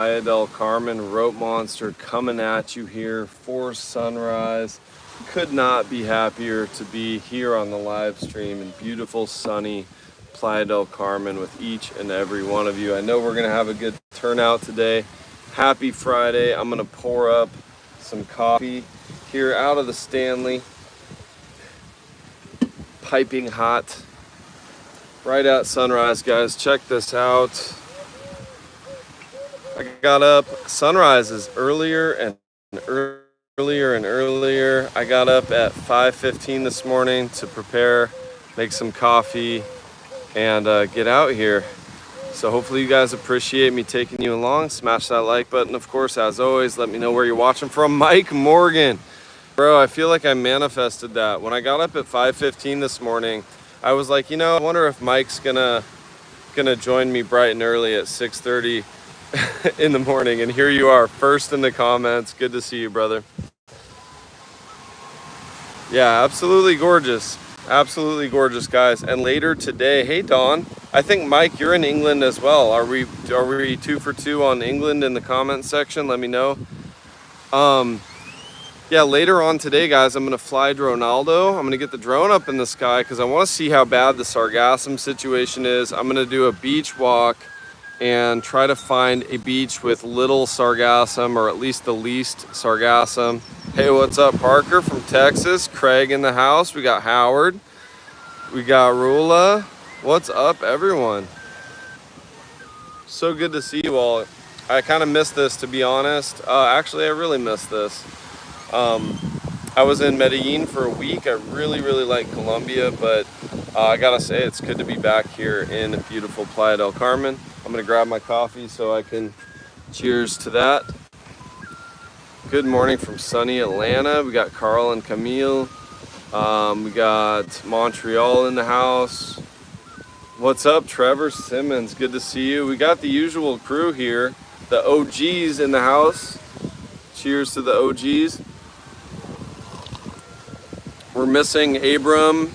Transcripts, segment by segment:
Playa del Carmen Rope Monster coming at you here for sunrise. Could not be happier to be here on the live stream in beautiful sunny Playa del Carmen with each and every one of you. I know we're gonna have a good turnout today. Happy Friday. I'm gonna pour up some coffee here out of the Stanley. Piping hot. Right at sunrise, guys. Check this out. I got up. Sunrise is earlier and earlier. I got up at 5:15 this morning to prepare, make some coffee, and get out here. So hopefully you guys appreciate me taking you along. Smash that like button, of course, as always. Let me know where you're watching from. Mike Morgan. Bro, I feel like I manifested that. When I got up at 5:15 this morning, I was like, you know, I wonder if Mike's gonna join me bright and early at 6:30 in the morning, and here you are, first in the comments. Good to see you, brother. Yeah, absolutely gorgeous, guys. And later today, hey Dawn, I think Mike, you're in England as well. Are we 2 for 2 on England in the comment section? Let me know. Yeah, later on today, guys, I'm gonna fly Dronaldo. I'm gonna get the drone up in the sky because I want to see how bad the Sargasm situation is. I'm gonna do a beach walk and try to find a beach with little sargassum, or at least the least sargassum. Hey, what's up, Parker from Texas? Craig in the house. We got Howard. We got Rula. What's up, everyone? So good to see you all. I kind of missed this, to be honest. Actually, I really missed this. I was in Medellin for a week. I really like Colombia, but I gotta say it's good to be back here in beautiful Playa del Carmen. I'm gonna grab my coffee so I can cheers to that. Good morning from sunny Atlanta. We got Carl and Camille. We got Montreal in the house. What's up, Trevor Simmons? Good to see you. We got the usual crew here. The OGs in the house. Cheers to the OGs. We're missing Abram.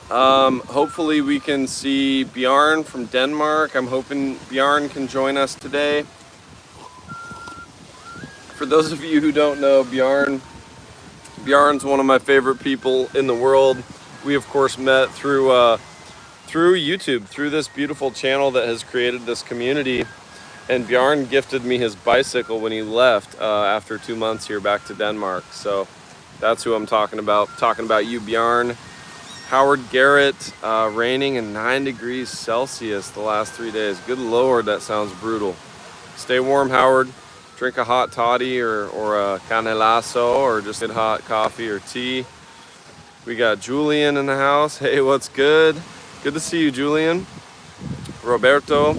Hopefully we can see Bjarne from Denmark. I'm hoping Bjarne can join us today. For those of you who don't know, Bjarne's one of my favorite people in the world. We of course met through YouTube, through this beautiful channel that has created this community. And Bjarne gifted me his bicycle when he left after 2 months here back to Denmark. So that's who I'm talking about. Talking about you, Bjarne. Howard Garrett, raining and 9 degrees Celsius the last 3 days. Good Lord, that sounds brutal. Stay warm, Howard. Drink a hot toddy or a canelazo, or just get hot coffee or tea. We got Julian in the house. Hey, what's good? Good to see you, Julian. Roberto.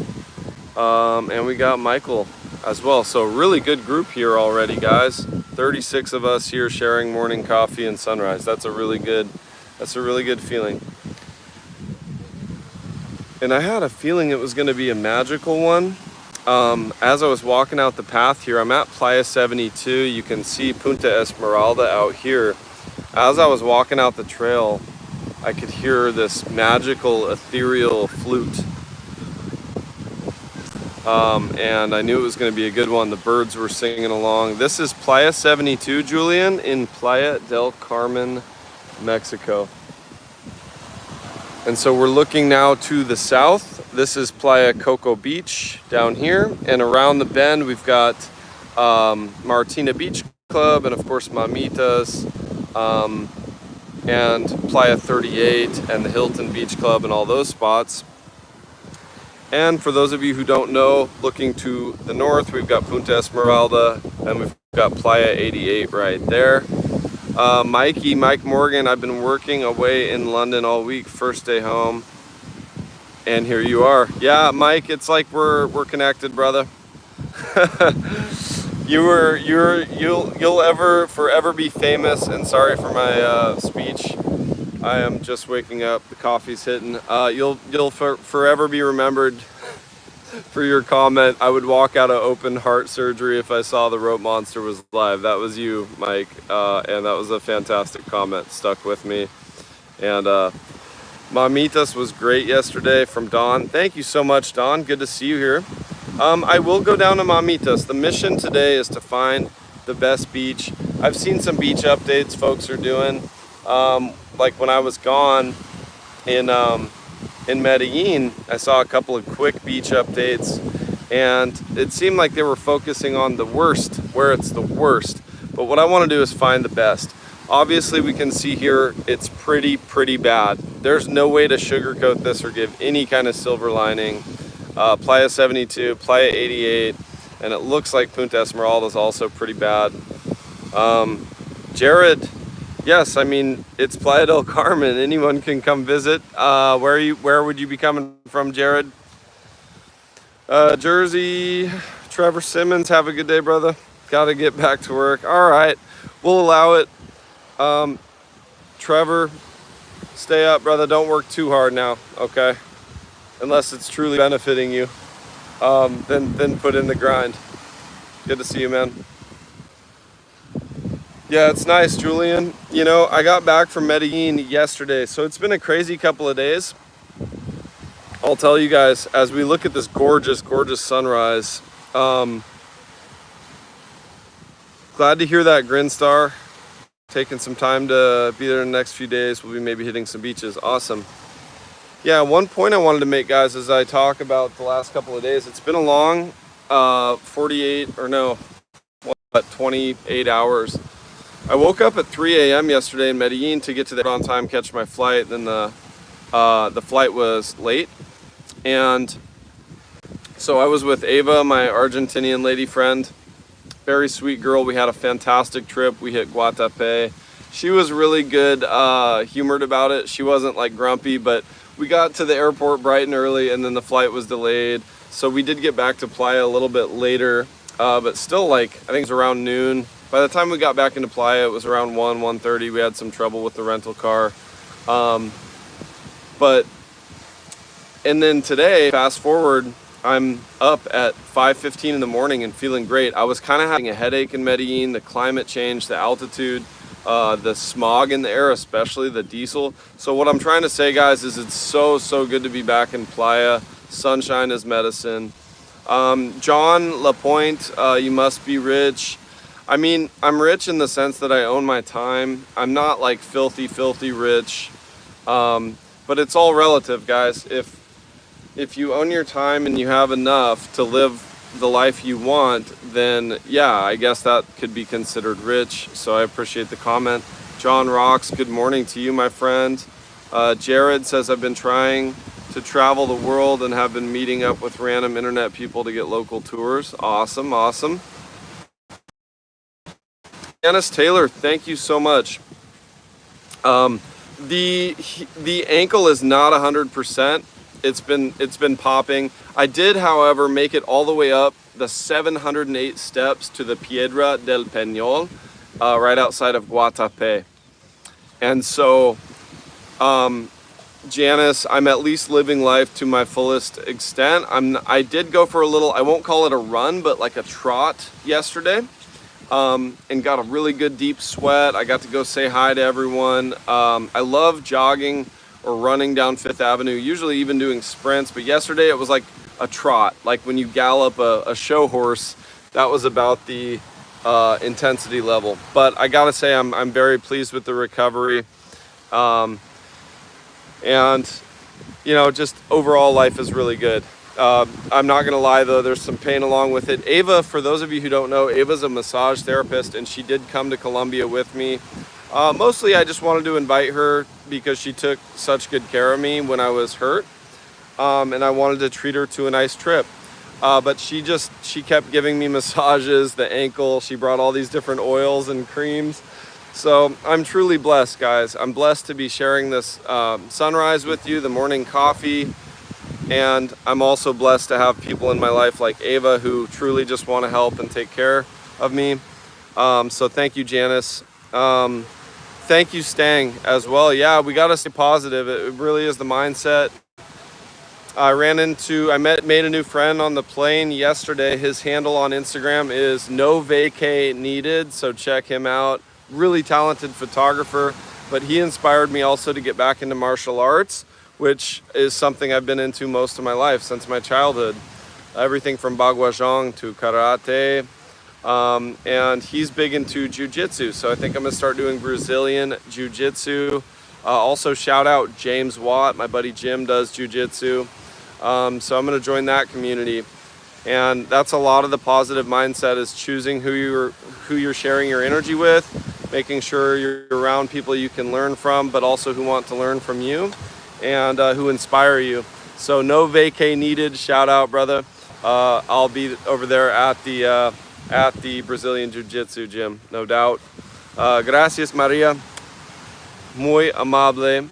And we got Michael as well. So really good group here already, guys. 36 of us here sharing morning coffee and sunrise. That's a really good feeling. And I had a feeling it was going to be a magical one. As I was walking out the path here, I'm at Playa 72. You can see Punta Esmeralda out here. As I was walking out the trail, I could hear this magical ethereal flute. And I knew it was going to be a good one. The birds were singing along. This is Playa 72, Julian, in Playa del Carmen, Mexico. And so we're looking now to the south. This is Playa Coco Beach down here. And around the bend, we've got Martina Beach Club, and of course Mamitas, and Playa 38 and the Hilton Beach Club and all those spots. And for those of you who don't know, looking to the north, we've got Punta Esmeralda, and we've got Playa 88 right there. Mike Morgan, I've been working away in London all week, first day home, and here you are. Yeah, Mike, it's like we're connected, brother. You'll forever be famous. And sorry for my speech. I am just waking up. The coffee's hitting. You'll forever be remembered for your comment. I would walk out of open heart surgery if I saw the Rope Monster was live. That was you, Mike, and that was a fantastic comment. Stuck with me. And Mamitas was great yesterday from Dawn. Thank you so much, Dawn. Good to see you here. I will go down to Mamitas. The mission today is to find the best beach. I've seen some beach updates folks are doing. Like when I was gone in Medellin, I saw a couple of quick beach updates, and it seemed like they were focusing on the worst, where it's the worst. But what I want to do is find the best. Obviously, we can see here it's pretty bad. There's no way to sugarcoat this or give any kind of silver lining. Playa 72, Playa 88, and it looks like Punta Esmeralda is also pretty bad. Jared, yes, I mean, it's Playa del Carmen. Anyone can come visit. Where would you be coming from, Jared? Jersey, Trevor Simmons, have a good day, brother. Gotta get back to work. All right, we'll allow it. Trevor, stay up, brother. Don't work too hard now, okay? Unless it's truly benefiting you, then put in the grind. Good to see you, man. Yeah, it's nice, Julian. You know, I got back from Medellin yesterday, so it's been a crazy couple of days. I'll tell you guys, as we look at this gorgeous sunrise, glad to hear that Grin Star. Taking some time to be there in the next few days. We'll be maybe hitting some beaches. Awesome. Yeah, one point I wanted to make, guys, as I talk about the last couple of days, it's been a long 28 hours. I woke up at 3 a.m. yesterday in Medellin to get to there on time, catch my flight. Then the flight was late. And so I was with Ava, my Argentinian lady friend. Very sweet girl. We had a fantastic trip. We hit Guatapé. She was really good humored about it. She wasn't like grumpy, but we got to the airport bright and early, and then the flight was delayed. So we did get back to Playa a little bit later, but still, like, I think it was around noon. By the time we got back into Playa, it was around 1:30. We had some trouble with the rental car. And then today, fast forward, I'm up at 5:15 in the morning and feeling great. I was kind of having a headache in Medellin, the climate change, the altitude, the smog in the air, especially the diesel. So what I'm trying to say, guys, is it's so good to be back in Playa. Sunshine is medicine. John Lapointe, you must be rich. I mean, I'm rich in the sense that I own my time. I'm not like filthy rich, but it's all relative, guys. If you own your time and you have enough to live the life you want, then yeah, I guess that could be considered rich. So I appreciate the comment. John Rocks, good morning to you, my friend. Jared says, I've been trying to travel the world and have been meeting up with random internet people to get local tours. Awesome. Janice Taylor, thank you so much. The ankle is not 100%. It's been popping. I did, however, make it all the way up the 708 steps to the Piedra del Peñol, right outside of Guatapé. And so, Janice, I'm at least living life to my fullest extent. I did go for a little, I won't call it a run, but like a trot yesterday, and got a really good deep sweat. I got to go say hi to everyone. I love jogging or running down Fifth Avenue, usually even doing sprints, but yesterday it was like a trot, like when you gallop a show horse. That was about the intensity level. But I gotta say, I'm very pleased with the recovery, and you know, just overall life is really good. I'm not gonna lie though, there's some pain along with it. Ava, for those of you who don't know, Ava's a massage therapist, and she did come to Colombia with me. Mostly I just wanted to invite her because she took such good care of me when I was hurt, and I wanted to treat her to a nice trip. But she kept giving me massages, the ankle. She brought all these different oils and creams. So I'm truly blessed, guys. I'm blessed to be sharing this sunrise with you, the morning coffee. And I'm also blessed to have people in my life like Ava who truly just want to help and take care of me. So thank you, Janice. Thank you, Stang, as well. Yeah, we got to stay positive. It really is the mindset. I made a new friend on the plane yesterday. His handle on Instagram is no vacay needed, so check him out. Really talented photographer, but he inspired me also to get back into martial arts, which is something I've been into most of my life, since my childhood. everything from Baguazhang to karate. And he's big into jiu-jitsu, so I think I'm gonna start doing Brazilian jiu-jitsu. Also shout out James Watt, my buddy Jim does jiu-jitsu, so I'm gonna join that community. And that's a lot of the positive mindset, is choosing who you're sharing your energy with, making sure you're around people you can learn from, but also who want to learn from you, and who inspire you. So no vacay needed. Shout out, brother. I'll be over there at the Brazilian Jiu-Jitsu gym, no doubt. Gracias, Maria. Muy amable.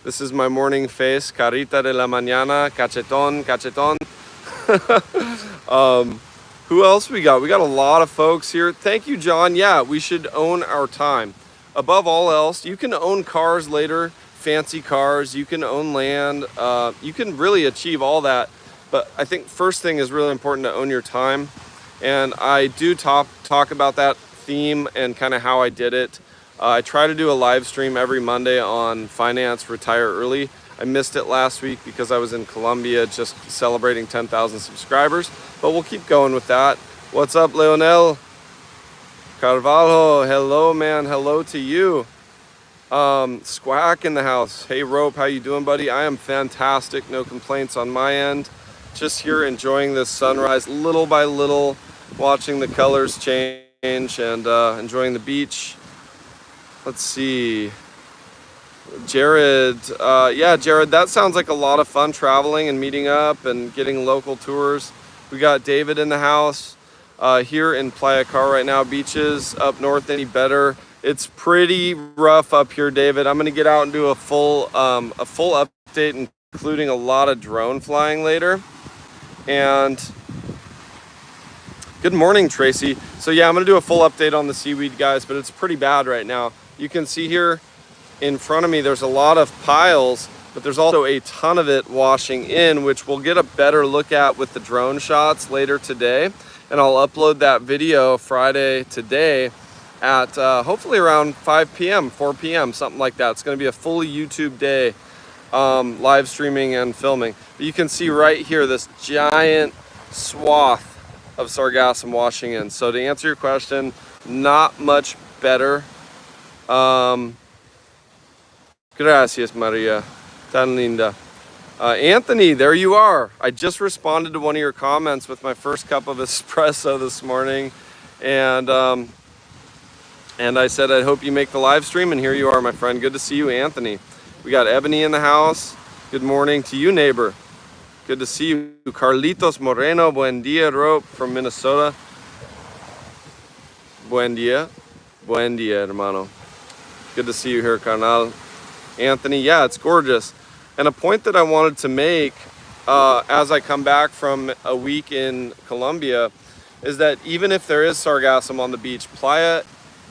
This is my morning face. Carita de la mañana. Cachetón, cachetón. Who else we got? We got a lot of folks here. Thank you, John. Yeah, we should own our time. Above all else, you can own cars later, fancy cars. You can own land. You can really achieve all that. But I think first thing is really important to own your time. And I do talk about that theme and kind of how I did it. I try to do a live stream every Monday on finance, retire early. I missed it last week because I was in Colombia just celebrating 10,000 subscribers, but we'll keep going with that. What's up, Leonel Carvalho? Hello, man. Hello to you. Squack in the house. Hey, Rope, how you doing, buddy? I am fantastic. No complaints on my end. Just here enjoying this sunrise little by little, watching the colors change and enjoying the beach. Let's see. Jared, yeah, Jared, that sounds like a lot of fun, traveling and meeting up and getting local tours. We got David in the house here in Playa Car right now. Beaches up north any better? It's pretty rough up here, David. I'm gonna get out and do a full update, including a lot of drone flying later. And good morning, Tracy. So yeah, I'm gonna do a full update on the seaweed, guys, but it's pretty bad right now. You can see here in front of me, there's a lot of piles, but there's also a ton of it washing in, which we'll get a better look at with the drone shots later today. And I'll upload that video Friday today at hopefully around 5 p.m., 4 p.m., something like that. It's gonna be a fully YouTube day, live streaming and filming. But you can see right here, this giant swath of sargassum washing in. So to answer your question, not much better. Gracias, Maria. Tan linda. Anthony, there you are. I just responded to one of your comments with my first cup of espresso this morning. And I said, I hope you make the live stream. And here you are, my friend. Good to see you, Anthony. We got Ebony in the house. Good morning to you, neighbor. Good to see you. Carlitos Moreno, buen dia, Rope, from Minnesota. Buen dia. Buen dia, hermano. Good to see you here, carnal. Anthony, yeah, it's gorgeous. And a point that I wanted to make as I come back from a week in Colombia is that even if there is sargassum on the beach, Playa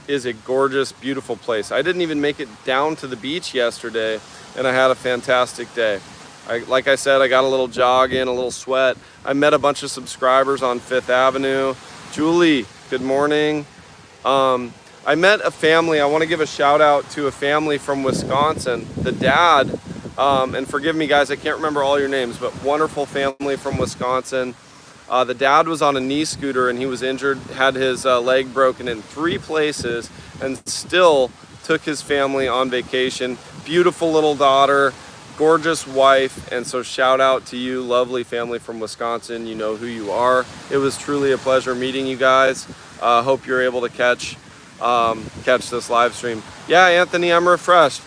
is a gorgeous, beautiful place. I didn't even make it down to the beach yesterday, and I had a fantastic day. Like I said, I got a little jog in, a little sweat. I met a bunch of subscribers on 5th Avenue. Julie, good morning. I met a family. I want to give a shout out to a family from Wisconsin. The dad, and forgive me guys, I can't remember all your names, but wonderful family from Wisconsin. The dad was on a knee scooter and he was injured, had his leg broken in 3 places, and still took his family on vacation. Beautiful little daughter, gorgeous wife, and so shout out to you, lovely family from Wisconsin. You know who you are. It was truly a pleasure meeting you guys. Hope you're able to catch this live stream. Yeah, Anthony, I'm refreshed.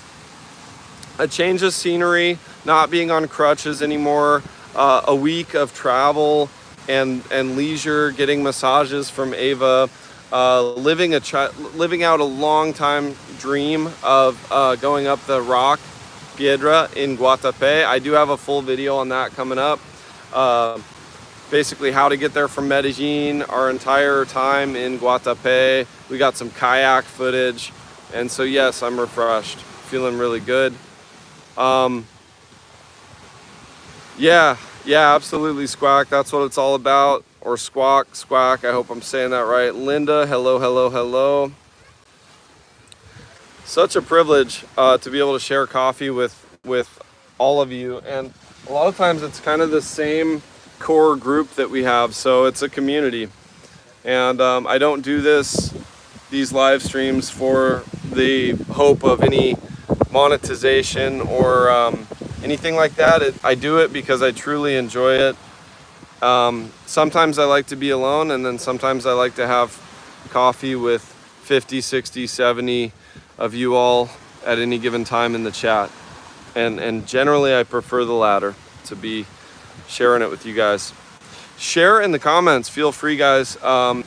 A change of scenery, not being on crutches anymore, a week of travel and leisure, getting massages from Ava, living out a long time dream of going up the rock Piedra in Guatapé. I do have a full video on that coming up. Basically how to get there from Medellin, our entire time in Guatapé. We got some kayak footage. And so yes, I'm refreshed, feeling really good. Yeah, absolutely, Squawk. That's what it's all about. Or Squawk. I hope I'm saying that right. Linda, hello. Such a privilege to be able to share coffee with all of you. And a lot of times it's kind of the same core group that we have. So it's a community, and I don't do these live streams for the hope of any monetization or anything like that. I do it because I truly enjoy it. Sometimes I like to be alone, and then sometimes I like to have coffee with 50, 60, 70 of you all at any given time in the chat. And generally I prefer the latter, to be sharing it with you guys. Share in the comments, feel free, guys.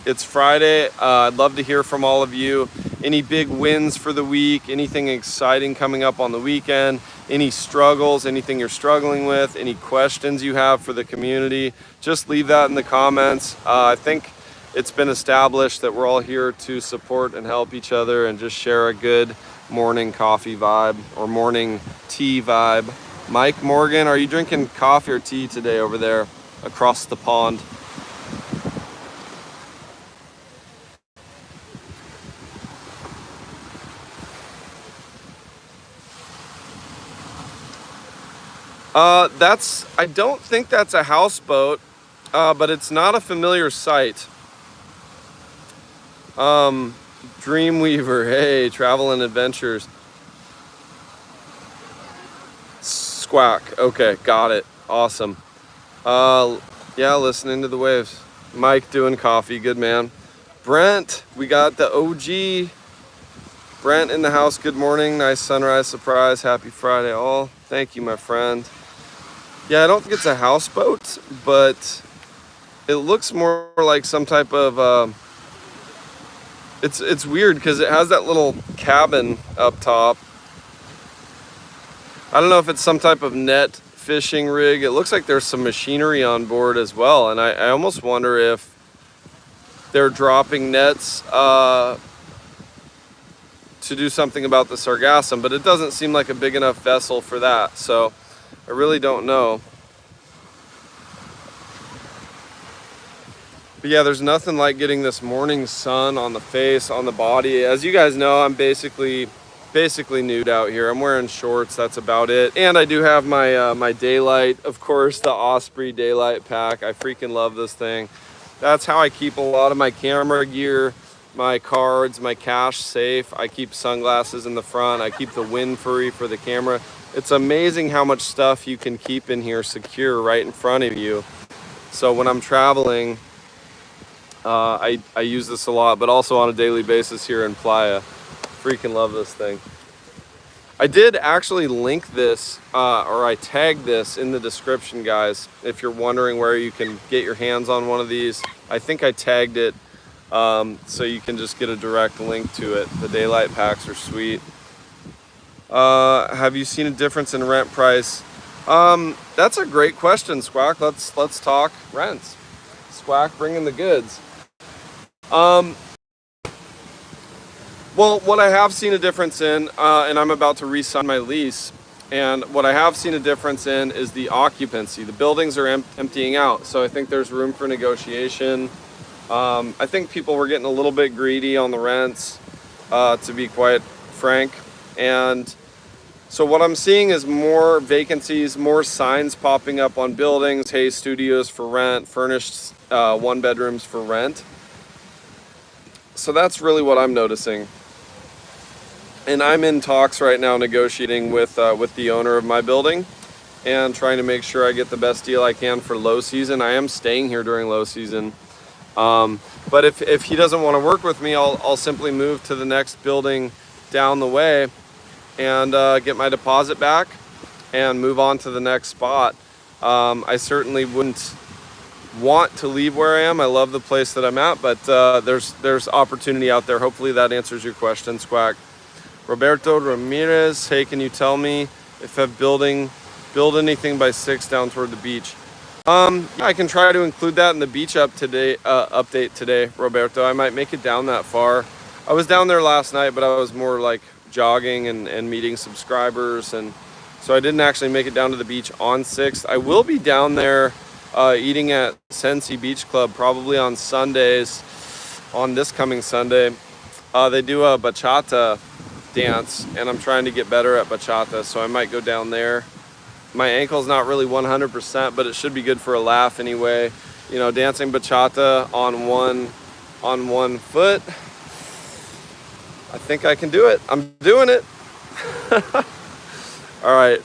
It's Friday. I'd love to hear from all of you. Any big wins for the week, anything exciting coming up on the weekend, any struggles, anything you're struggling with, any questions you have for the community, just leave that in the comments. I think it's been established that we're all here to support and help each other and just share a good morning coffee vibe or morning tea vibe. Mike Morgan, are you drinking coffee or tea today over there across the pond? I don't think that's a houseboat, but it's not a familiar sight. Dreamweaver, hey, travel and adventures. Squawk, okay, got it, awesome. Yeah, listening to the waves. Mike doing coffee, good man. Brent, we got the OG. Brent in the house, good morning, nice sunrise surprise, happy Friday all. Thank you, my friend. Yeah, I don't think it's a houseboat, but it looks more like some type of, it's weird because it has that little cabin up top. I don't know if it's some type of net fishing rig. It looks like there's some machinery on board as well, and I almost wonder if they're dropping nets to do something about the Sargasm, but it doesn't seem like a big enough vessel for that, so I really don't know. But yeah, there's nothing like getting this morning sun on the face, on the body. As you guys know, I'm basically nude out here. I'm wearing shorts, that's about it. And I do have my my daylight, of course, the Osprey daylight pack. I freaking love this thing. That's how I keep a lot of my camera gear, my cards, my cash safe. I keep sunglasses in the front. I keep the wind free for the camera. It's amazing how much stuff you can keep in here secure right in front of you. So when I'm traveling, I use this a lot, but also on a daily basis here in Playa. Freaking love this thing. I did actually link this, or I tagged this in the description, guys. If you're wondering where you can get your hands on one of these, I think I tagged it so you can just get a direct link to it. The daylight packs are sweet. Have you seen a difference in rent price? That's a great question, Squawk. Let's talk rents. Squawk, bringing the goods. Well, what I have seen a difference in, and I'm about to re-sign my lease, and what I have seen a difference in is the occupancy. The buildings are emptying out, so I think there's room for negotiation. I think people were getting a little bit greedy on the rents, to be quite frank. And so what I'm seeing is more vacancies, more signs popping up on buildings. Hey, studios for rent, furnished one bedrooms for rent. So that's really what I'm noticing. And I'm in talks right now negotiating with the owner of my building and trying to make sure I get the best deal I can for low season. I am staying here during low season. But if he doesn't want to work with me, I'll simply move to the next building down the way and get my deposit back and move on to the next spot. I certainly wouldn't want to leave where I am. I love the place that I'm at, but there's opportunity out there. Hopefully that answers your question, Squawk. Roberto Ramirez, hey, can you tell me if I build anything by 6 down toward the beach? I can try to include that in the beach update today, Roberto. I might make it down that far. I was down there last night, but I was more like jogging and meeting subscribers, and so I didn't actually make it down to the beach on 6th. I will be down there eating at Sensi Beach Club probably on Sundays, on this coming Sunday. They do a bachata dance, and I'm trying to get better at bachata, so I might go down there my ankle's not really 100%, but it should be good for a laugh anyway. You know, dancing bachata on one foot. I think I can do it. I'm doing it. All right,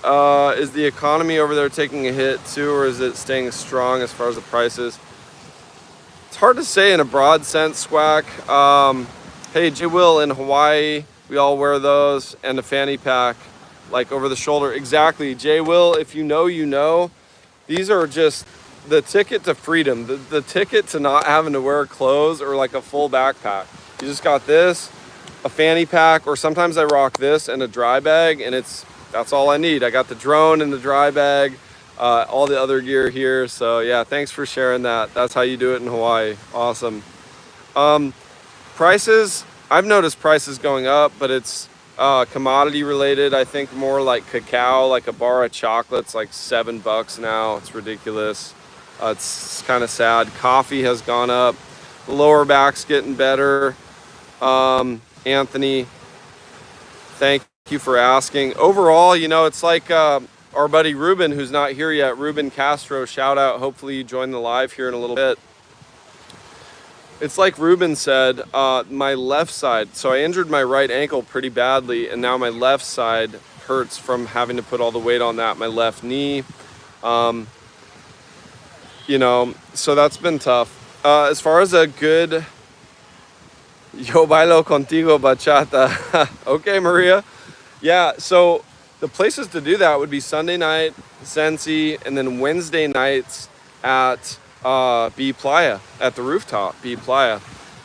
is the economy over there taking a hit too, or is it staying strong as far as the prices? It's hard to say in a broad sense, Squack. Hey, J. Will, in Hawaii, we all wear those, and a fanny pack, like over the shoulder. Exactly, J. Will, if you know, you know. These are just the ticket to freedom, the ticket to not having to wear clothes or like a full backpack. You just got this, a fanny pack, or sometimes I rock this and a dry bag, and that's all I need. I got the drone and the dry bag, all the other gear here. So yeah, thanks for sharing that. That's how you do it in Hawaii. Awesome. Prices, I've noticed prices going up, but it's commodity related. I think more like cacao, like a bar of chocolate's like $7 now. It's ridiculous. It's kind of sad. Coffee has gone up. The lower back's getting better. Anthony, thank you for asking. Overall, you know, it's like our buddy Ruben, who's not here yet. Ruben Castro, shout out. Hopefully you join the live here in a little bit. It's like Ruben said, my left side. So I injured my right ankle pretty badly, and now my left side hurts from having to put all the weight on that. My left knee, you know, so that's been tough. As far as a good yo bailo contigo bachata. Okay, Maria. Yeah, so the places to do that would be Sunday night, Sensi, and then Wednesday nights at B Playa, at the rooftop, B Playa.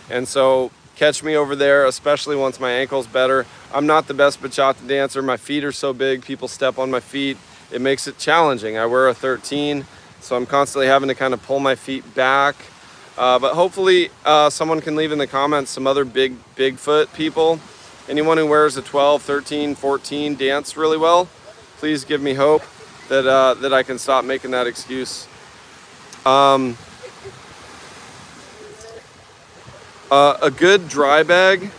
And so catch me over there, especially once my ankle's better. I'm not the best bachata dancer. My feet are so big, people step on my feet. It makes it challenging. I wear a 13, so I'm constantly having to kind of pull my feet back. But hopefully someone can leave in the comments some other Bigfoot people. Anyone who wears a 12, 13, 14 dance really well, please give me hope that I can stop making that excuse. A good dry bag,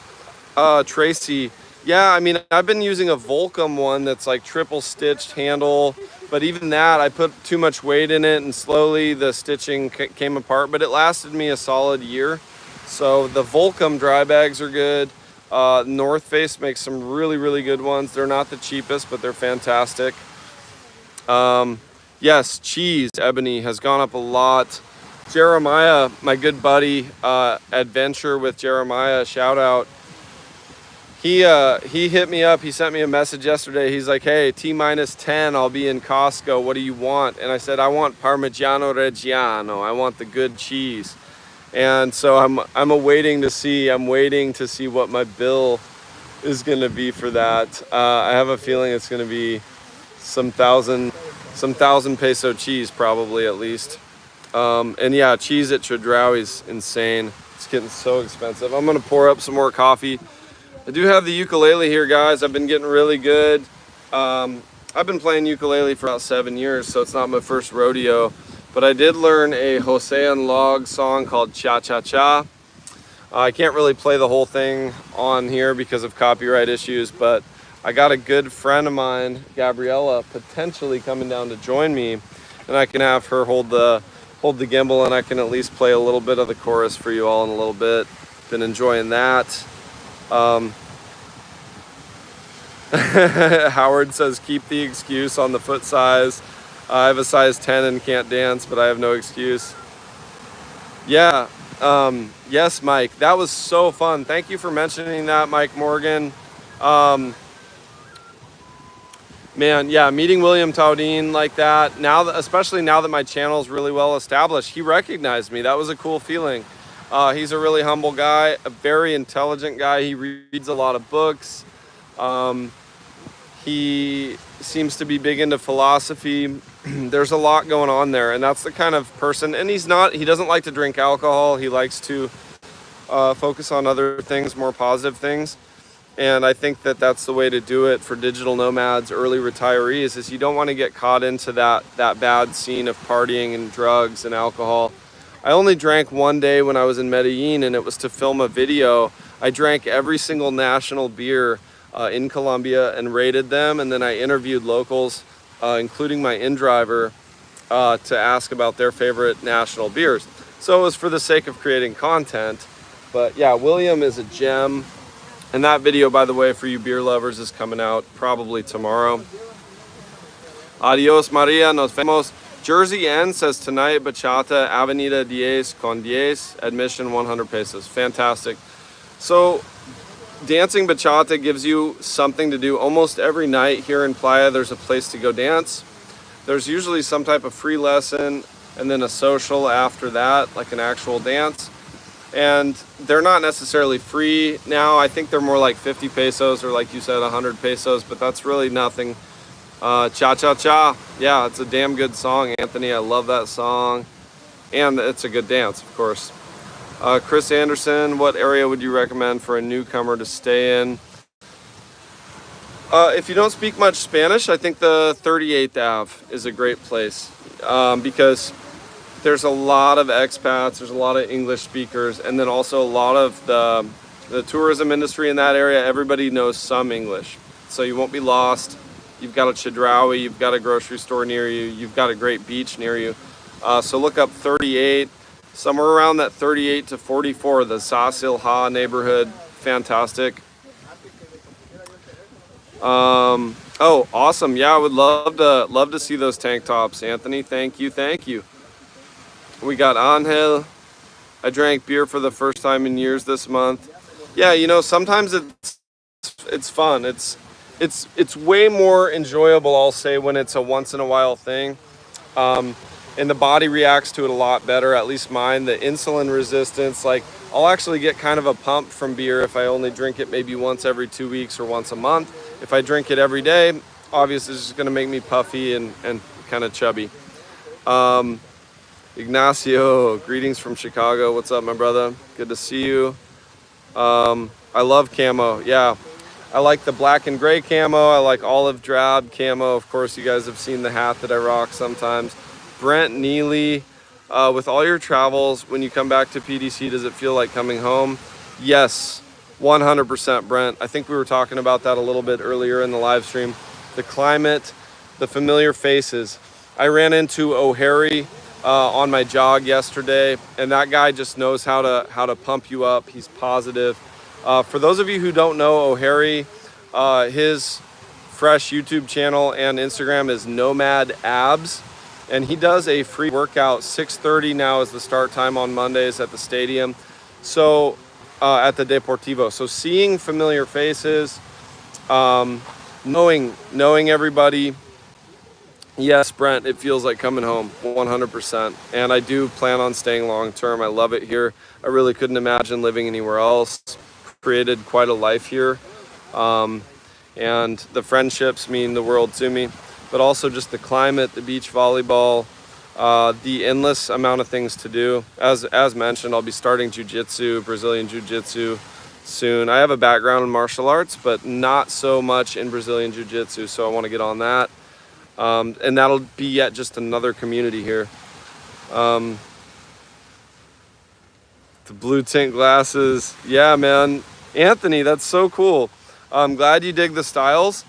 Tracy. Yeah, I mean, I've been using a Volcom one that's like triple stitched handle, but even that, I put too much weight in it and slowly the stitching came apart, but it lasted me a solid year. So the Volcom dry bags are good. North Face makes some really, really good ones. They're not the cheapest, but they're fantastic. Yes, cheese, Ebony, has gone up a lot. Jeremiah, my good buddy, Adventure with Jeremiah, shout out. He hit me up. He sent me a message yesterday. He's like, hey, T-10, I'll be in Costco. What do you want? And I said, I want Parmigiano Reggiano. I want the good cheese. And so I'm waiting to see what my bill is going to be for that. I have a feeling it's going to be some thousand peso cheese, probably at least. And yeah, cheese at Chedraui is insane. It's getting so expensive. I'm going to pour up some more coffee. I do have the ukulele here, guys. I've been getting really good. I've been playing ukulele for about 7 years, so it's not my first rodeo. But I did learn a Jose and Log song called Cha Cha Cha. I can't really play the whole thing on here because of copyright issues, but I got a good friend of mine, Gabriella, potentially coming down to join me, and I can have her hold the gimbal, and I can at least play a little bit of the chorus for you all in a little bit. Been enjoying that. Howard says, keep the excuse on the foot size. I have a size 10 and can't dance, but I have no excuse. Yeah. Yes, Mike, that was so fun. Thank you for mentioning that, Mike Morgan. Man, yeah, meeting William Taudine like that, especially now that my channel is really well established, he recognized me. That was a cool feeling. He's a really humble guy, a very intelligent guy. He reads a lot of books. He seems to be big into philosophy. There's a lot going on there, and that's the kind of person, and he doesn't like to drink alcohol. He likes to focus on other things, more positive things. And I think that that's the way to do it for digital nomads, early retirees, is you don't want to get caught into that bad scene of partying and drugs and alcohol. I only drank one day when I was in Medellin, and it was to film a video. I drank every single national beer in Colombia and rated them, and then I interviewed locals. including my in-driver, to ask about their favorite national beers. So it was for the sake of creating content. But yeah, William is a gem. And that video, by the way, for you beer lovers, is coming out probably tomorrow. Adios, Maria, nos vemos. Jersey N says tonight, bachata, Avenida 10 con 10, admission 100 pesos. Fantastic. So dancing bachata gives you something to do almost every night here in Playa. There's a place to go dance. There's usually some type of free lesson and then a social after that, like an actual dance. And they're not necessarily free now. I think they're more like 50 pesos or, like you said, 100 pesos, but that's really nothing. Cha Cha Cha. Yeah, it's a damn good song, Anthony. I love that song. And it's a good dance, of course. Chris Anderson, what area would you recommend for a newcomer to stay in? If you don't speak much Spanish, I think the 38th Ave is a great place because there's a lot of expats, there's a lot of English speakers, and then also a lot of the tourism industry in that area. Everybody knows some English, so you won't be lost. You've got a Chedraui, you've got a grocery store near you, you've got a great beach near you. So look up 38, somewhere around that 38 to 44, the Sasilha neighborhood. Fantastic. Oh, awesome. Yeah, I would love to see those tank tops, Anthony. Thank you, thank you. We got Angel. I drank beer for the first time in years this month. Yeah, you know, sometimes it's fun. It's way more enjoyable, I'll say, when it's a once in a while thing. And the body reacts to it a lot better, at least mine. The insulin resistance, like I'll actually get kind of a pump from beer if I only drink it maybe once every 2 weeks or once a month. If I drink it every day, obviously it's just gonna make me puffy and kind of chubby. Ignacio, greetings from Chicago. What's up, my brother? Good to see you. I love camo. Yeah, I like the black and gray camo. I like olive drab camo. Of course, you guys have seen the hat that I rock sometimes. Brent Neely, with all your travels, when you come back to PDC, does it feel like coming home? Yes, 100%, Brent. I think we were talking about that a little bit earlier in the live stream. The climate, the familiar faces. I ran into O'Harry on my jog yesterday, and that guy just knows how to pump you up. He's positive. For those of you who don't know O'Harry, his fresh YouTube channel and Instagram is Nomad Abs, and he does a free workout. 6:30 now is the start time on Mondays at the stadium, so at the Deportivo. So seeing familiar faces, knowing everybody. Yes, Brent, it feels like coming home, 100%. And I do plan on staying long term. I love it here. I really couldn't imagine living anywhere else. Created quite a life here. And the friendships mean the world to me. But also just the climate, the beach volleyball, the endless amount of things to do. As mentioned, I'll be starting jiu-jitsu, Brazilian jiu-jitsu soon. I have a background in martial arts, but not so much in Brazilian jiu-jitsu, so I want to get on that. And that'll be yet just another community here. The blue tint glasses. Yeah, man. Anthony, that's so cool. I'm glad you dig the styles.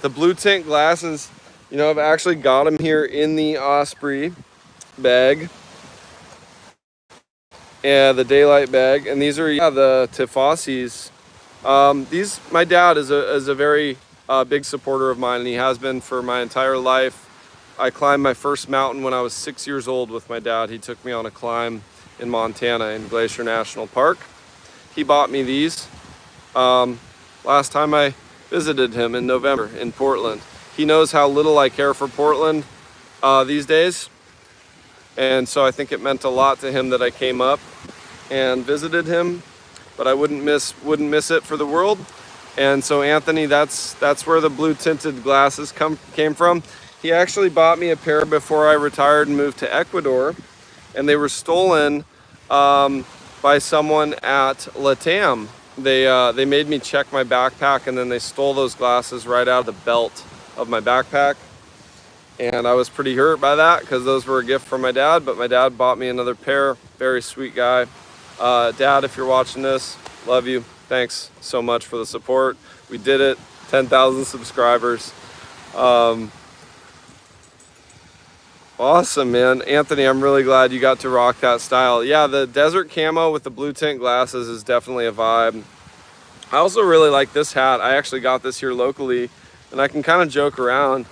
The blue tint glasses, you know, I've actually got them here in the Osprey bag. Yeah, the daylight bag. And these are the Tifasis. These, my dad is a very big supporter of mine, and he has been for my entire life. I climbed my first mountain when I was 6 years old with my dad. He took me on a climb in Montana in Glacier National Park. He bought me these last time I visited him in November in Portland. He knows how little I care for Portland these days, and so I think it meant a lot to him that I came up and visited him, but I wouldn't miss it for the world. And so Anthony, that's where the blue tinted glasses came from. He actually bought me a pair before I retired and moved to Ecuador, and they were stolen by someone at Latam. They made me check my backpack, and then they stole those glasses right out of the belt of my backpack. And I was pretty hurt by that because those were a gift from my dad, but my dad bought me another pair. Very sweet guy. Dad, if you're watching this, love you. Thanks so much for the support. We did it, 10,000 subscribers. Awesome, man. Anthony, I'm really glad you got to rock that style. Yeah, the desert camo with the blue tint glasses is definitely a vibe. I also really like this hat. I actually got this here locally, and I can kind of joke around.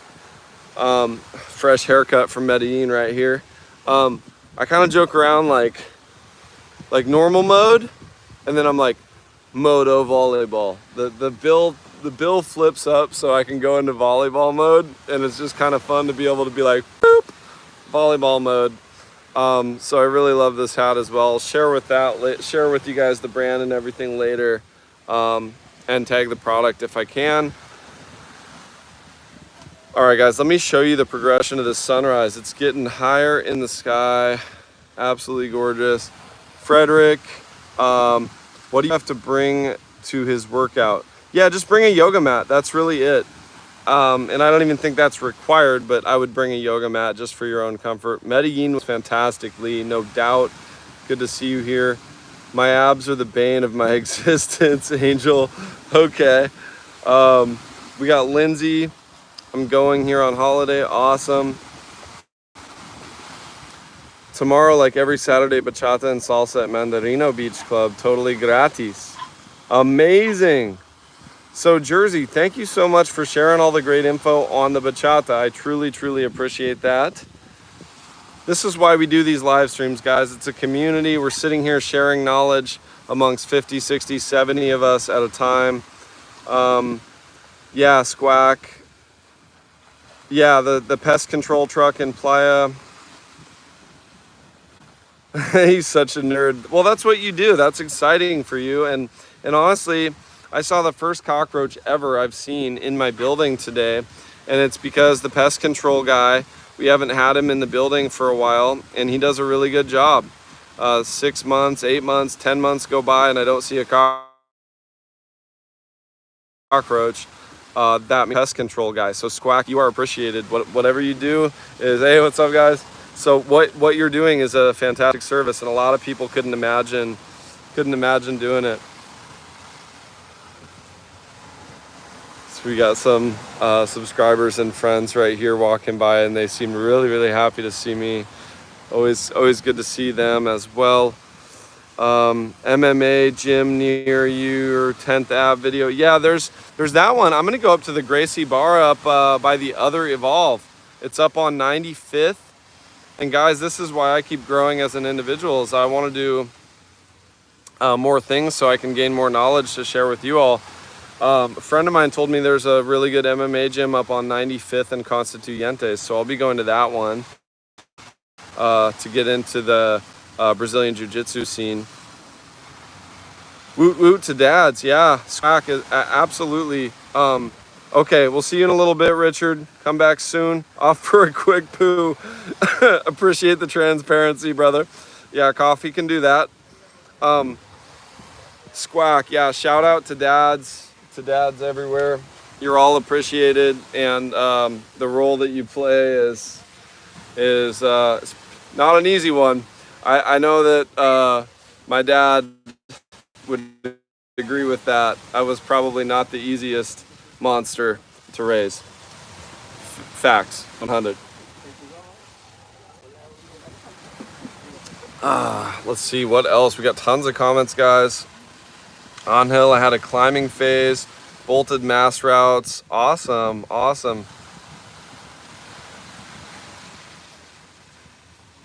Fresh haircut from Medellin right here. I kind of joke around like normal mode, and then I'm like moto volleyball. The bill flips up so I can go into volleyball mode, and it's just kind of fun to be able to be like boop, volleyball mode. So I really love this hat as well. Share with you guys the brand and everything later, and tag the product if I can. All right, guys, let me show you the progression of this sunrise. It's getting higher in the sky. Absolutely gorgeous. Frederick, what do you have to bring to his workout? Yeah, just bring a yoga mat. That's really it. And I don't even think that's required, but I would bring a yoga mat just for your own comfort. Medellin was fantastic, Lee, no doubt. Good to see you here. My abs are the bane of my existence, Angel. Okay. We got Lindsay. I'm going here on holiday. Awesome. Tomorrow, like every Saturday, bachata and salsa at Mandarino Beach Club, totally gratis. Amazing. So Jersey, thank you so much for sharing all the great info on the bachata. I truly, truly appreciate that. This is why we do these live streams, guys. It's a community. We're sitting here sharing knowledge amongst 50, 60, 70 of us at a time. Yeah, Squack. Yeah, the pest control truck in Playa. He's such a nerd. Well, that's what you do. That's exciting for you. And honestly, I saw the first cockroach ever I've seen in my building today. And it's because the pest control guy, we haven't had him in the building for a while, and he does a really good job. 6 months, 8 months, 10 months go by, and I don't see a cockroach. That pest control guy. So Squack, you are appreciated. Whatever you do is, hey, what's up, guys? So what you're doing is a fantastic service, and a lot of people couldn't imagine doing it. So we got some subscribers and friends right here walking by, and they seem really, really happy to see me. Always good to see them as well. MMA gym near you, or 10th Ave video. Yeah, there's that one. I'm gonna go up to the Gracie Bar up by the other Evolve. It's up on 95th. And guys, this is why I keep growing as an individual, is I want to do more things so I can gain more knowledge to share with you all. A friend of mine told me there's a really good MMA gym up on 95th and Constituyentes, so I'll be going to that one to get into the Brazilian Jiu-Jitsu scene. Woot woot to dads, yeah, Squack is absolutely. Okay, we'll see you in a little bit, Richard. Come back soon. Off for a quick poo. Appreciate the transparency, brother. Yeah, coffee can do that. Squack, yeah, shout out to dads everywhere. You're all appreciated, and the role that you play is not an easy one. I know that my dad would agree with that. I was probably not the easiest monster to raise. Facts, 100. Let's see what else. We got tons of comments, guys. On hill, I had a climbing phase, bolted mass routes. Awesome.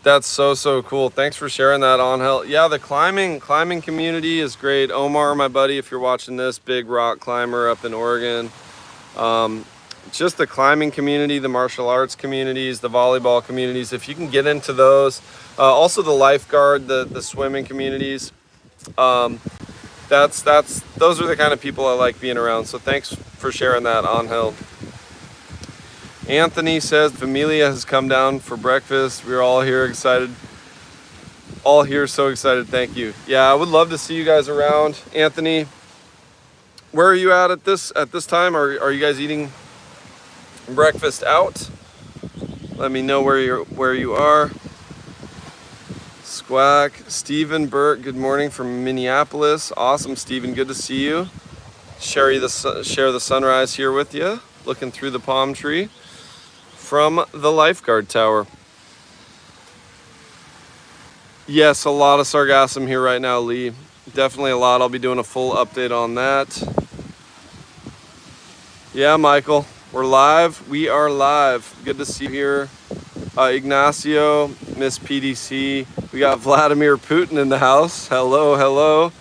That's so cool. Thanks for sharing that, on hill. Yeah, the climbing community is great. Omar, my buddy, if you're watching this, big rock climber up in Oregon. Just the climbing community, the martial arts communities, the volleyball communities, if you can get into those. Also the lifeguard, the swimming communities. Those are the kind of people I like being around. So thanks for sharing that, on hill. Anthony says Familia has come down for breakfast. We're all here excited. All here so excited. Thank you. Yeah, I would love to see you guys around. Anthony, where are you at this time? Are you guys eating breakfast out? Let me know where you are. Squack, Stephen Burt, good morning from Minneapolis. Awesome, Stephen, good to see you. Share the sunrise here with you. looking through the palm tree from the lifeguard tower. Yes, a lot of sargassum here right now, Lee. Definitely a lot. I'll be doing a full update on that. Yeah, Michael, we're live. We are live. Good to see you here. Ignacio, Miss PDC. We got Vladimir Putin in the house. Hello, hello.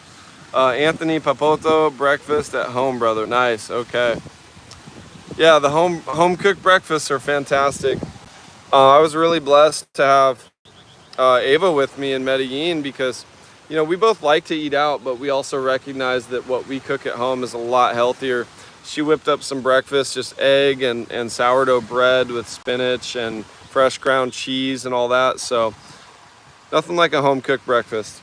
Anthony Papoto, breakfast at home, brother. Nice, okay. Yeah, the home cooked breakfasts are fantastic. I was really blessed to have Ava with me in Medellin because, you know, we both like to eat out, but we also recognize that what we cook at home is a lot healthier. She whipped up some breakfast, just egg and sourdough bread with spinach and fresh ground cheese and all that. So nothing like a home cooked breakfast.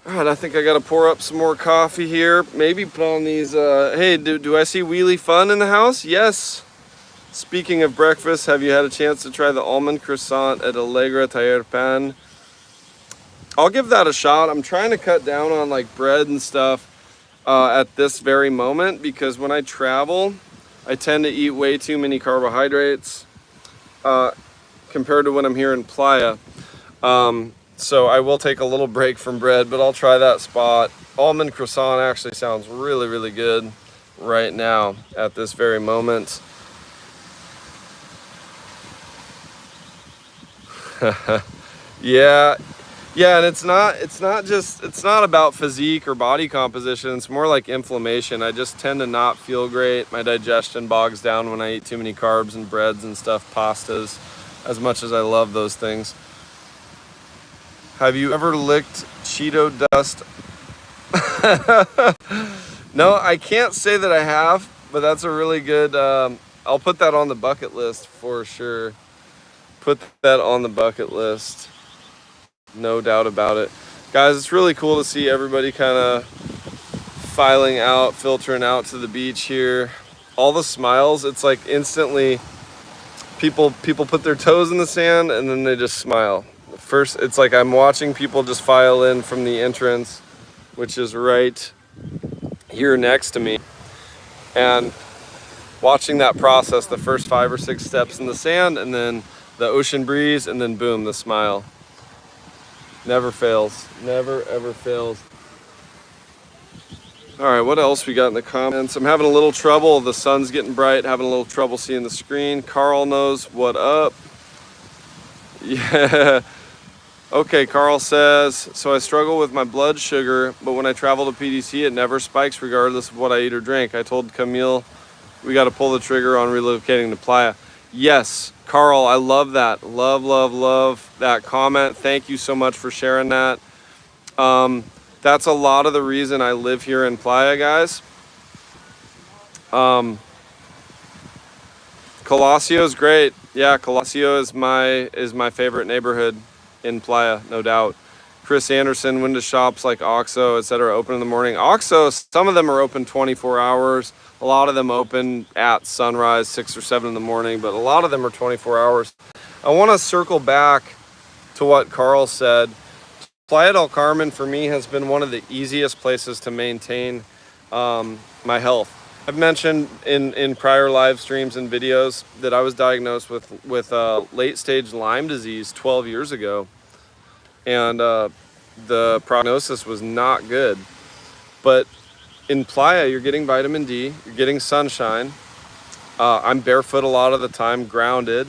All right, I think I got to pour up some more coffee here. Maybe put on these. Hey, do I see Wheelie Fun in the house? Yes. Speaking of breakfast, have you had a chance to try the almond croissant at Allegra Taller Pan? I'll give that a shot. I'm trying to cut down on like bread and stuff at this very moment because when I travel, I tend to eat way too many carbohydrates compared to when I'm here in Playa. So I will take a little break from bread, but I'll try that spot. Almond croissant actually sounds really, really good right now at this very moment. Yeah, and it's not about physique or body composition. It's more like inflammation. I just tend to not feel great. My digestion bogs down when I eat too many carbs and breads and stuff, pastas, as much as I love those things. Have you ever licked Cheeto dust? No, I can't say that I have, but that's a really good, I'll put that on the bucket list for sure. Put that on the bucket list. No doubt about it. Guys, it's really cool to see everybody kind of filing out, filtering out to the beach here. All the smiles, it's like instantly people put their toes in the sand and then they just smile. First, it's like I'm watching people just file in from the entrance, which is right here next to me, and watching that process, the first 5 or 6 steps in the sand, and then the ocean breeze, and then boom, the smile. Never fails. Never, ever fails. All right, what else we got in the comments? I'm having a little trouble. The sun's getting bright, having a little trouble seeing the screen. Carl knows what up. Yeah. Okay, Carl says, so I struggle with my blood sugar, but when I travel to PDC, it never spikes regardless of what I eat or drink. I told Camille we got to pull the trigger on relocating to Playa. Yes, Carl, I love that. Love, love, love that comment. Thank you so much for sharing that. That's a lot of the reason I live here in Playa, guys. Colosio is great. Yeah, Colosio is my favorite neighborhood in Playa, no doubt. Chris Anderson, window shops like OXXO, etc., open in the morning. OXXO, some of them are open 24 hours. A lot of them open at sunrise, 6 or 7 in the morning, but a lot of them are 24 hours. I want to circle back to what Carl said. Playa del Carmen for me has been one of the easiest places to maintain my health. I've mentioned in prior live streams and videos that I was diagnosed with late stage Lyme disease 12 years ago. And the prognosis was not good. But in Playa, you're getting vitamin D, you're getting sunshine. I'm barefoot a lot of the time, grounded.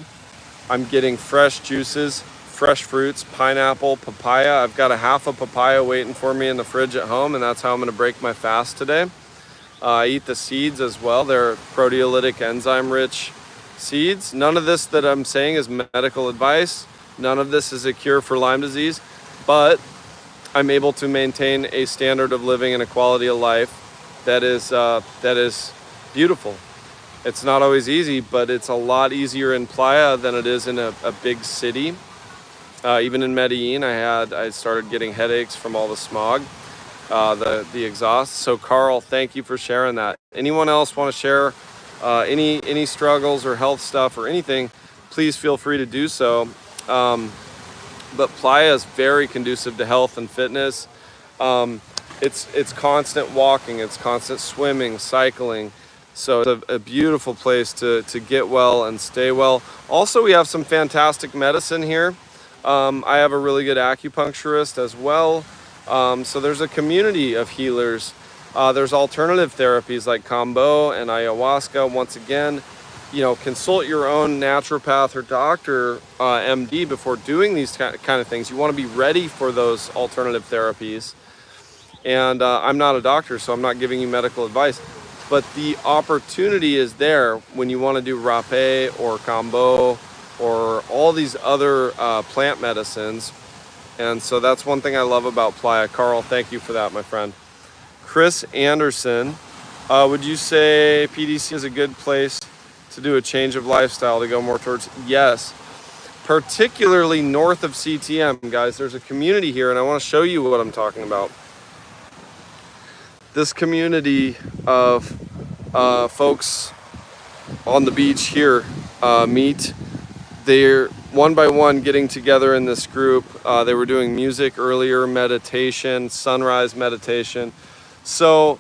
I'm getting fresh juices, fresh fruits, pineapple, papaya. I've got a half a papaya waiting for me in the fridge at home, and that's how I'm gonna break my fast today. I eat the seeds as well. They're proteolytic enzyme-rich seeds. None of this that I'm saying is medical advice. None of this is a cure for Lyme disease, but I'm able to maintain a standard of living and a quality of life that is beautiful. It's not always easy, but it's a lot easier in Playa than it is in a big city. Even in Medellin, I started getting headaches from all the smog, the exhaust. So Carl, thank you for sharing that. Anyone else want to share any struggles or health stuff or anything, please feel free to do so. But Playa is very conducive to health and fitness. It's constant walking, it's constant swimming, cycling. So it's a beautiful place to get well and stay well. Also, we have some fantastic medicine here. I have a really good acupuncturist as well. So there's a community of healers. There's alternative therapies like Kambo and ayahuasca. Once again, consult your own naturopath or doctor, MD, before doing these kind of things. You want to be ready for those alternative therapies. And I'm not a doctor, so I'm not giving you medical advice. But the opportunity is there when you want to do rape or Kambo or all these other plant medicines. And so that's one thing I love about Playa. Carl, thank you for that, my friend. Chris Anderson, would you say PDC is a good place to do a change of lifestyle to go more towards? Yes, particularly north of CTM, guys. There's a community here, and I want to show you what I'm talking about. This community of folks on the beach here meet. They're one by one getting together in this group. They were doing music earlier, meditation, sunrise meditation. So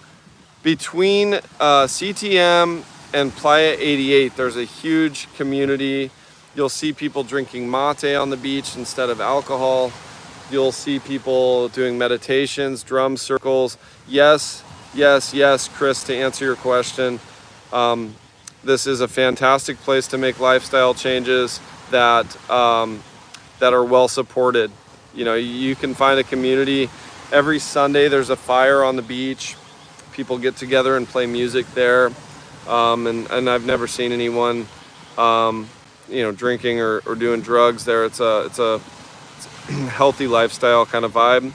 between CTM and Playa 88, there's a huge community. You'll see people drinking mate on the beach instead of alcohol. You'll see people doing meditations, drum circles. Yes, Chris, to answer your question, this is a fantastic place to make lifestyle changes that are well supported. You can find a community. Every Sunday there's a fire on the beach. People get together and play music there. And I've never seen anyone, drinking or doing drugs there. It's a healthy lifestyle kind of vibe.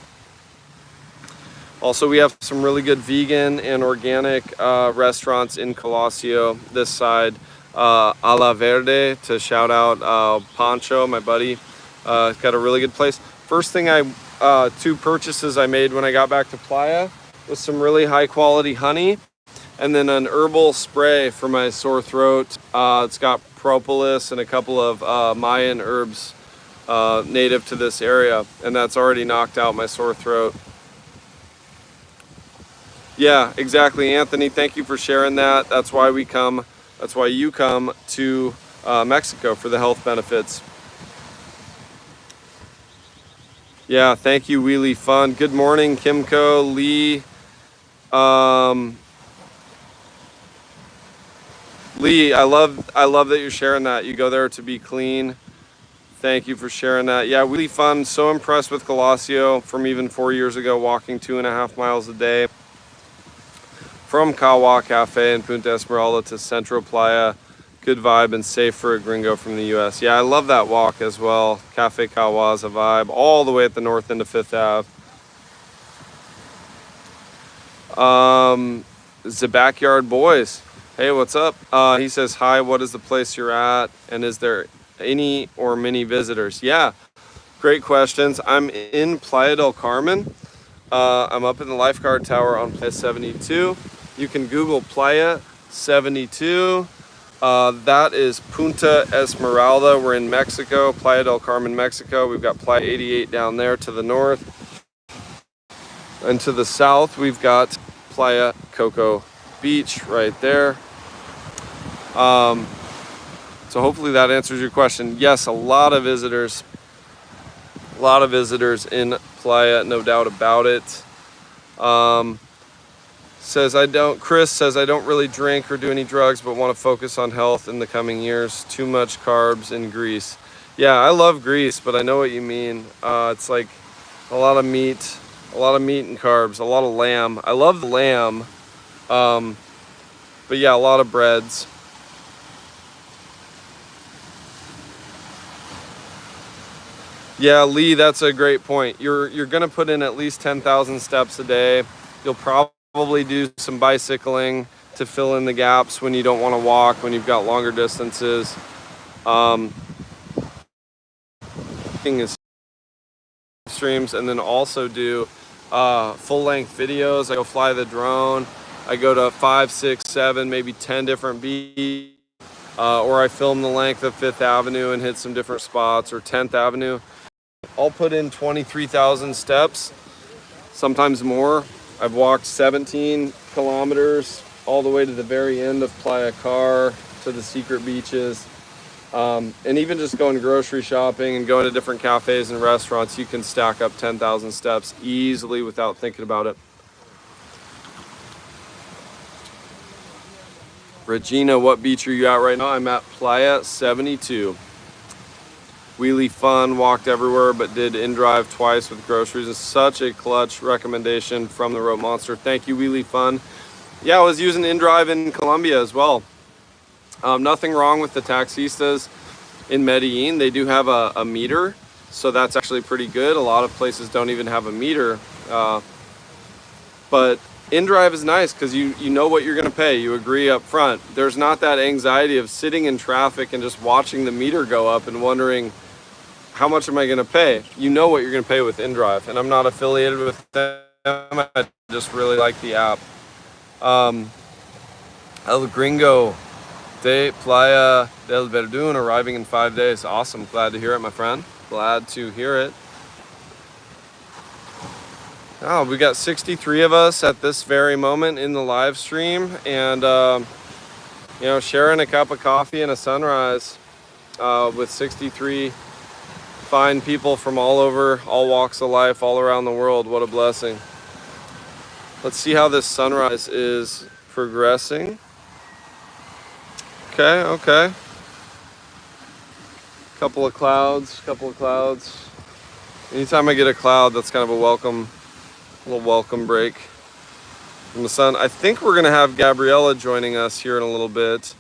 Also, we have some really good vegan and organic restaurants in Colosio, this side. A La Verde, to shout out Pancho, my buddy. It's got a really good place. First thing two purchases I made when I got back to Playa was some really high quality honey, and then an herbal spray for my sore throat. It's got propolis and a couple of Mayan herbs native to this area, and that's already knocked out my sore throat. Yeah, exactly, Anthony. Thank you for sharing that. That's why you come to Mexico, for the health benefits. Yeah, thank you, Wheelie Fun. Good morning, Kimco, Lee. Lee, I love that you're sharing that. You go there to be clean. Thank you for sharing that. Yeah, Wheelie Fun. So impressed with Colosio from even 4 years ago, walking 2.5 miles a day. From Kawa Cafe in Punta Esmeralda to Centro Playa. Good vibe and safe for a gringo from the US. Yeah, I love that walk as well. Cafe Kawa is a vibe. All the way at the north end of 5th Ave. The Backyard Boys. Hey, what's up? He says, hi, what is the place you're at? And is there any or many visitors? Yeah, great questions. I'm in Playa del Carmen. I'm up in the lifeguard tower on Playa 72. You can Google Playa 72. That is Punta Esmeralda. We're in Mexico, Playa del Carmen, Mexico. We've got Playa 88 down there to the north. And to the south, we've got Playa Coco Beach right there. So hopefully that answers your question. Yes, a lot of visitors. A lot of visitors in Playa, no doubt about it. Chris says, I don't really drink or do any drugs, but want to focus on health in the coming years. Too much carbs in Greece. Yeah, I love Greece, but I know what you mean. It's like a lot of meat and carbs, a lot of lamb. I love the lamb. But yeah, a lot of breads. Yeah, Lee, that's a great point. You're gonna put in at least 10,000 steps a day. You'll probably do some bicycling to fill in the gaps when you don't want to walk, when you've got longer distances. Streams, and then also do full-length videos. I go fly the drone. I go to 5, 6, 7, maybe 10 different beaches, or I film the length of 5th Avenue and hit some different spots, or 10th Avenue. I'll put in 23,000 steps, sometimes more. I've walked 17 kilometers all the way to the very end of Playa Car, to the secret beaches. And even just going grocery shopping and going to different cafes and restaurants, you can stack up 10,000 steps easily without thinking about it. Regina, what beach are you at right now? I'm at Playa 72. Wheelie fun, walked everywhere, but did in-drive twice with groceries. It's such a clutch recommendation from TheRopeMonster. Thank you, Wheelie fun. Yeah, I was using in-drive in Colombia as well. Nothing wrong with the taxistas in Medellin. They do have a meter, so that's actually pretty good. A lot of places don't even have a meter. But in-drive is nice because you know what you're going to pay. You agree up front. There's not that anxiety of sitting in traffic and just watching the meter go up and wondering, how much am I going to pay? You know what you're going to pay with in-drive. And I'm not affiliated with them. I just really like the app. El Gringo de Playa del Verdun arriving in 5 days. Awesome. Glad to hear it, my friend. Glad to hear it. Oh, we got 63 of us at this very moment in the live stream, and you know, sharing a cup of coffee and a sunrise with 63 fine people from all over, all walks of life, all around the world. What a blessing. Let's see how this sunrise is progressing. Okay. Couple of clouds. Anytime I get a cloud, that's kind of a little welcome break from the sun. I think we're gonna have Gabriella joining us here in a little bit.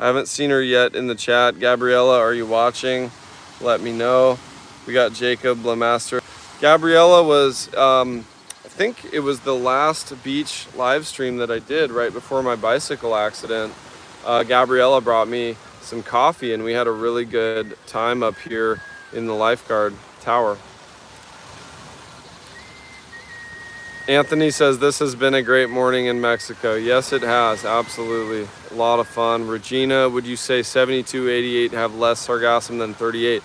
I haven't seen her yet in the chat. Gabriella, are you watching? Let me know. We got Jacob Lemaster. Gabriella was, I think it was the last beach live stream that I did right before my bicycle accident. Gabriella brought me some coffee and we had a really good time up here in the lifeguard tower. Anthony says, this has been a great morning in Mexico. Yes, it has. Absolutely. A lot of fun. Regina, would you say 72, 88 have less sargassum than 38?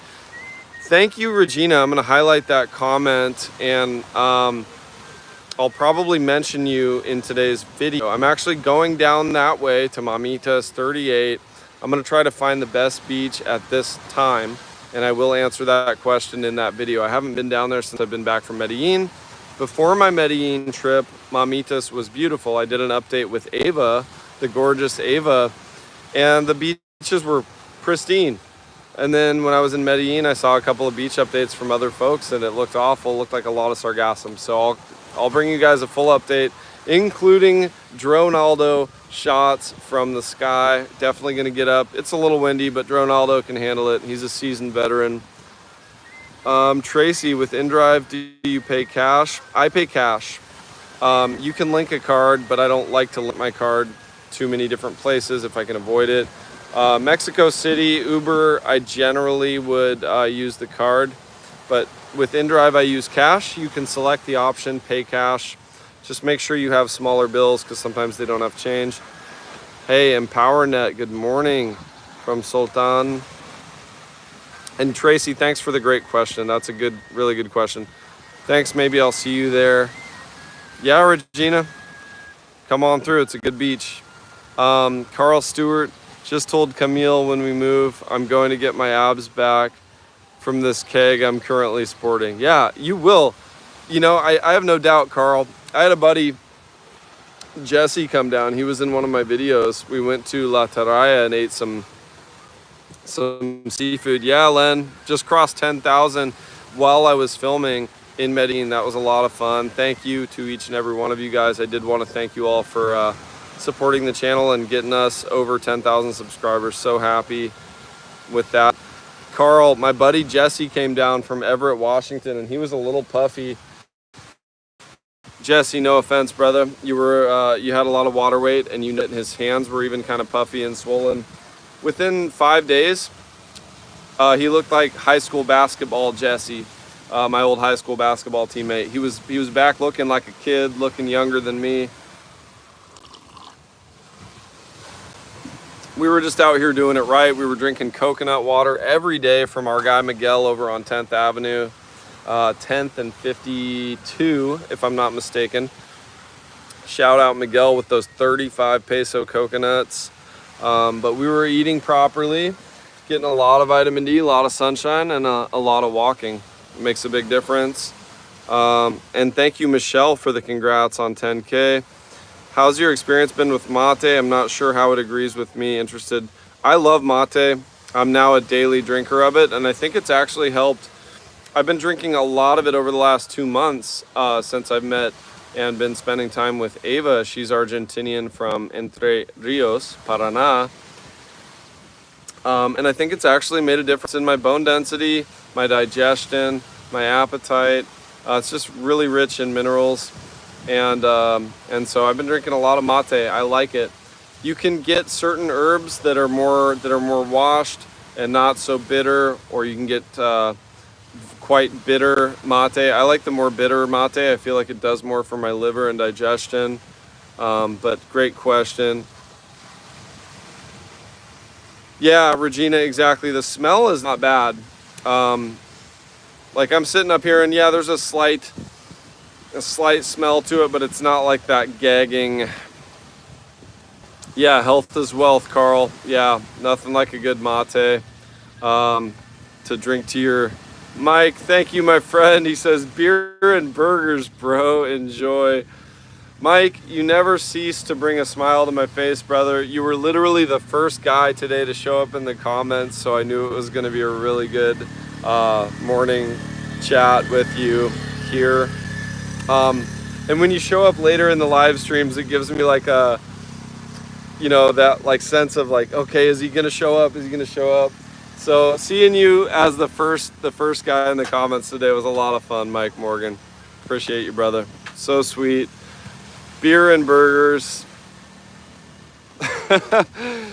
Thank you, Regina. I'm going to highlight that comment, and I'll probably mention you in today's video. I'm actually going down that way to Mamitas 38. I'm going to try to find the best beach at this time, and I will answer that question in that video. I haven't been down there since I've been back from Medellin. Before my Medellin trip, Mamitas was beautiful. I did an update with Ava, the gorgeous Ava, and the beaches were pristine. And then when I was in Medellin, I saw a couple of beach updates from other folks, and it looked awful. It looked like a lot of sargassum. So I'll bring you guys a full update, including Dronaldo shots from the sky. Definitely going to get up. It's a little windy, but Dronaldo can handle it. He's a seasoned veteran. Tracy, with InDrive, do you pay cash? I pay cash. You can link a card, but I don't like to link my card too many different places if I can avoid it. Mexico City, Uber, I generally would use the card, but with InDrive I use cash. You can select the option, pay cash. Just make sure you have smaller bills because sometimes they don't have change. Hey, EmpowerNet, good morning from Sultan. And Tracy, thanks for the great question. That's a really good question. Thanks, maybe I'll see you there. Yeah, Regina, come on through, it's a good beach. Carl Stewart, just told Camille when we move, I'm going to get my abs back from this keg I'm currently sporting. Yeah, you will. You know, I have no doubt, Carl. I had a buddy, Jesse, come down. He was in one of my videos. We went to La Taraya and ate some seafood. Yeah, Len, just crossed 10,000 while I was filming in Medellin. That was a lot of fun. Thank you to each and every one of you guys. I did want to thank you all for supporting the channel and getting us over 10,000 subscribers. So happy with that. Carl, my buddy Jesse came down from Everett, Washington, and he was a little puffy. Jesse, no offense, brother. You had a lot of water weight, and his hands were even kind of puffy and swollen. Within 5 days, he looked like high school basketball Jesse, my old high school basketball teammate. He was back looking like a kid, looking younger than me. We were just out here doing it right. We were drinking coconut water every day from our guy Miguel over on 10th Avenue, 10th and 52, if I'm not mistaken. Shout out Miguel with those 35 peso coconuts. But we were eating properly, getting a lot of vitamin D, a lot of sunshine, and a lot of walking. It makes a big difference. And thank you, Michelle, for the congrats on 10K. How's your experience been with mate? I'm not sure how it agrees with me. Interested. I love mate. I'm now a daily drinker of it, and I think it's actually helped. I've been drinking a lot of it over the last 2 months since I've met and been spending time with Ava. She's Argentinian from Entre Rios, Paraná. And I think it's actually made a difference in my bone density, my digestion, my appetite. It's just really rich in minerals. And so I've been drinking a lot of mate. I like it. You can get certain herbs that are more washed and not so bitter, or you can get quite bitter mate. I like the more bitter mate. I feel like it does more for my liver and digestion. But great question. Yeah, Regina, exactly. The smell is not bad. Like I'm sitting up here and yeah, there's a slight smell to it, but it's not like that gagging. Yeah, health is wealth, Carl. Yeah, nothing like a good mate to drink to your Mike. Thank you, my friend. He says beer and burgers, bro. Enjoy. Mike, you never cease to bring a smile to my face, brother. You were literally the first guy today to show up in the comments, so I knew it was going to be a really good morning chat with you here. And when you show up later in the live streams, it gives me like a, you know, that like sense of like, okay, is he going to show up? Is he going to show up? So seeing you as the first guy in the comments today was a lot of fun, Mike Morgan. Appreciate you, brother. So sweet. Beer and burgers. The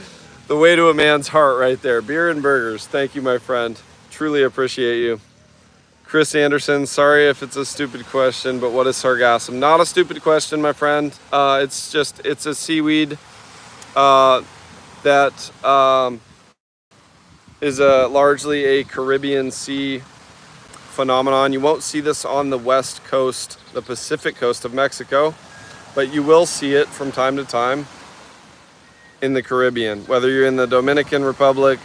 way to a man's heart right there. Beer and burgers. Thank you, my friend. Truly appreciate you. Chris Anderson, sorry if it's a stupid question, but what is sargassum? Not a stupid question, my friend. It's a seaweed that is largely a Caribbean Sea phenomenon. You won't see this on the west coast, the Pacific coast of Mexico, but you will see it from time to time in the Caribbean. Whether you're in the Dominican Republic,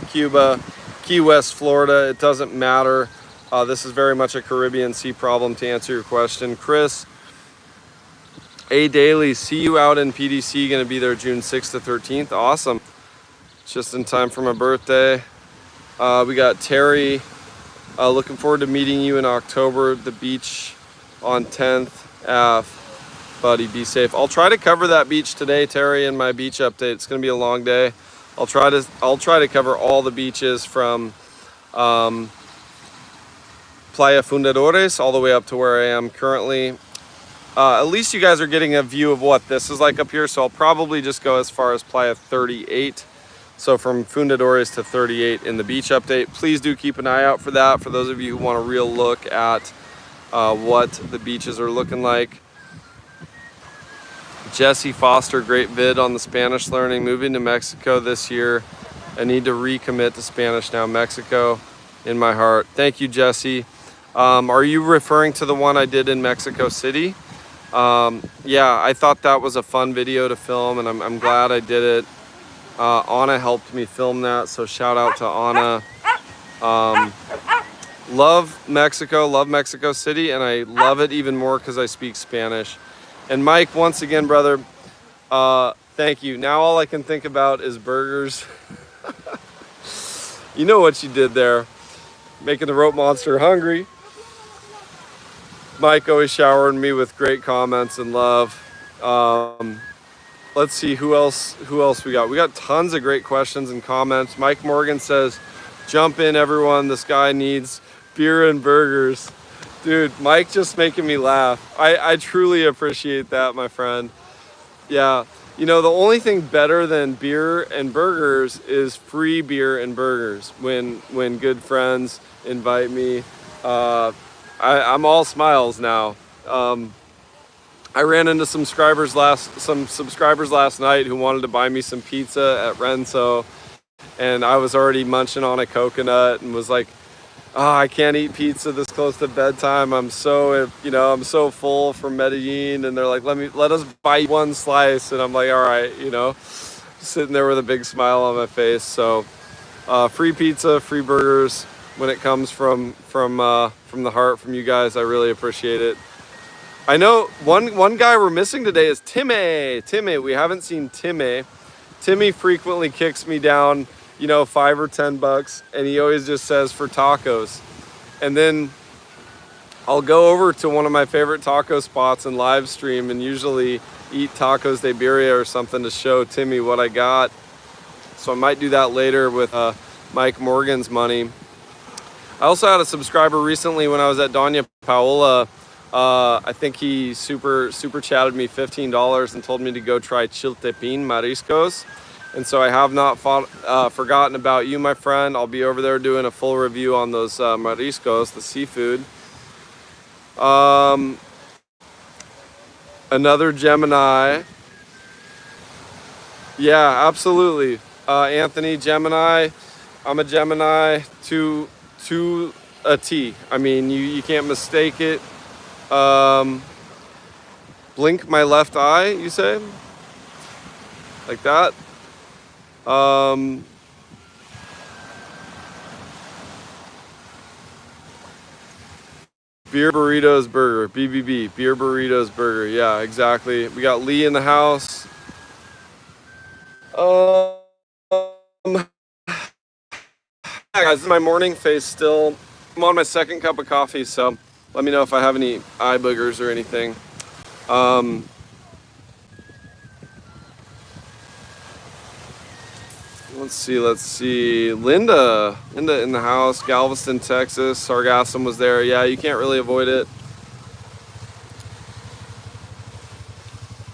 Cuba, Key West, Florida, it doesn't matter. This is very much a Caribbean Sea problem, to answer your question. Chris, A. Daly, see you out in PDC, gonna be there June 6th to 13th. Awesome. Just in time for my birthday. We got Terry, looking forward to meeting you in October, the beach on 10th Ave. Buddy, be safe. I'll try to cover that beach today, Terry, in my beach update. It's gonna be a long day. I'll try to cover all the beaches from Playa Fundadores all the way up to where I am currently. At least you guys are getting a view of what this is like up here, so I'll probably just go as far as Playa 38. So from Fundadores to 38 in the beach update. Please do keep an eye out for that, for those of you who want a real look at what the beaches are looking like. Jesse Foster, great vid on the Spanish learning. Moving to Mexico this year. I need to recommit to Spanish now. Mexico in my heart. Thank you, Jesse. Are you referring to the one I did in Mexico City? Yeah, I thought that was a fun video to film, and I'm glad I did it. Anna helped me film that, so shout out to Anna. Love Mexico, love Mexico City, and I love it even more because I speak Spanish. And Mike, once again, brother, thank you. Now all I can think about is burgers. You know what you did there, making the Rope Monster hungry. Mike always showering me with great comments and love. Let's see who else we got. We got tons of great questions and comments. Mike Morgan says, jump in everyone, this guy needs beer and burgers. Dude, Mike just making me laugh. I truly appreciate that, my friend. Yeah, you know, the only thing better than beer and burgers is free beer and burgers. When good friends invite me, I'm all smiles now. I ran into some subscribers last night who wanted to buy me some pizza at Renzo, and I was already munching on a coconut and was like, oh, I can't eat pizza this close to bedtime. I'm so, I'm so full from Medellin. And they're like, let us bite one slice. And I'm like, all right, sitting there with a big smile on my face. So free pizza, free burgers when it comes from the heart from you guys. I really appreciate it. I know one guy we're missing today is Timmy. Timmy, we haven't seen Timmy. Timmy frequently kicks me down, $5 or $10, and he always just says for tacos. And then I'll go over to one of my favorite taco spots and live stream and usually eat tacos de birria or something to show Timmy what I got. So I might do that later with Mike Morgan's money. I also had a subscriber recently when I was at Doña Paola. I think he super chatted me $15 and told me to go try Chiltepín mariscos. And so I have not forgotten about you, my friend. I'll be over there doing a full review on those mariscos, the seafood. Another Gemini. Yeah, absolutely. Anthony, Gemini. I'm a Gemini to a T. I mean, you can't mistake it. Blink my left eye, you say? Like that? Beer Burritos Burger, BBB, Beer Burritos Burger. Yeah, exactly. We got Lee in the house. Yeah, guys, this is my morning face still. I'm on my second cup of coffee, so let me know if I have any eye boogers or anything. Let's see. Linda in the house, Galveston, Texas. Sargasm was there. Yeah, you can't really avoid it.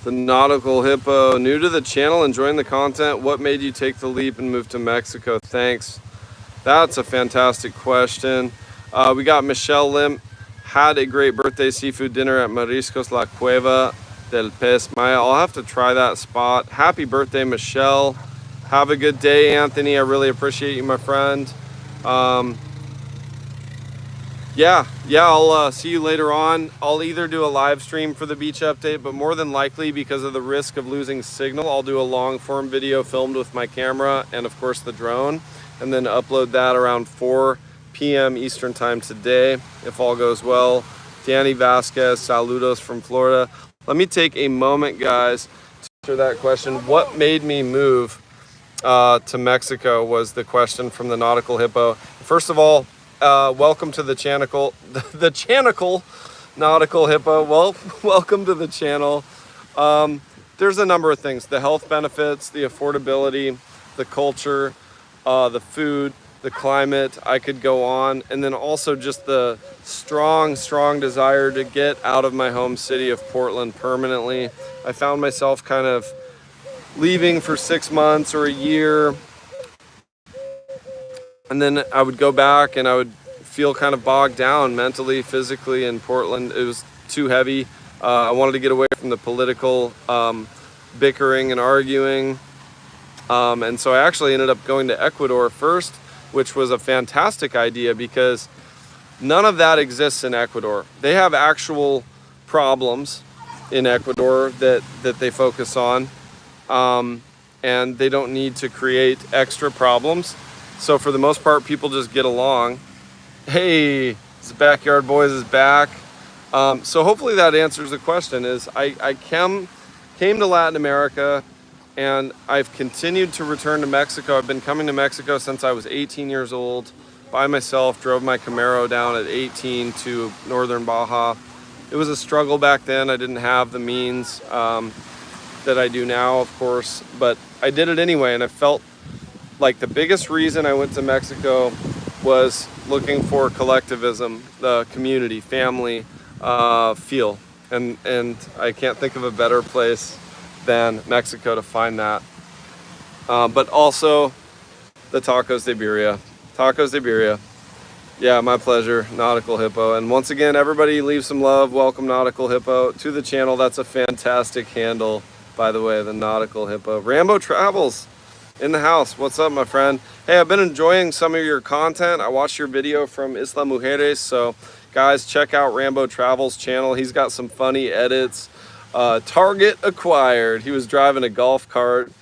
The Nautical Hippo, new to the channel, enjoying the content. What made you take the leap and move to Mexico? Thanks. That's a fantastic question. We got Michelle Lim. Had a great birthday seafood dinner at Mariscos La Cueva del Pez Maya. I'll have to try that spot. Happy birthday, Michelle. Have a good day, Anthony. I really appreciate you, my friend. Yeah, I'll see you later on. I'll either do a live stream for the beach update, but more than likely, because of the risk of losing signal, I'll do a long form video filmed with my camera and of course the drone, and then upload that around 4 p.m. Eastern time today, if all goes well. Danny Vasquez, saludos from Florida. Let me take a moment, guys, to answer that question. What made me move to Mexico was the question from the Nautical Hippo. First of all, welcome to the channel, Nautical Hippo. Well, welcome to the channel. There's a number of things: the health benefits, the affordability, the culture, the food, the climate. I could go on, and then also just the strong desire to get out of my home city of Portland permanently. I found myself kind of leaving for 6 months or a year, and then I would go back and I would feel kind of bogged down mentally, physically in Portland. It was too heavy. I wanted to get away from the political bickering and arguing, and so I actually ended up going to Ecuador first, which was a fantastic idea because none of that exists in Ecuador. They have actual problems in Ecuador that they focus on. And they don't need to create extra problems. So for the most part, people just get along. Hey, the Backyard Boys is back. So hopefully that answers the question. Is I came to Latin America, and I've continued to return to Mexico. I've been coming to Mexico since I was 18 years old by myself. Drove my Camaro down at 18 to northern Baja. It was a struggle back then. I didn't have the means that I do now, of course, but I did it anyway, and I felt like the biggest reason I went to Mexico was looking for collectivism, the community, family feel, and I can't think of a better place than Mexico to find that. But also the tacos de birria. Tacos de birria. Yeah, my pleasure, Nautical Hippo. And once again, everybody leave some love. Welcome, Nautical Hippo, to the channel. That's a fantastic handle, by the way, the Nautical Hippo. Rambo Travels In the house. What's up, my friend? Hey, I've been enjoying some of your content. I watched your video from Isla Mujeres, so guys, check out Rambo Travel's channel. He's got some funny edits. Target acquired. He was driving a golf cart.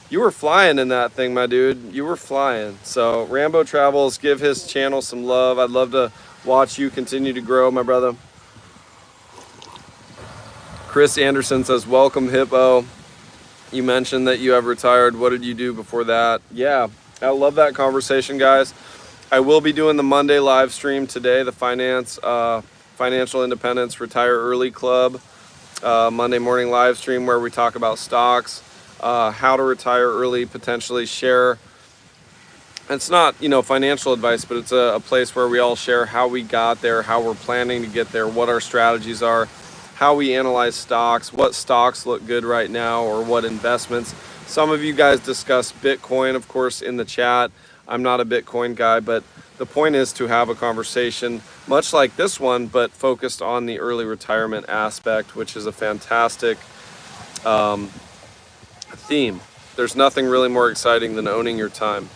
You were flying in that thing, my dude. You were flying. So Rambo Travels, give his channel some love. I'd love to watch you continue to grow, my brother. Chris Anderson says, welcome, Hippo. You mentioned that you have retired. What did you do before that? Yeah, I love that conversation, guys. I will be doing the Monday live stream today, the Financial Independence Retire Early Club Monday morning live stream where we talk about stocks, how to retire early, potentially share. It's not, financial advice, but it's a place where we all share how we got there, how we're planning to get there, what our strategies are, how we analyze stocks, what stocks look good right now, or what investments. Some of you guys discuss Bitcoin, of course, in the chat. I'm not a Bitcoin guy, but the point is to have a conversation much like this one, but focused on the early retirement aspect, which is a fantastic theme. There's nothing really more exciting than owning your time.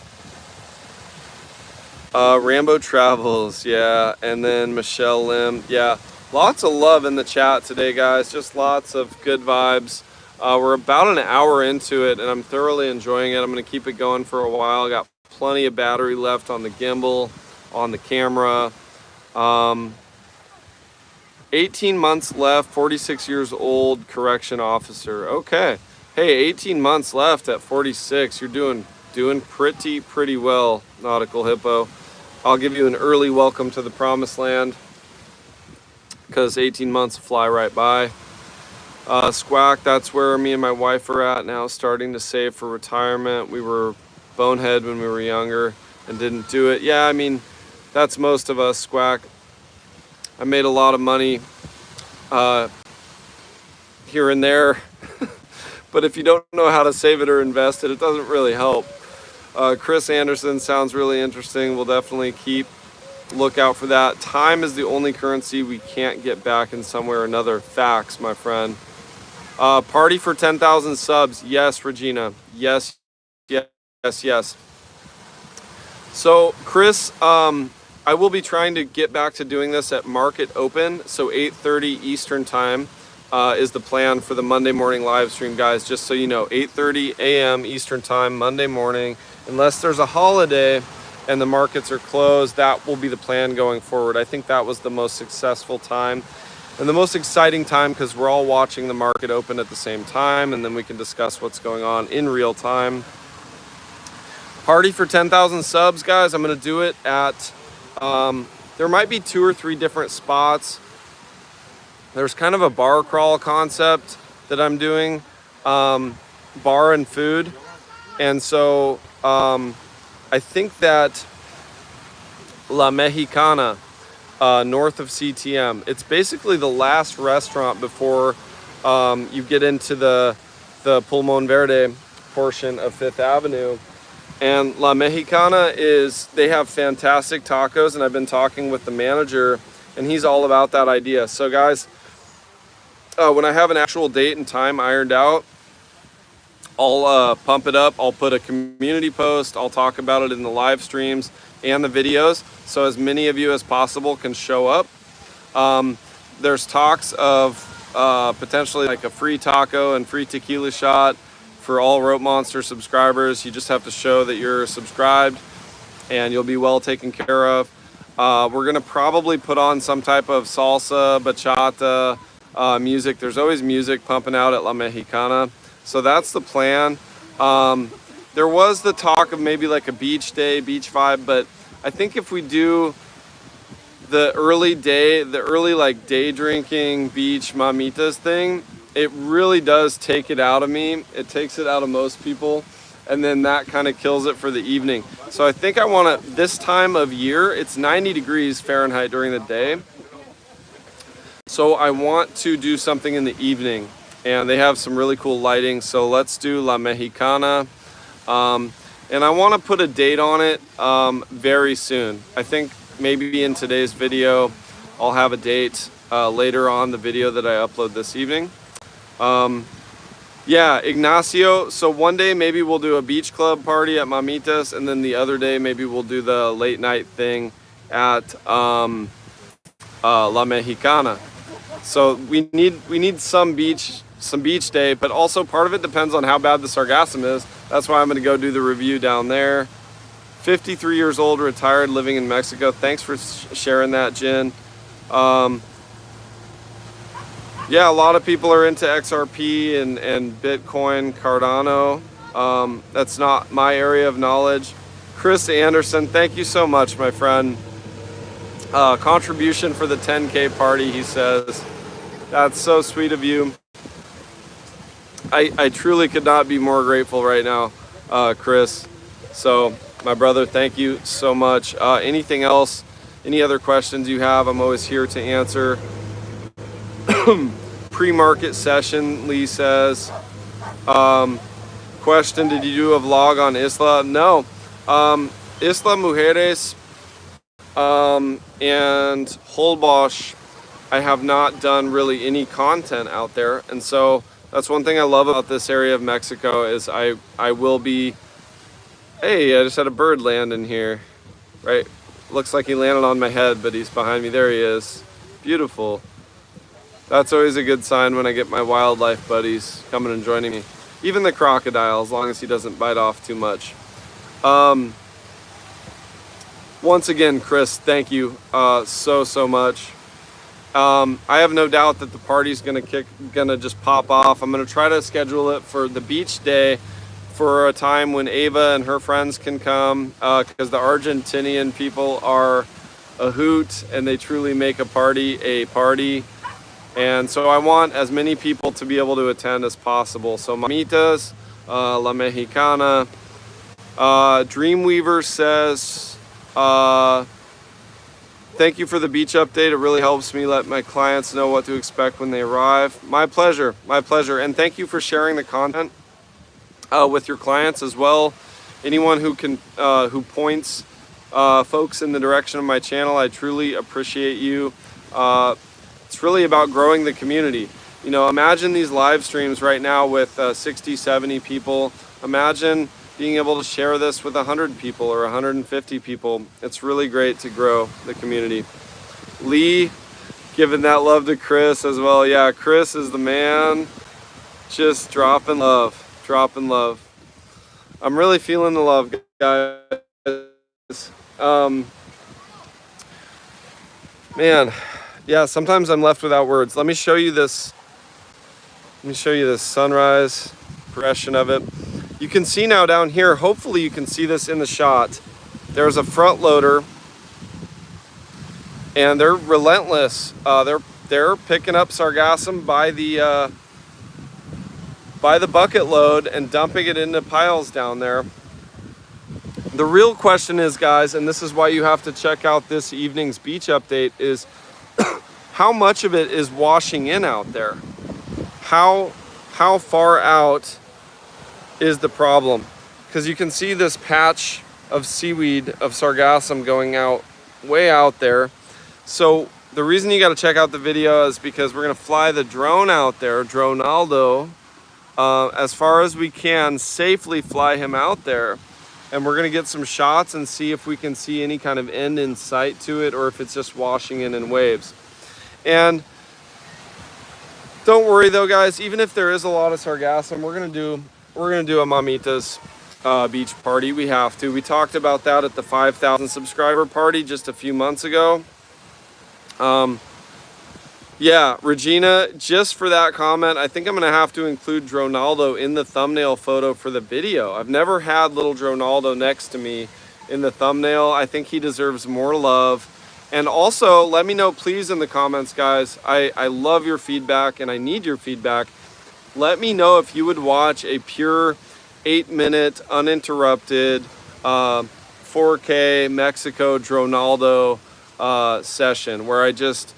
Rambo Travels, yeah, and then Michelle Lim, yeah. Lots of love in the chat today, guys. Just lots of good vibes. We're about an hour into it, and I'm thoroughly enjoying it. I'm going to keep it going for a while. I got plenty of battery left on the gimbal, on the camera. 18 months left, 46 years old, correction officer. Okay. Hey, 18 months left at 46. You're doing pretty well, Nautical Hippo. I'll give you an early welcome to the promised land, because 18 months fly right by. Squack, that's where me and my wife are at now, starting to save for retirement. We were bonehead when we were younger and didn't do it. Yeah, I mean, that's most of us, Squack. I made a lot of money here and there, but if you don't know how to save it or invest it, it doesn't really help. Chris Anderson sounds really interesting. We'll definitely keep look out for that. Time is the only currency we can't get back in some way or another. Facts, my friend. Party for 10,000 subs. Yes, Regina. Yes. So, Chris, I will be trying to get back to doing this at market open. So 8:30 Eastern time is the plan for the Monday morning live stream, guys. Just so you know, 8:30 a.m. Eastern time, Monday morning. Unless there's a holiday and the markets are closed, that will be the plan going forward. I think that was the most successful time and the most exciting time, because we're all watching the market open at the same time, and then we can discuss what's going on in real time. Party for 10,000 subs, guys. I'm going to do it at, there might be 2 or 3 different spots. There's kind of a bar crawl concept that I'm doing, bar and food. And so, I think that La Mexicana, north of CTM, it's basically the last restaurant before you get into the Pulmon Verde portion of 5th Avenue. And La Mexicana they have fantastic tacos, and I've been talking with the manager, and he's all about that idea. So guys, when I have an actual date and time ironed out, I'll pump it up. I'll put a community post. I'll talk about it in the live streams and the videos, so as many of you as possible can show up. There's talks of potentially like a free taco and free tequila shot for all TheRopeMonster subscribers. You just have to show that you're subscribed, and you'll be well taken care of. We're gonna probably put on some type of salsa, bachata music. There's always music pumping out at La Mexicana. So that's the plan. There was the talk of maybe like a beach day, beach vibe, but I think if we do the early like day drinking beach mamitas thing, it really does take it out of me. It takes it out of most people, and then that kind of kills it for the evening. So I think I want to, this time of year, it's 90 degrees Fahrenheit during the day. So I want to do something in the evening, and they have some really cool lighting. So let's do La Mexicana. And I want to put a date on it very soon. I think maybe in today's video, I'll have a date later on the video that I upload this evening. Yeah, Ignacio. So one day maybe we'll do a beach club party at Mamitas, and then the other day maybe we'll do the late night thing at La Mexicana. So we need some beach day, but also part of it depends on how bad the Sargassum is. That's why I'm going to go do the review down there. 53 years old, retired, living in Mexico. Thanks for sharing that, Jen. Yeah, a lot of people are into XRP and Bitcoin, Cardano. That's not my area of knowledge. Chris Anderson, thank you so much, my friend. Contribution for the 10K party, he says. That's so sweet of you. I truly could not be more grateful right now, Chris. So, my brother, thank you so much. Anything else? Any other questions you have? I'm always here to answer. Pre-market session, Lee says. Question, did you do a vlog on Isla? No. Isla Mujeres and Holbox, I have not done really any content out there. And so that's one thing I love about this area of Mexico is I will be... Hey, I just had a bird land in here. Right? Looks like he landed on my head, but he's behind me. There he is. Beautiful. That's always a good sign when I get my wildlife buddies coming and joining me. Even the crocodile, as long as he doesn't bite off too much. Once again, Chris, thank you so much. I have no doubt that the party's gonna just pop off. I'm gonna try to schedule it for the beach day for a time when Ava and her friends can come, because the Argentinian people are a hoot and they truly make a party. And so I want as many people to be able to attend as possible. So Mamitas, La Mexicana, Dreamweaver says, thank you for the beach update. It really helps me let my clients know what to expect when they arrive. My pleasure, my pleasure. And thank you for sharing the content with your clients as well. Anyone who can, who points folks in the direction of my channel, I truly appreciate you. It's really about growing the community. You know, imagine these live streams right now with 60, 70 people. Imagine being able to share this with 100 people or 150 people. It's really great to grow the community. Lee, giving that love to Chris as well. Yeah, Chris is the man. Just dropping love, dropping love. I'm really feeling the love, guys. Man, yeah, sometimes I'm left without words. Let me show you this. Let me show you this sunrise progression of it. You can see now down here, hopefully you can see this in the shot. There's a front loader and they're relentless. They're picking up Sargassum by the bucket load and dumping it into piles down there. The real question is, guys, and this is why you have to check out this evening's beach update, is how much of it is washing in out there? How far out is the problem? Because you can see this patch of seaweed of Sargassum going out way out there. So the reason you got to check out the video is because we're going to fly the drone out there, Dronaldo, as far as we can, safely fly him out there. And we're going to get some shots and see if we can see any kind of end in sight to it, or if it's just washing in waves. And don't worry though, guys, even if there is a lot of Sargassum, we're gonna do a Mamitas beach party. We have to. We talked about that at the 5,000 subscriber party just a few months ago. Yeah, Regina, just for that comment, I think I'm gonna have to include Dronaldo in the thumbnail photo for the video. I've never had little Dronaldo next to me in the thumbnail. I think he deserves more love. And also, let me know, please, in the comments, guys. I love your feedback, and I need your feedback. Let me know if you would watch a pure 8-minute, uninterrupted, 4K Mexico Dronaldo session, where I just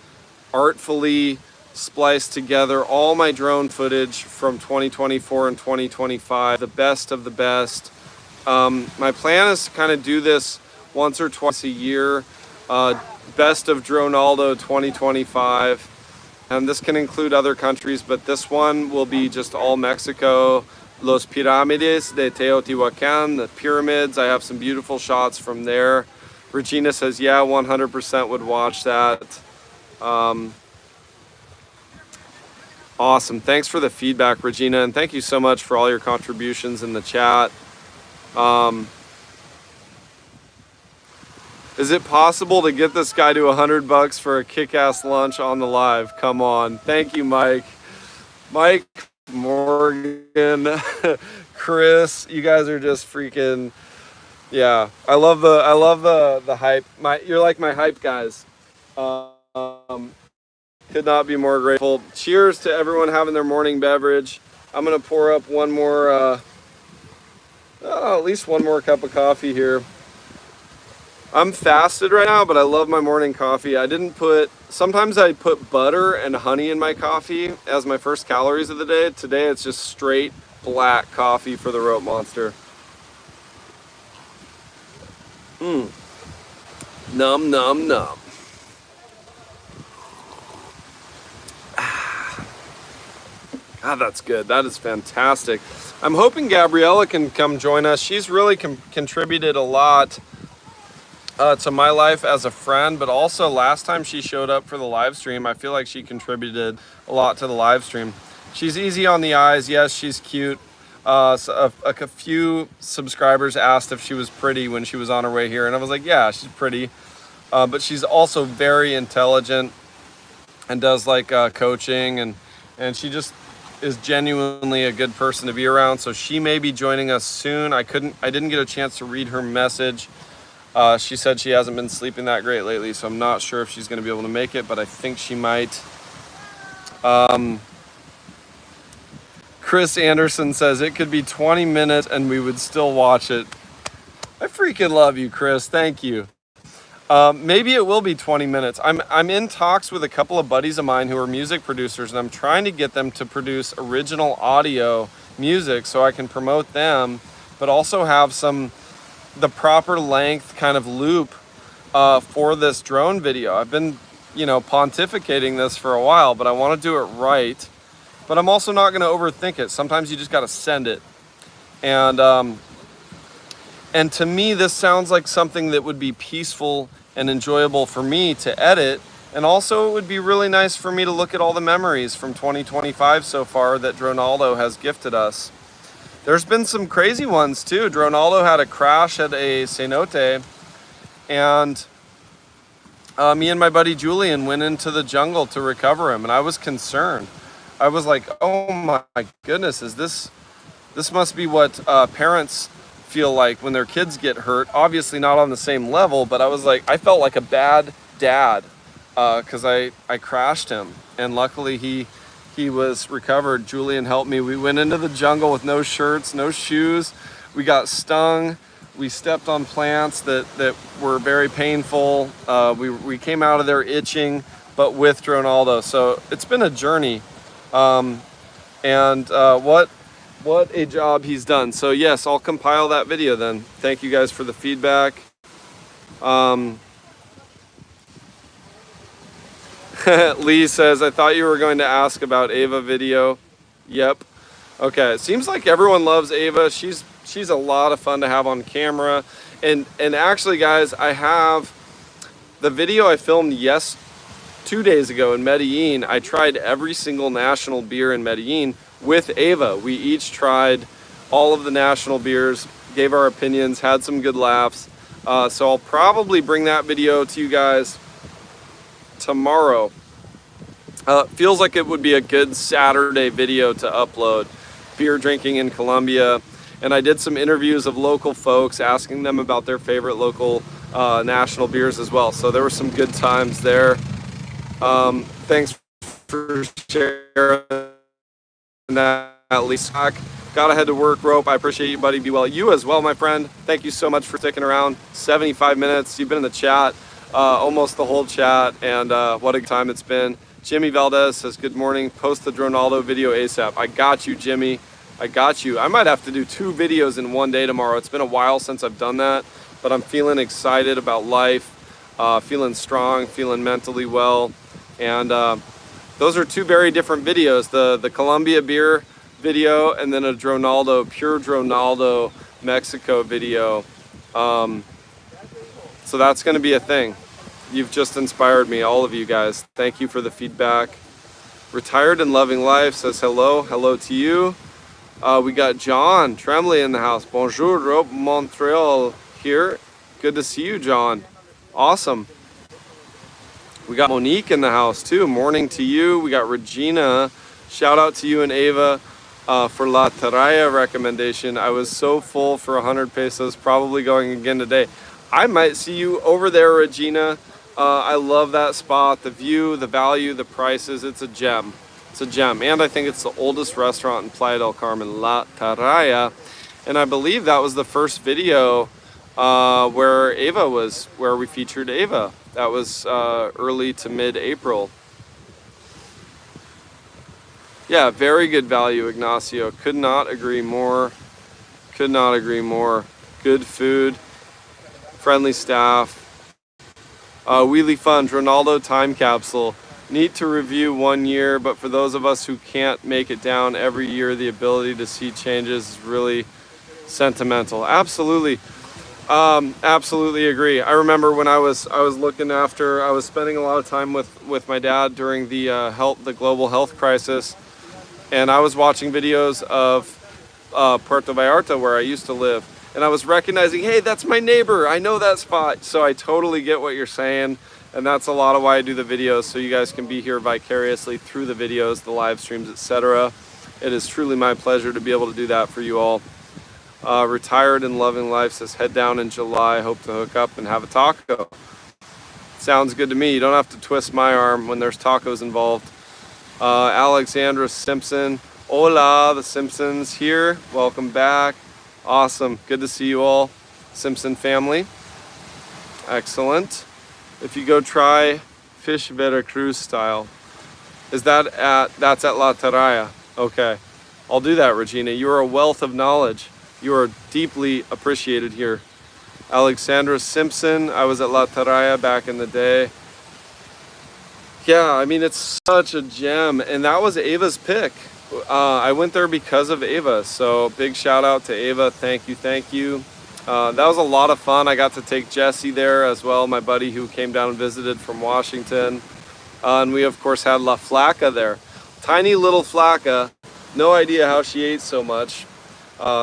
artfully splice together all my drone footage from 2024 and 2025, the best of the best. My plan is to kind of do this once or twice a year. Best of Dronaldo 2025, and this can include other countries, but this one will be just all Mexico. Los Pirámides de Teotihuacan, the pyramids. I have some beautiful shots from there. Regina says, yeah, 100% would watch that. Awesome. Thanks for the feedback, Regina, and thank you so much for all your contributions in the chat. Is it possible to get this guy to $100 for a kick-ass lunch on the live? Come on. Thank you, Mike. Mike, Morgan, Chris, you guys are just freaking, yeah. I love the hype. You're like my hype guys. Could not be more grateful. Cheers to everyone having their morning beverage. I'm gonna pour up one more, at least one more cup of coffee here. I'm fasted right now, but I love my morning coffee. Sometimes I put butter and honey in my coffee as my first calories of the day. Today it's just straight black coffee for the Rope Monster. Num, num, num. God, that's good. That is fantastic. I'm hoping Gabriella can come join us. She's really contributed a lot to my life as a friend, but also last time she showed up for the live stream, I feel like she contributed a lot to the live stream. She's easy on the eyes. Yes, she's cute. So a few subscribers asked if she was pretty when she was on her way here, and I was like, yeah, she's pretty. But she's also very intelligent and does like coaching, and she just is genuinely a good person to be around. So she may be joining us soon. I didn't get a chance to read her message. She said she hasn't been sleeping that great lately, so I'm not sure if she's going to be able to make it, but I think she might. Chris Anderson says it could be 20 minutes and we would still watch it. I freaking love you, Chris. Thank you. Maybe it will be 20 minutes. I'm in talks with a couple of buddies of mine who are music producers, and I'm trying to get them to produce original audio music so I can promote them, but also have the proper length kind of loop for this drone video. I've been, pontificating this for a while, but I want to do it right. But I'm also not going to overthink it. Sometimes you just got to send it. And to me, this sounds like something that would be peaceful and enjoyable for me to edit. And also it would be really nice for me to look at all the memories from 2025 so far that Dronaldo has gifted us. There's been some crazy ones too. Dronaldo had a crash at a cenote, and me and my buddy Julian went into the jungle to recover him, and I was concerned. I was like, oh my goodness, this must be what parents feel like when their kids get hurt. Obviously not on the same level, but I was like, I felt like a bad dad because I crashed him, and luckily he was recovered. Julian helped me. We went into the jungle with no shirts, no shoes. We got stung. We stepped on plants that were very painful. We came out of there itching, but with Dronaldo. So it's been a journey. What a job he's done. So yes, I'll compile that video then. Thank you guys for the feedback. Lee says, I thought you were going to ask about Ava video. Yep. Okay, it seems like everyone loves Ava. She's a lot of fun to have on camera. And actually guys, I have the video I filmed 2 days ago in Medellin. I tried every single national beer in Medellin with Ava. We each tried all of the national beers, gave our opinions, had some good laughs. So I'll probably bring that video to you guys tomorrow. Feels like it would be a good Saturday video to upload. Beer drinking in Colombia. And I did some interviews of local folks, asking them about their favorite local national beers as well. So there were some good times there. Thanks for sharing that, Lisa. Gotta head to work, Rope. I appreciate you, buddy. Be well. You as well, my friend. Thank you so much for sticking around. 75 minutes. You've been in the chat, almost the whole chat, and what a time it's been. Jimmy Valdez says, good morning. Post the Dronaldo video ASAP. I got you, Jimmy. I got you. I might have to do 2 videos in one day tomorrow. It's been a while since I've done that, but I'm feeling excited about life, feeling strong, feeling mentally well, and those are two very different videos. The Colombia beer video and then a Dronaldo, pure Dronaldo Mexico video. So that's going to be a thing. You've just inspired me, all of you guys. Thank you for the feedback. Retired and Loving Life says hello. Hello to you. We got John Tremblay in the house. Bonjour, Rope Montreal here. Good to see you, John. Awesome. We got Monique in the house too. Morning to you. We got Regina. Shout out to you and Ava for La Taraya recommendation. I was so full for 100 pesos, probably going again today. I might see you over there, Regina. I love that spot, the view, the value, the prices. It's a gem. It's a gem. And I think it's the oldest restaurant in Playa del Carmen, La Taraya. And I believe that was the first video where Ava was, where we featured Ava. That was early to mid-April. Yeah, very good value, Ignacio. Could not agree more. Could not agree more. Good food, friendly staff. Wheelie Fun, Ronaldo time capsule. Neat to review 1 year, but for those of us who can't make it down every year, the ability to see changes is really sentimental. Absolutely. Absolutely agree. I remember when I was looking after, I was spending a lot of time with my dad during the global health crisis, and I was watching videos of Puerto Vallarta, where I used to live, and I was recognizing, hey, that's my neighbor. I know that spot. So I totally get what you're saying, and that's a lot of why I do the videos, so you guys can be here vicariously through the videos, the live streams, etc. It is truly my pleasure to be able to do that for you all. Retired and Loving Life says, head down in July, hope to hook up and have a taco. Sounds good to me. You don't have to twist my arm when there's tacos involved. Alexandra Simpson, hola, the Simpsons here. Welcome back. Awesome. Good to see you all, Simpson family. Excellent. If you go try fish Veracruz style, that's at La Taraya? Okay. I'll do that, Regina. You are a wealth of knowledge. You are deeply appreciated here. Alexandra Simpson, I was at La Taraya back in the day. Yeah, I mean, it's such a gem, and that was Ava's pick. I went there because of Ava, so big shout out to Ava. Thank you, thank you. That was a lot of fun. I got to take Jesse there as well, my buddy who came down and visited from Washington. And we, of course, had La Flaca there. Tiny little Flaca. No idea how she ate so much.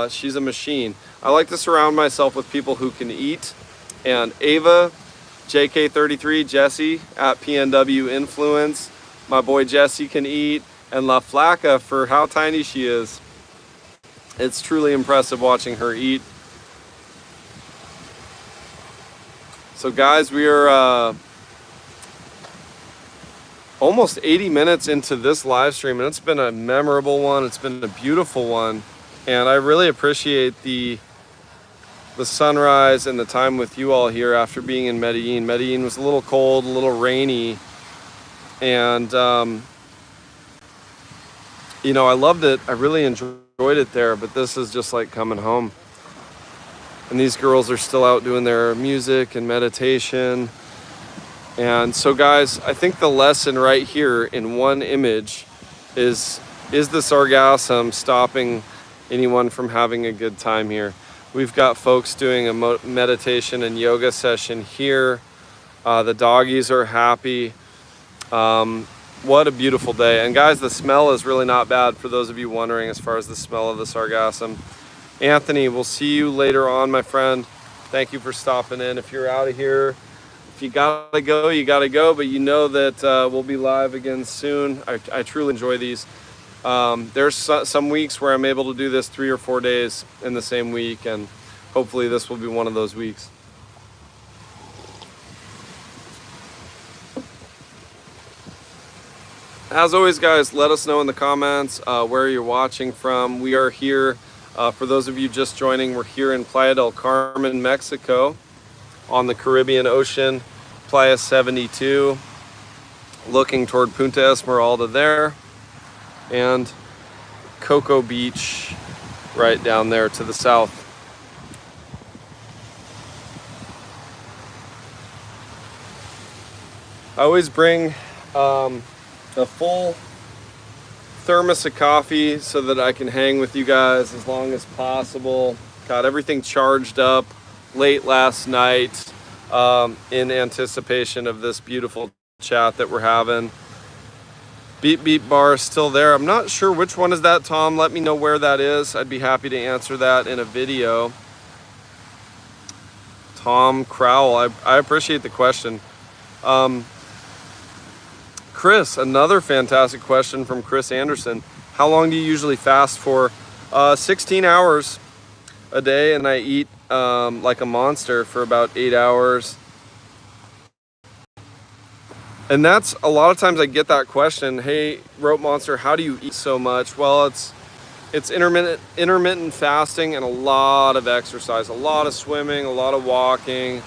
She's a machine. I like to surround myself with people who can eat. And Ava, JK33, Jesse at PNW Influence. My boy Jesse can eat. And La Flaca, for how tiny she is. It's truly impressive watching her eat. So guys, we are almost 80 minutes into this live stream, and it's been a memorable one. It's been a beautiful one, and I really appreciate the sunrise and the time with you all here after being in Medellin. Medellin was a little cold, a little rainy, and you know, I loved it. I really enjoyed it there, but this is just like coming home. And these girls are still out doing their music and meditation. And so guys, I think the lesson right here in one image is the Sargasm stopping anyone from having a good time here? We've got folks doing a meditation and yoga session here. The doggies are happy. What a beautiful day. And guys, the smell is really not bad for those of you wondering as far as the smell of the Sargasm. Anthony, we'll see you later on, my friend. Thank you for stopping in. If you're out of here, if you gotta go, you gotta go, but you know that we'll be live again soon. I truly enjoy these. There's some weeks where I'm able to do this 3 or 4 days in the same week, and hopefully this will be one of those weeks. As always, guys, let us know in the comments where you're watching from. We are here, for those of you just joining, we're here in Playa del Carmen, Mexico, on the Caribbean Ocean, Playa 72, looking toward Punta Esmeralda there, and Cocoa Beach right down there to the south. I always bring a full thermos of coffee so that I can hang with you guys as long as possible. Got everything charged up late last night in anticipation of this beautiful chat that we're having. Beep Beep Bar is still there. I'm not sure which one is that, Tom. Let me know where that is. I'd be happy to answer that in a video. Tom Crowell, I appreciate the question. Chris, another fantastic question from Chris Anderson. How long do you usually fast for? 16 hours a day, and I eat like a monster for about 8 hours. And that's a lot of times I get that question. Hey, TheRopeMonster, how do you eat so much? Well, it's intermittent fasting and a lot of exercise, a lot of swimming, a lot of walking,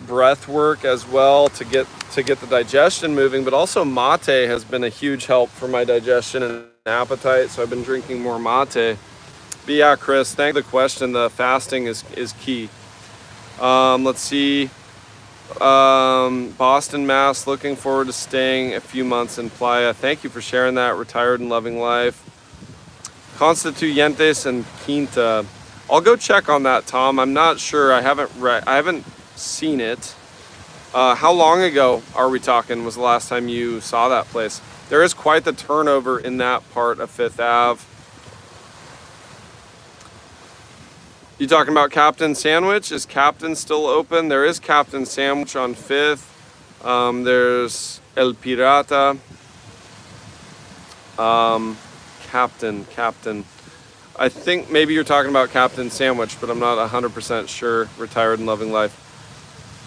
breath work as well to get the digestion moving. But also mate has been a huge help for my digestion and appetite, so I've been drinking more mate. But yeah, Chris, thank you for the question. The fasting is key. Let's see. Boston, Mass. Looking forward to staying a few months in Playa. Thank you for sharing that. Retired and loving life. Constituyentes and Quinta. I'll go check on that, Tom. I'm not sure. I haven't seen it. How long ago are we talking was the last time you saw that place? There is quite the turnover in that part of Fifth Ave. You talking about Captain Sandwich? Is Captain still open? There is Captain Sandwich on 5th. There's El Pirata. Captain. I think maybe you're talking about Captain Sandwich, but I'm not 100% sure. Retired and loving life.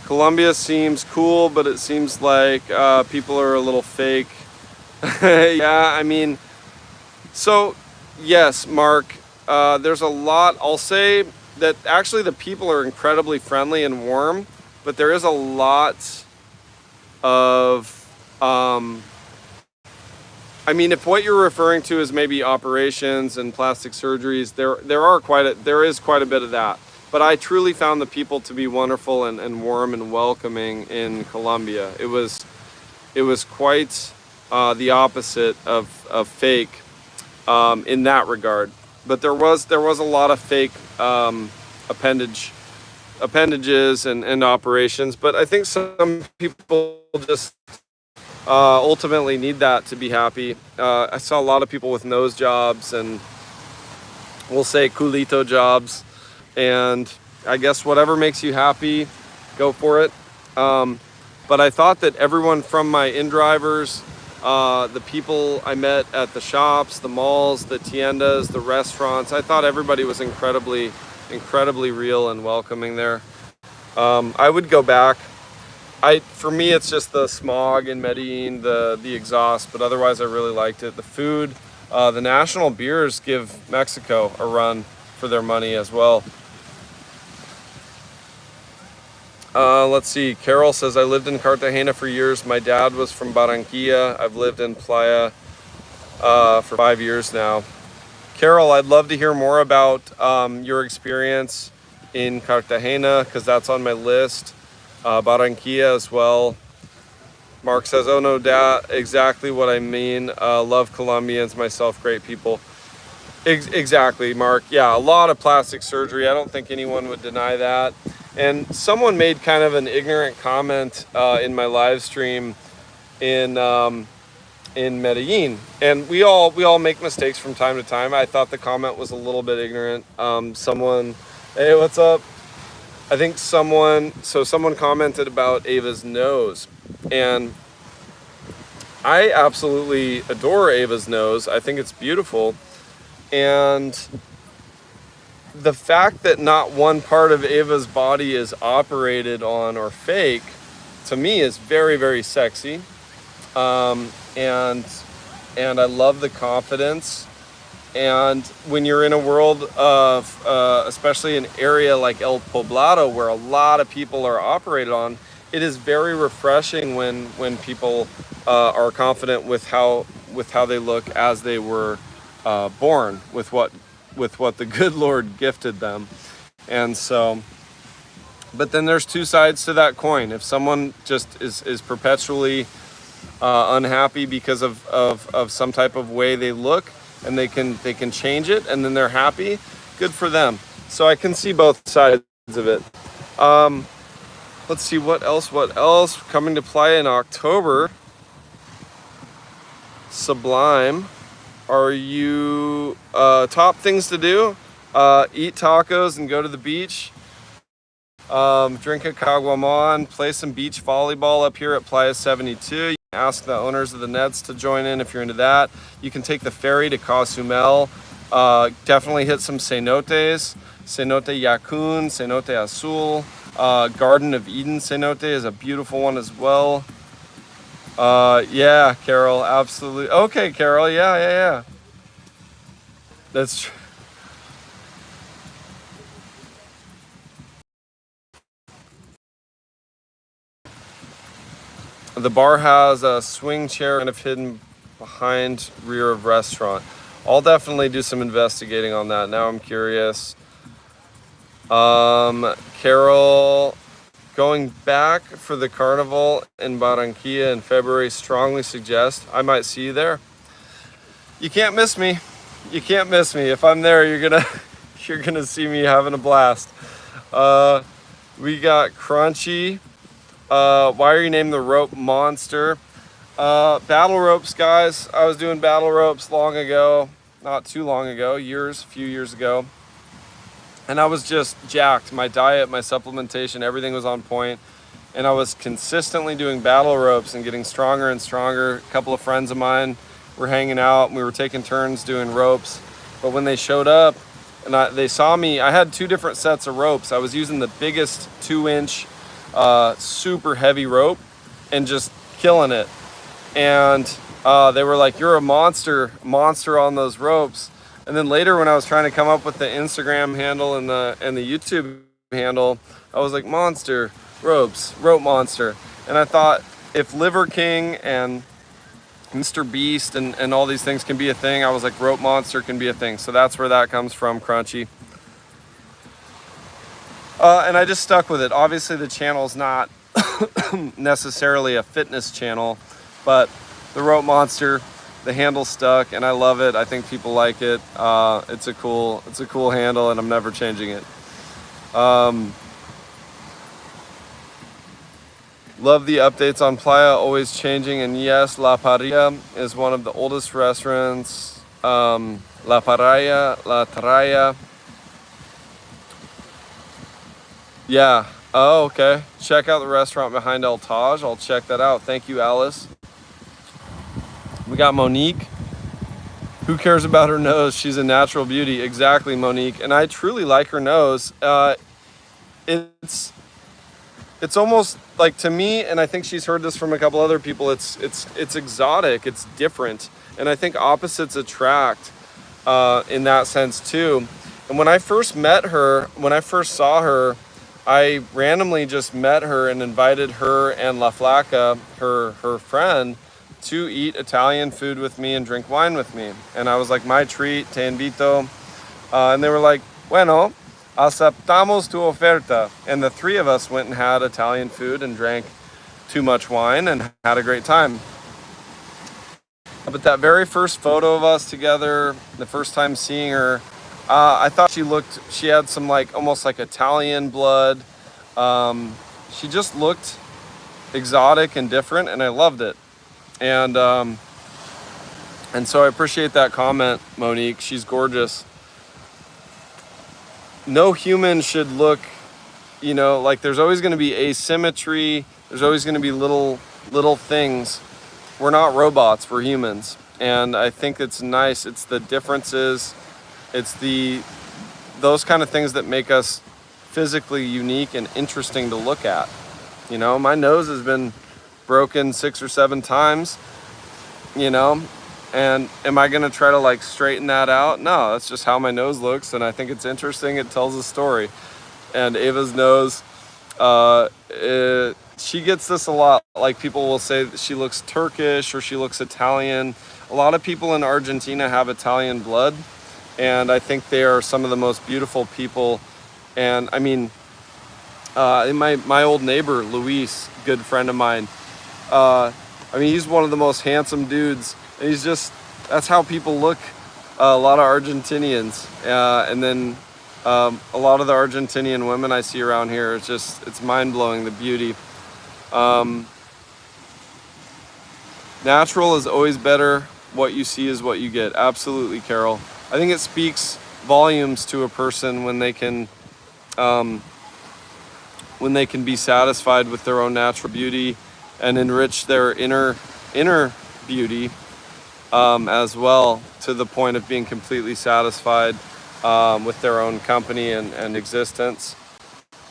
Colombia seems cool, but it seems like people are a little fake. Yeah, I mean, so yes, Mark, there's a lot. I'll say that actually the people are incredibly friendly and warm, but there is a lot of, I mean, if what you're referring to is maybe operations and plastic surgeries, there is quite a bit of that. But I truly found the people to be wonderful and warm and welcoming in Colombia. It was quite the opposite of fake in that regard. But there was a lot of fake appendages and operations. But I think some people just ultimately need that to be happy. I saw a lot of people with nose jobs and we'll say culito jobs. And I guess whatever makes you happy, go for it. But I thought that everyone from my in-drivers, the people I met at the shops, the malls, the tiendas, the restaurants, I thought everybody was incredibly real and welcoming there. I would go back. For me, it's just the smog in Medellin, the exhaust, but otherwise I really liked it. The food, the national beers give Mexico a run for their money as well. Let's see. Carol says, I lived in Cartagena for years. My dad was from Barranquilla. I've lived in Playa for 5 years now. Carol, I'd love to hear more about your experience in Cartagena, because that's on my list. Barranquilla as well. Mark says, oh no, Dad, exactly what I mean. Love Colombians, myself, great people. Exactly, Mark. Yeah, a lot of plastic surgery. I don't think anyone would deny that. And someone made kind of an ignorant comment in my live stream in Medellin, and we all make mistakes from time to time. I thought the comment was a little bit ignorant. Someone, hey, what's up? I think someone commented about Ava's nose, and I absolutely adore Ava's nose. I think it's beautiful, and the fact that not one part of Ava's body is operated on or fake, to me, is very, very sexy. And I love the confidence. And when you're in a world of, especially an area like El Poblado, where a lot of people are operated on, it is very refreshing when people are confident with how they look as they were born, with what the good Lord gifted them. And so, but then there's two sides to that coin. If someone just is perpetually unhappy because of some type of way they look, and they can change it, and then they're happy. Good for them. So I can see both sides of it. Let's see what else. Coming to Playa in October. Sublime. Are you top things to do? Eat tacos and go to the beach. Drink a caguaman, play some beach volleyball up here at Playa 72. You can ask the owners of the nets to join in if you're into that. You can take the ferry to Cozumel. Definitely hit some cenotes. Cenote Yacun, Cenote Azul. Garden of Eden cenote is a beautiful one as well. Yeah, Carol, absolutely. Okay, Carol, yeah. That's true. The bar has a swing chair kind of hidden behind rear of restaurant. I'll definitely do some investigating on that. Now I'm curious. Carol, going back for the carnival in Barranquilla in February, strongly suggest. I might see you there. You can't miss me. You can't miss me. If I'm there, you're gonna see me having a blast. We got Crunchy. Why are you named the Rope Monster? Battle ropes, guys. I was doing battle ropes long ago, not too long ago, a few years ago. And I was just jacked. My diet, my supplementation, everything was on point. And I was consistently doing battle ropes and getting stronger and stronger. A couple of friends of mine were hanging out and we were taking turns doing ropes. But when they showed up and they saw me, I had 2 different sets of ropes. I was using the biggest 2-inch super heavy rope and just killing it. And they were like, "You're a monster on those ropes." And then later when I was trying to come up with the Instagram handle and the YouTube handle, I was like, Monster Ropes, Rope Monster. And I thought if Liver King and Mr. Beast and all these things can be a thing, I was like, Rope Monster can be a thing. So that's where that comes from, Crunchy. And I just stuck with it. Obviously the channel's not necessarily a fitness channel, but the Rope Monster, the handle stuck and I love it. I think people like it. It's a cool handle and I'm never changing it. Love the updates on Playa, always changing. And yes, La Parrilla is one of the oldest restaurants. La Taraya. Yeah. Oh, okay. Check out the restaurant behind El Taj. I'll check that out. Thank you, Alice. We got Monique. Who cares about her nose? She's a natural beauty. Exactly, Monique. And I truly like her nose. It's almost like, to me, and I think she's heard this from a couple other people, it's exotic, it's different. And I think opposites attract in that sense too. And when I first saw her, I randomly just met her and invited her and La Flaca, her friend, to eat Italian food with me and drink wine with me. And I was like, my treat, te invito. And they were like, bueno, aceptamos tu oferta. And the 3 of us went and had Italian food and drank too much wine and had a great time. But that very first photo of us together, the first time seeing her, I thought she had some almost like Italian blood. She just looked exotic and different and I loved it. And so I appreciate that comment, Monique. She's gorgeous. No human should look, like there's always going to be asymmetry. There's always going to be little things. We're not robots, we're humans. And I think it's nice. It's the differences. It's those kind of things that make us physically unique and interesting to look at. My nose has been broken 6 or 7 times, and am I gonna try to straighten that out? No, that's just how my nose looks, and I think it's interesting. It tells a story. And Ava's nose, she gets this a lot. People will say that she looks Turkish or she looks Italian. A lot of people in Argentina have Italian blood, and I think they are some of the most beautiful people. And I mean, my old neighbor Luis, good friend of mine, I mean, he's one of the most handsome dudes, and that's how people look. A lot of Argentinians, and then a lot of the Argentinian women I see around here, it's mind-blowing, the beauty. Natural is always better. What you see is what you get. Absolutely, Carol. I think it speaks volumes to a person when they can be satisfied with their own natural beauty and enrich their inner beauty as well, to the point of being completely satisfied with their own company and existence.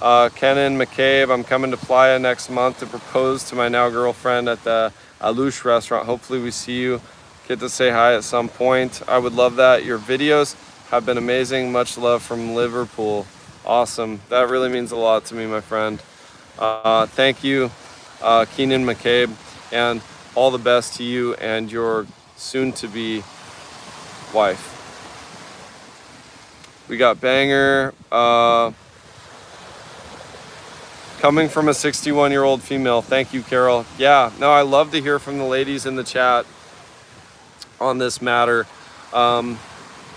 Kenan McCabe, I'm coming to Playa next month to propose to my now girlfriend at the Alush restaurant. Hopefully we see you, get to say hi at some point. I would love that. Your videos have been amazing. Much love from Liverpool. Awesome. That really means a lot to me, my friend. Thank you, Kenan McCabe, and all the best to you and your soon-to-be wife. We got Banger, coming from a 61-year-old female. Thank you, Carol. Yeah, no, I love to hear from the ladies in the chat on this matter. I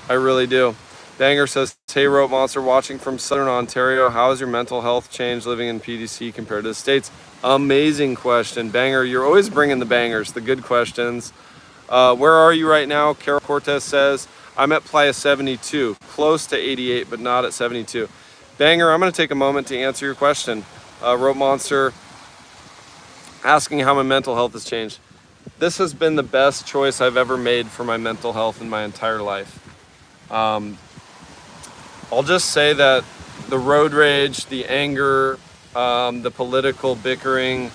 really do. Banger says, hey, TheRopeMonster, watching from Southern Ontario. How has your mental health changed living in PDC compared to the States? Amazing question. Banger, you're always bringing the bangers, the good questions. Where are you right now? Carol Cortez says, I'm at Playa 72, close to 88, but not at 72. Banger, I'm going to take a moment to answer your question. TheRopeMonster asking how my mental health has changed. This has been the best choice I've ever made for my mental health in my entire life. I'll just say that the road rage, the anger, the political bickering,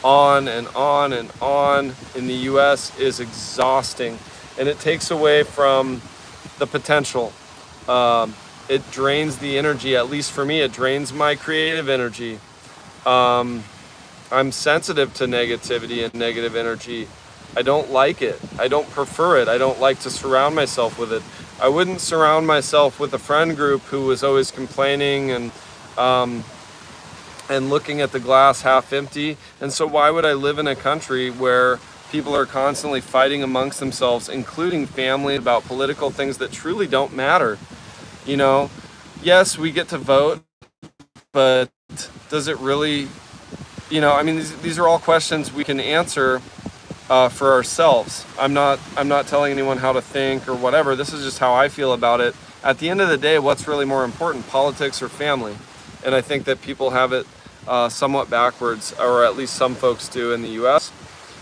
on and on and on in the US is exhausting, and it takes away from the potential. It drains the energy, at least for me, it drains my creative energy. I'm sensitive to negativity and negative energy. I don't like it. I don't prefer it. I don't like to surround myself with it. I wouldn't surround myself with a friend group who was always complaining and looking at the glass half empty. And so why would I live in a country where people are constantly fighting amongst themselves, including family, about political things that truly don't matter? You know, yes, we get to vote, but does it really, you know, I mean, these are all questions we can answer for ourselves. I'm not telling anyone how to think or whatever. This is just how I feel about it. At the end of the day, what's really more important, politics or family? And I think that people have it somewhat backwards, or at least some folks do in the US.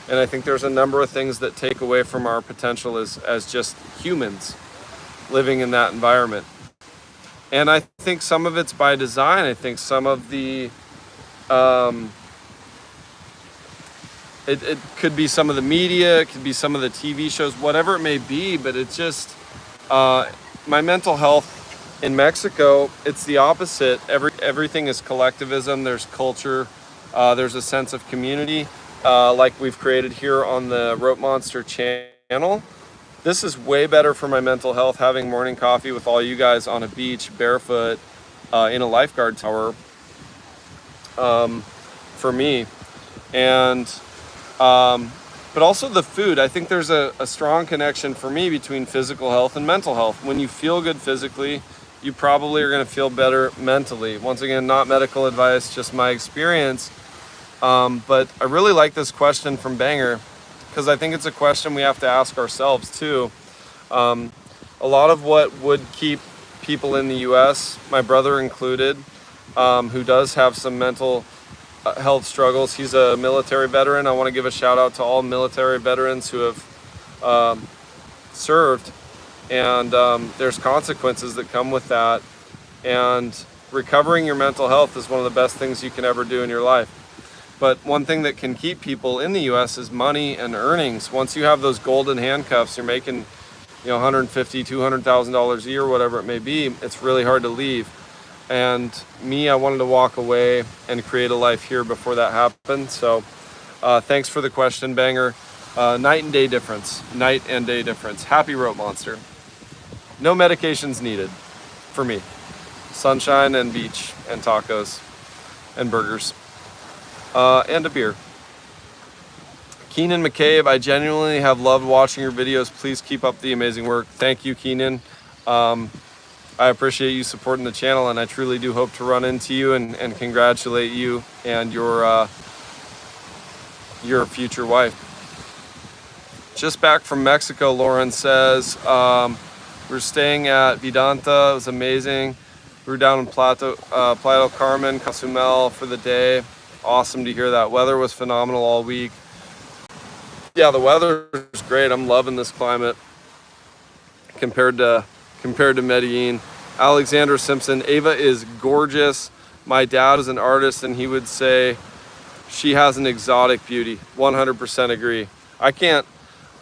And I think there's a number of things that take away from our potential as just humans living in that environment. And I think some of it's by design. I think some of the, it could be some of the media, it could be some of the TV shows, whatever it may be, but it's just, my mental health in Mexico, it's the opposite. Everything is collectivism, there's culture, there's a sense of community, like we've created here on the TheRopeMonster channel. This is way better for my mental health, having morning coffee with all you guys on a beach, barefoot, in a lifeguard tower, for me. And, but also the food. I think there's a strong connection for me between physical health and mental health. When you feel good physically, you probably are going to feel better mentally. Once again, not medical advice, just my experience. But I really like this question from Banger, because I think it's a question we have to ask ourselves too. A lot of what would keep people in the US, my brother included, who does have some mental health struggles. He's a military veteran. I want to give a shout out to all military veterans who have served, and there's consequences that come with that. And recovering your mental health is one of the best things you can ever do in your life. But one thing that can keep people in the US is money and earnings. Once you have those golden handcuffs, you're making, you know, $150,000, $200,000 a year, whatever it may be, it's really hard to leave. And me, I wanted to walk away and create a life here before that happened. So thanks for the question, Banger. Night and day difference. Night and day difference. Happy TheRopeMonster. No medications needed for me. Sunshine and beach and tacos and burgers. And a beer. Keenan McCabe, I genuinely have loved watching your videos. Please keep up the amazing work. Thank you, Keenan. I appreciate you supporting the channel, and I truly do hope to run into you and congratulate you and your future wife. Just back from Mexico, Lauren says. We're staying at Vidanta. It was amazing. We were down in Playa del Carmen, Cozumel for the day. Awesome to hear that. Weather was phenomenal all week. Yeah, the weather is great. I'm loving this climate compared to Medellin. Alexander Simpson, Ava is gorgeous. My dad is an artist, and he would say she has an exotic beauty. 100% agree. I can't.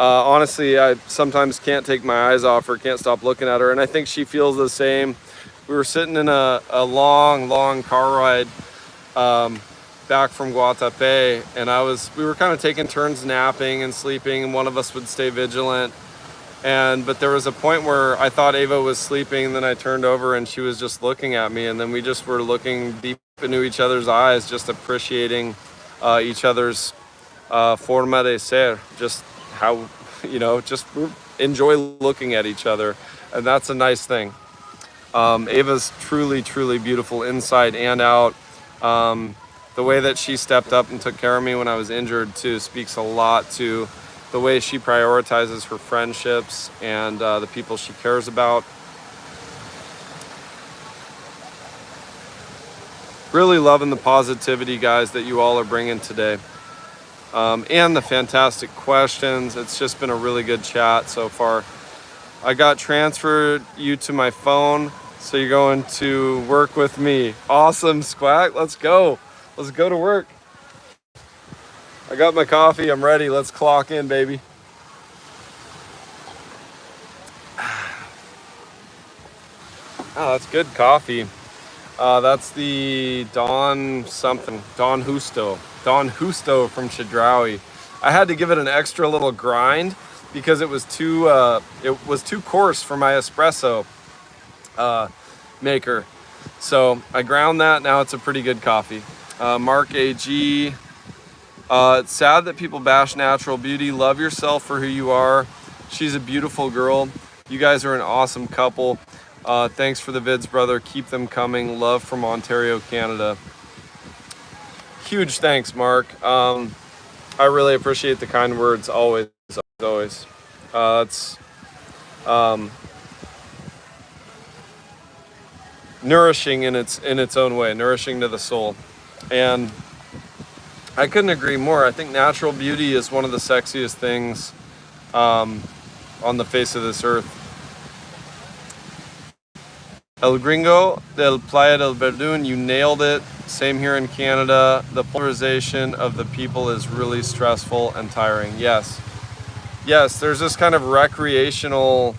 Honestly, I sometimes can't take my eyes off her, can't stop looking at her, and I think she feels the same. We were sitting in a long car ride back from Guatapé, and we were kind of taking turns napping and sleeping, and one of us would stay vigilant. But there was a point where I thought Ava was sleeping, and then I turned over and she was just looking at me, and then we just were looking deep into each other's eyes, just appreciating each other's forma de ser, just how, just enjoy looking at each other, and that's a nice thing. Ava's truly beautiful inside and out. The way that she stepped up and took care of me when I was injured too speaks a lot to the way she prioritizes her friendships and the people she cares about. Really loving the positivity, guys, that you all are bringing today. And the fantastic questions. It's just been a really good chat so far. I got transferred you to my phone, so you're going to work with me. Awesome, Squack. Let's go. Let's go to work. I got my coffee. I'm ready. Let's clock in, baby. Oh, that's good coffee. That's the Don Justo from Chedraui. I had to give it an extra little grind because it was too coarse for my espresso maker. So I ground that. Now it's a pretty good coffee. Mark AG. It's sad that people bash natural beauty. Love yourself for who you are. She's a beautiful girl. You guys are an awesome couple. Thanks for the vids, brother. Keep them coming. Love from Ontario, Canada. Huge thanks, Mark. I really appreciate the kind words always. It's nourishing in its own way, nourishing to the soul. And I couldn't agree more. I think natural beauty is one of the sexiest things on the face of this earth. El Gringo del Playa del Verdun, you nailed it. Same here in Canada. The polarization of the people is really stressful and tiring. Yes, there's this kind of recreational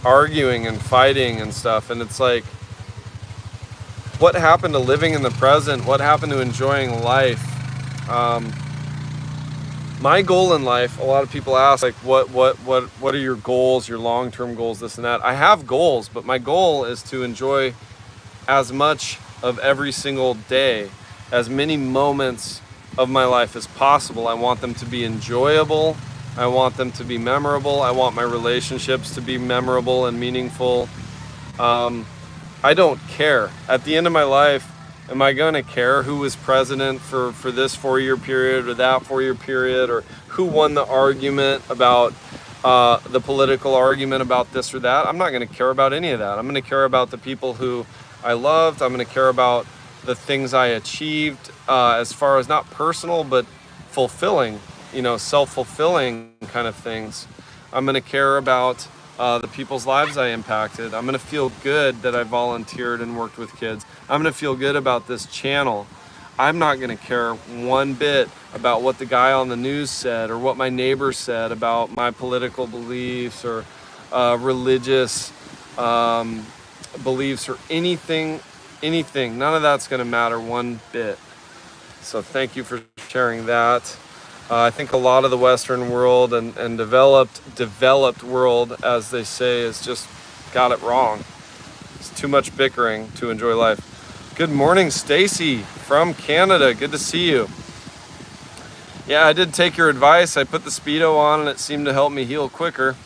arguing and fighting and stuff, and it's like, what happened to living in the present? What happened to enjoying life? My goal in life, a lot of people ask, like, what are your goals, your long-term goals, this and that? I have goals, but my goal is to enjoy as much of every single day, as many moments of my life as possible. I want them to be enjoyable. I want them to be memorable. I want my relationships to be memorable and meaningful. I don't care. At the end of my life, am I going to care who was president for this 4-year period or that 4-year period, or who won the argument about the political argument about this or that? I'm not going to care about any of that. I'm going to care about the people who I loved. I'm going to care about the things I achieved as far as not personal, but fulfilling, self-fulfilling kind of things. I'm going to care about the people's lives I impacted. I'm going to feel good that I volunteered and worked with kids. I'm going to feel good about this channel. I'm not going to care one bit about what the guy on the news said or what my neighbor said about my political beliefs or religious beliefs or anything. None of that's going to matter one bit. So thank you for sharing that. I think a lot of the Western world and developed world, as they say, has just got it wrong. It's too much bickering to enjoy life. Good morning, Stacy from Canada. Good to see you. Yeah, I did take your advice. I put the Speedo on and it seemed to help me heal quicker.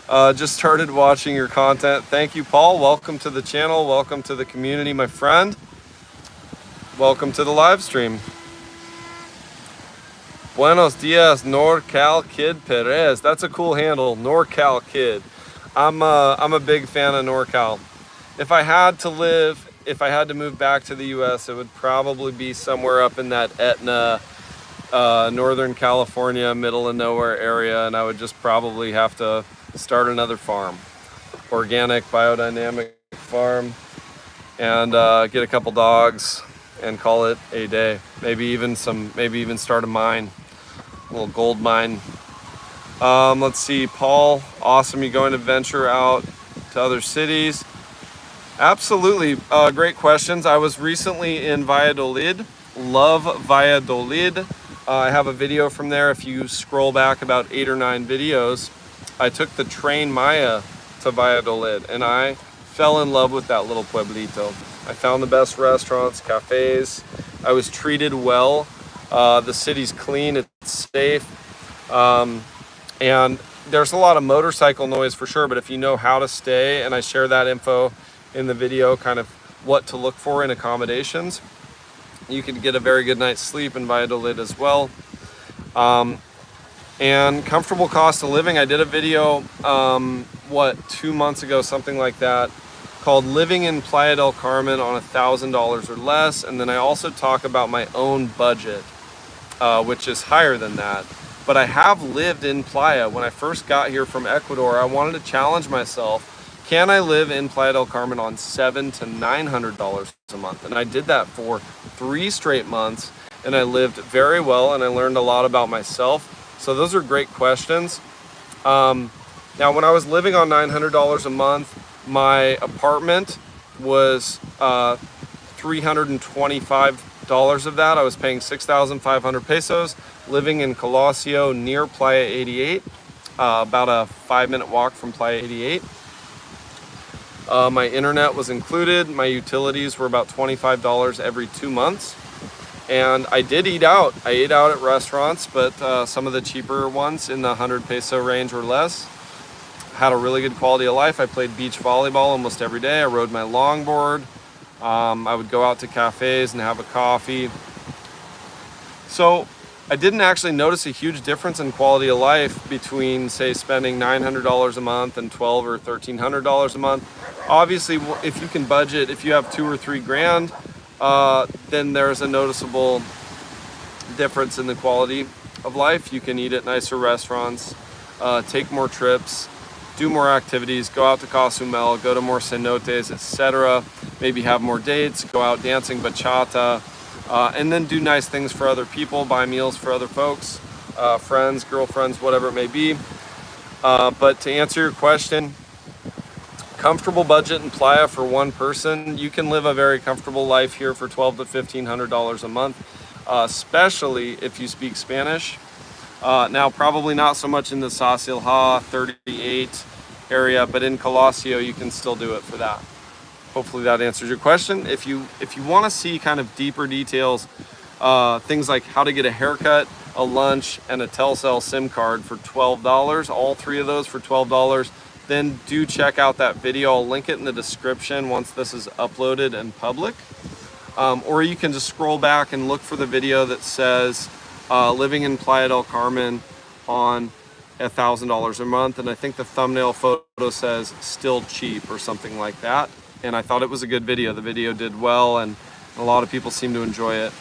Just started watching your content. Thank you, Paul. Welcome to the channel. Welcome to the community, my friend. Welcome to the live stream. Buenos dias, NorCal Kid Perez. That's a cool handle, NorCal Kid. I'm a big fan of NorCal. If I had to move back to the US, it would probably be somewhere up in that Etna, Northern California, middle of nowhere area, and I would just probably have to start another farm. Organic, biodynamic farm, and get a couple dogs and call it a day. Maybe even start a mine, a little gold mine. Let's see, Paul, awesome. You going to venture out to other cities? Absolutely, great questions. I was recently in Valladolid. Love Valladolid. I have a video from there. If you scroll back about 8 or 9 videos, I took the train Maya to Valladolid and I fell in love with that little pueblito. I found the best restaurants, cafes. I was treated well. The city's clean, it's safe. And there's a lot of motorcycle noise for sure, but if you know how to stay, and I share that info in the video, kind of what to look for in accommodations, you can get a very good night's sleep in Valladolid as well. And comfortable cost of living. I did a video, 2 months ago, something like that, called Living in Playa del Carmen on $1,000 or less. And then I also talk about my own budget, which is higher than that. But I have lived in Playa. When I first got here from Ecuador, I wanted to challenge myself. Can I live in Playa del Carmen on $700 to $900 a month? And I did that for 3 straight months, and I lived very well, and I learned a lot about myself. So those are great questions. Now, when I was living on $900 a month, my apartment was $325 of that. I was paying 6,500 pesos, living in Colosio near Playa 88, about a 5-minute walk from Playa 88. My internet was included. My utilities were about $25 every 2 months. And I did eat out. I ate out at restaurants, but some of the cheaper ones in the 100 peso range or less. Had a really good quality of life. I played beach volleyball almost every day. I rode my longboard. I would go out to cafes and have a coffee. So I didn't actually notice a huge difference in quality of life between, say, spending $900 a month and $1,200 or $1,300 a month. Obviously, if you can budget, if you have 2 or 3 grand, then there's a noticeable difference in the quality of life. You can eat at nicer restaurants, take more trips, do more activities, go out to Cozumel, go to more cenotes, etc. Maybe have more dates, go out dancing bachata, and then do nice things for other people, buy meals for other folks, friends, girlfriends, whatever it may be. But to answer your question, comfortable budget in Playa for one person, you can live a very comfortable life here for $1,200 to $1,500 a month, especially if you speak Spanish. Now, probably not so much in the Sasilha 38 area, but in Colosio, you can still do it for that. Hopefully that answers your question. If you want to see kind of deeper details, things like how to get a haircut, a lunch, and a Telcel SIM card for $12, all 3 of those for $12, then do check out that video. I'll link it in the description once this is uploaded and public. Or you can just scroll back and look for the video that says living in Playa del Carmen on $1,000 a month. And I think the thumbnail photo says still cheap or something like that. And I thought it was a good video. The video did well and a lot of people seem to enjoy it.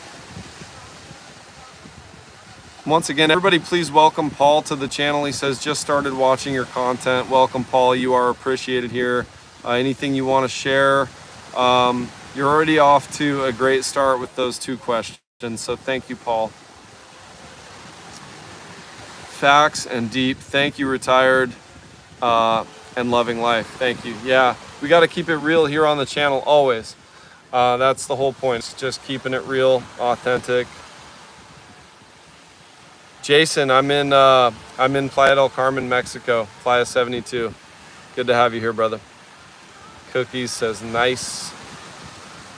Once again, everybody please welcome Paul to the channel. He says, just started watching your content. Welcome, Paul. You are appreciated here. Anything you want to share? You're already off to a great start with those 2 questions. So thank you, Paul. Facts and deep. Thank you, retired and loving life. Thank you. Yeah, we got to keep it real here on the channel always. That's the whole point. It's just keeping it real, authentic. Jason, I'm in Playa del Carmen, Mexico, Playa 72. Good to have you here, brother. Cookies says nice.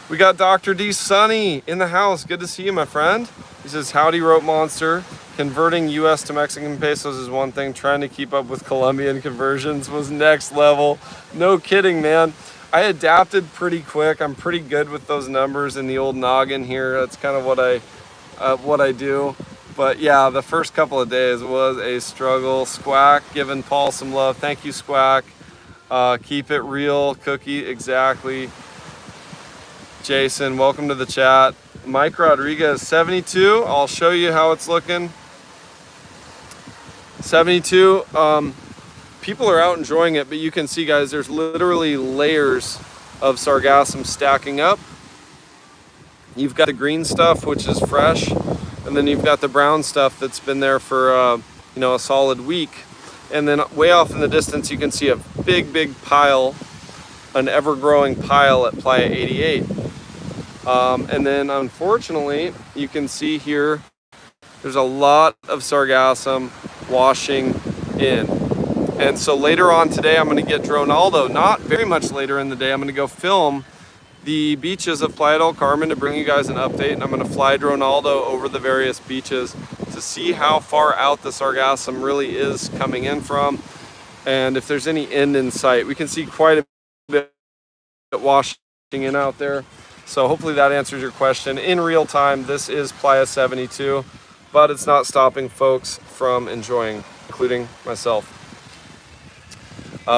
We got Dr. D Sunny in the house. Good to see you, my friend. He says, howdy, Rope Monster. Converting US to Mexican pesos is one thing. Trying to keep up with Colombian conversions was next level. No kidding, man. I adapted pretty quick. I'm pretty good with those numbers in the old noggin here. That's kind of what I do. But yeah, the first couple of days was a struggle. Squack giving Paul some love. Thank you, Squack. Keep it real, Cookie, exactly. Jason, welcome to the chat. Mike Rodriguez, 72. I'll show you how it's looking. 72. People are out enjoying it, but you can see, guys, there's literally layers of sargassum stacking up. You've got the green stuff, which is fresh, and then you've got the brown stuff that's been there for a solid week. And then way off in the distance, you can see a big pile, an ever-growing pile at Playa 88. And then, unfortunately, you can see here, there's a lot of sargassum washing in. And so later on today, I'm going to get Dronaldo. Not very much later in the day, I'm going to go film the beaches of Playa del Carmen to bring you guys an update. And I'm going to fly Dronaldo over the various beaches to see how far out the sargassum really is coming in from. And if there's any end in sight. We can see quite a bit washing in out there. So hopefully that answers your question. In real time, this is Playa 72, but it's not stopping folks from enjoying, including myself.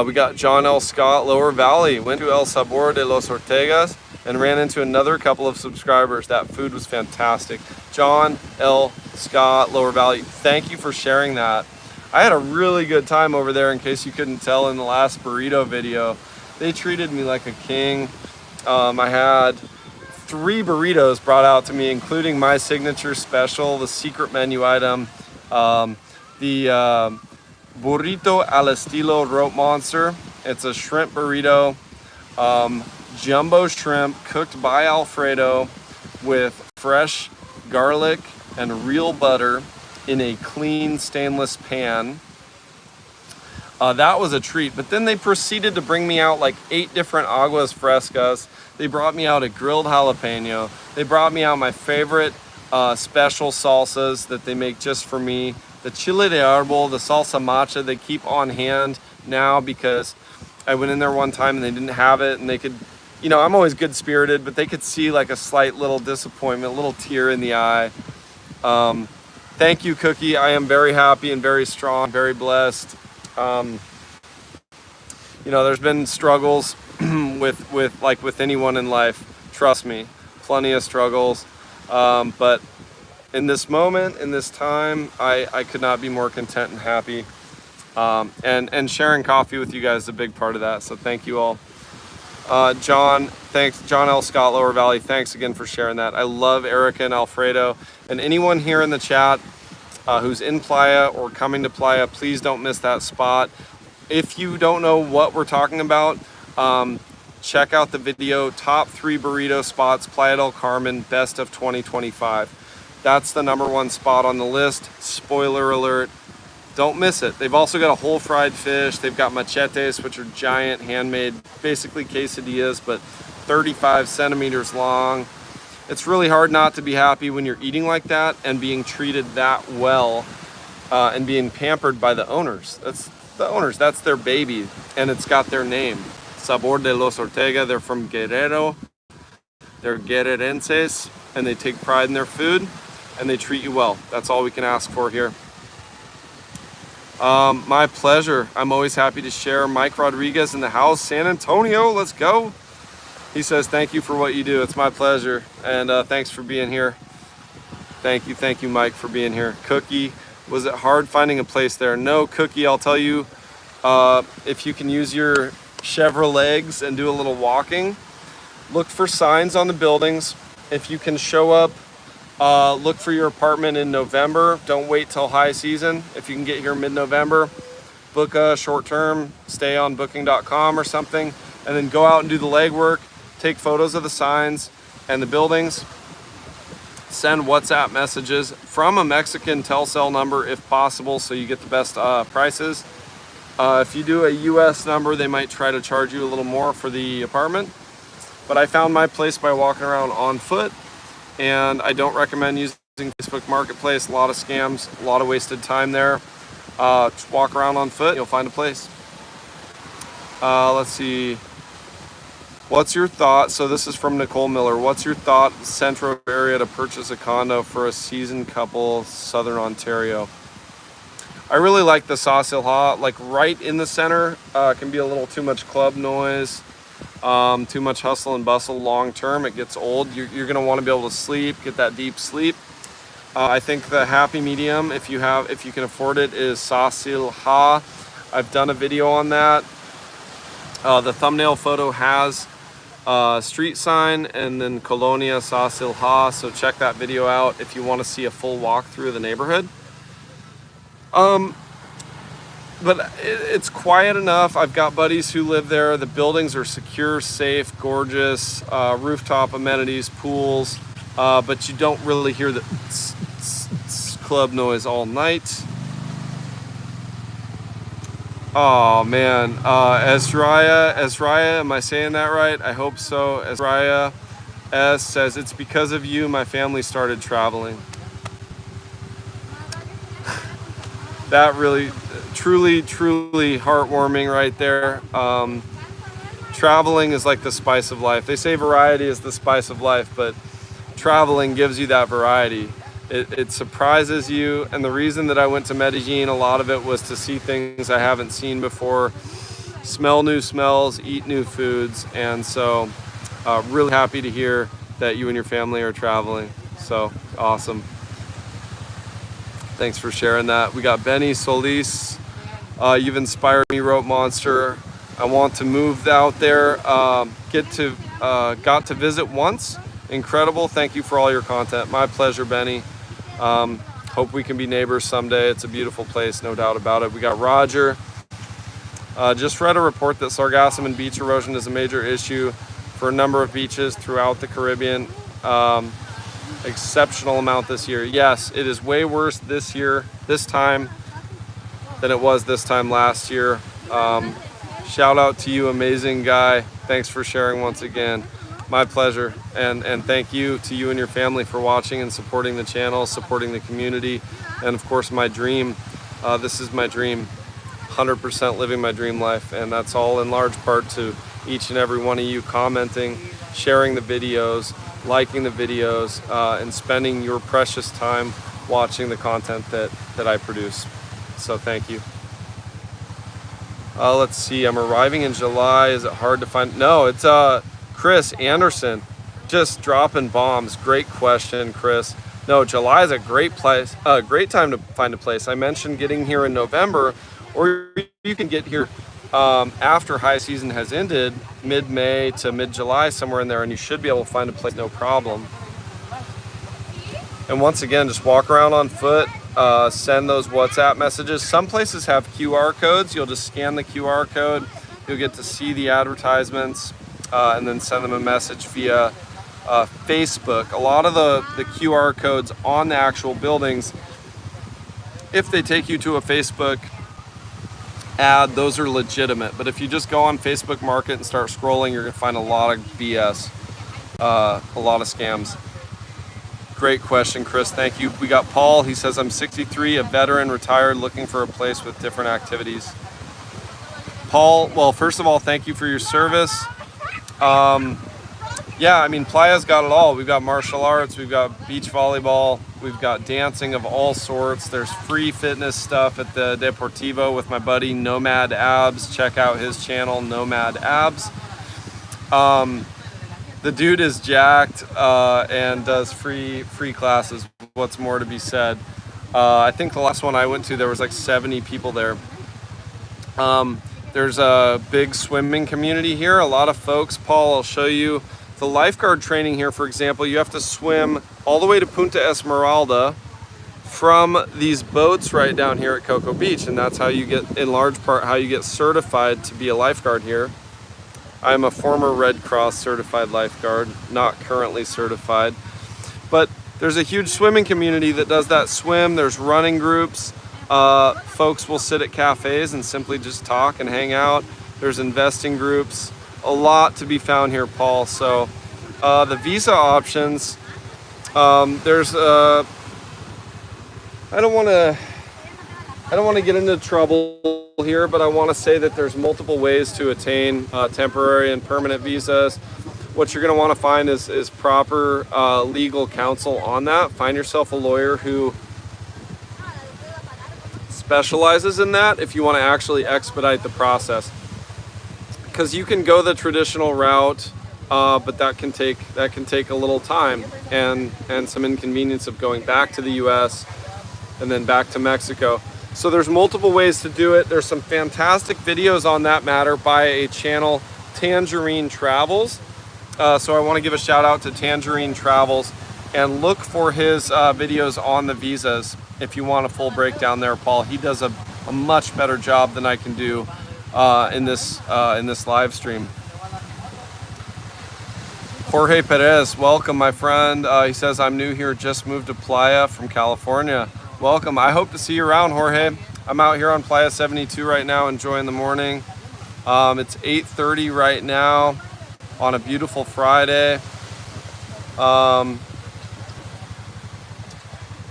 We got John L. Scott, Lower Valley. Went to El Sabor de los Ortegas and ran into another couple of subscribers. That food was fantastic. John L. Scott, Lower Valley, thank you for sharing that. I had a really good time over there, in case you couldn't tell in the last burrito video. They treated me like a king. I had 3 burritos brought out to me, including my signature special, the secret menu item, the burrito al estilo TheRopeMonster. It's a shrimp burrito, jumbo shrimp cooked by Alfredo with fresh garlic and real butter in a clean stainless pan. That was a treat. But then they proceeded to bring me out like 8 different aguas frescas. They brought me out a grilled jalapeno. They brought me out my favorite special salsas that they make just for me. The chile de árbol, the salsa macha, they keep on hand now because I went in there one time and they didn't have it, and they could, I'm always good spirited, but they could see like a slight little disappointment, a little tear in the eye. Thank you, Cookie. I am very happy and very strong, very blessed. There's been struggles with anyone in life. Trust me, plenty of struggles. But in this moment, in this time, I could not be more content and happy. And sharing coffee with you guys is a big part of that. So thank you all. John, thanks. John L. Scott, Lower Valley, thanks again for sharing that. I love Erica and Alfredo. And anyone here in the chat who's in Playa or coming to Playa, please don't miss that spot. If you don't know what we're talking about, check out the video, Top 3 Burrito Spots, Playa del Carmen, Best of 2025. That's the #1 spot on the list. Spoiler alert, don't miss it. They've also got a whole fried fish. They've got machetes, which are giant, handmade, basically quesadillas, but 35 centimeters long. It's really hard not to be happy when you're eating like that and being treated that well and being pampered by the owners. That's the owners, that's their baby, and it's got their name. Sabor de los Ortega, they're from Guerrero. They're Guerrerenses, and they take pride in their food, and they treat you well. That's all we can ask for here. My pleasure. I'm always happy to share. Mike Rodriguez in the house, San Antonio, let's go. He says, thank you for what you do. It's my pleasure, and thanks for being here. Thank you, Mike, for being here. Cookie, was it hard finding a place there? No, Cookie, I'll tell you, if you can use your Chevrolet and do a little walking, look for signs on the buildings. If you can show up, look for your apartment in November. Don't wait till high season. If you can get here mid-November, book a short term, stay on booking.com or something, and then go out and do the legwork, take photos of the signs and the buildings, send WhatsApp messages from a Mexican Telcel number if possible, so you get the best prices. If you do a US number, they might try to charge you a little more for the apartment. But I found my place by walking around on foot, and I don't recommend using Facebook Marketplace, a lot of scams, a lot of wasted time there. Just walk around on foot, you'll find a place. Let's see. What's your thought? So this is from Nicole Miller. What's your thought, Central area, to purchase a condo for a seasoned couple, Southern Ontario? I really like the Saucil Ha. Like right in the center, can be a little too much club noise, too much hustle and bustle long term. It gets old. You're going to want to be able to sleep, get that deep sleep. I think the happy medium, if you can afford it, is Saucil Ha. I've done a video on that. The thumbnail photo has street sign and then Colonia Saucil Ha, so check that video out if you want to see a full walkthrough of the neighborhood. But it's quiet enough. I've got buddies who live there. The buildings are secure, safe, gorgeous, rooftop amenities, pools, but you don't really hear the club noise all night. Oh man, Ezraya, am I saying that right? I hope so. Ezraya S says, it's because of you my family started traveling. That really, truly heartwarming right there. Traveling is like the spice of life. They say variety is the spice of life, but traveling gives you that variety. It surprises you, and the reason that I went to Medellin, a lot of it was to see things I haven't seen before, smell new smells, eat new foods, and so really happy to hear that you and your family are traveling. So awesome. Thanks for sharing that. We got Benny Solis. You've inspired me, TheRopeMonster. I want to move out there. Got to visit once. Incredible. Thank you for all your content. My pleasure, Benny. Hope we can be neighbors someday. It's a beautiful place, no doubt about it. We got Roger. Just read a report that sargassum and beach erosion is a major issue for a number of beaches throughout the Caribbean. Exceptional amount this year. Yes, it is way worse this time, than it was this time last year. Shout out to you, amazing guy. Thanks for sharing once again. My pleasure, and thank you to you and your family for watching and supporting the channel, supporting the community, and of course my dream. This is my dream, 100% living my dream life, and that's all in large part to each and every one of you commenting, sharing the videos, liking the videos, and spending your precious time watching the content that I produce. So thank you. Let's see, I'm arriving in July. Is it hard to find? No, it's Chris Anderson, just dropping bombs. Great question, Chris. No, July is a great place, great time to find a place. I mentioned getting here in November, or you can get here after high season has ended, mid-May to mid-July, somewhere in there, and you should be able to find a place no problem. And once again, just walk around on foot, send those WhatsApp messages. Some places have QR codes. You'll just scan the QR code. You'll get to see the advertisements and then send them a message via Facebook. A lot of the QR codes on the actual buildings, if they take you to a Facebook ad, those are legitimate. But if you just go on Facebook Market and start scrolling, you're gonna find a lot of BS, a lot of scams. Great question, Chris. Thank you. We got Paul. He says, I'm 63, a veteran, retired, looking for a place with different activities. Paul, well, first of all, thank you for your service. Yeah, I mean, Playa's got it all. We've got martial arts, we've got beach volleyball, we've got dancing of all sorts. There's free fitness stuff at the Deportivo with my buddy Nomad Abs. Check out his channel, Nomad Abs. The dude is jacked and does free classes. What's more to be said? I think the last one I went to, there was like 70 people there. There's a big swimming community here. A lot of folks, Paul, I'll show you the lifeguard training here. For example, you have to swim all the way to Punta Esmeralda from these boats right down here at Cocoa Beach, and that's how you get, in large part, how you get certified to be a lifeguard here. I'm a former Red Cross certified lifeguard, not currently certified, but there's a huge swimming community that does that swim. There's running groups. Folks will sit at cafes and simply just talk and hang out. There's investing groups. A lot to be found here, Paul. So the visa options, there's I don't want to get into trouble here, but I want to say that there's multiple ways to attain temporary and permanent visas. What you're going to want to find is proper legal counsel on that. Find yourself a lawyer who specializes in that if you want to actually expedite the process. Because you can go the traditional route, but that can take a little time and some inconvenience of going back to the US and then back to Mexico. So there's multiple ways to do it. There's some fantastic videos on that matter by a channel, Tangerine Travels. So I want to give a shout out to Tangerine Travels and look for his videos on the visas if you want a full breakdown there, Paul. He does a much better job than I can do in this live stream. Jorge Perez, welcome, my friend. He says, I'm new here, just moved to Playa from California. Welcome. I hope to see you around, Jorge. I'm out here on Playa 72 right now, enjoying the morning. It's 8:30 right now on a beautiful Friday.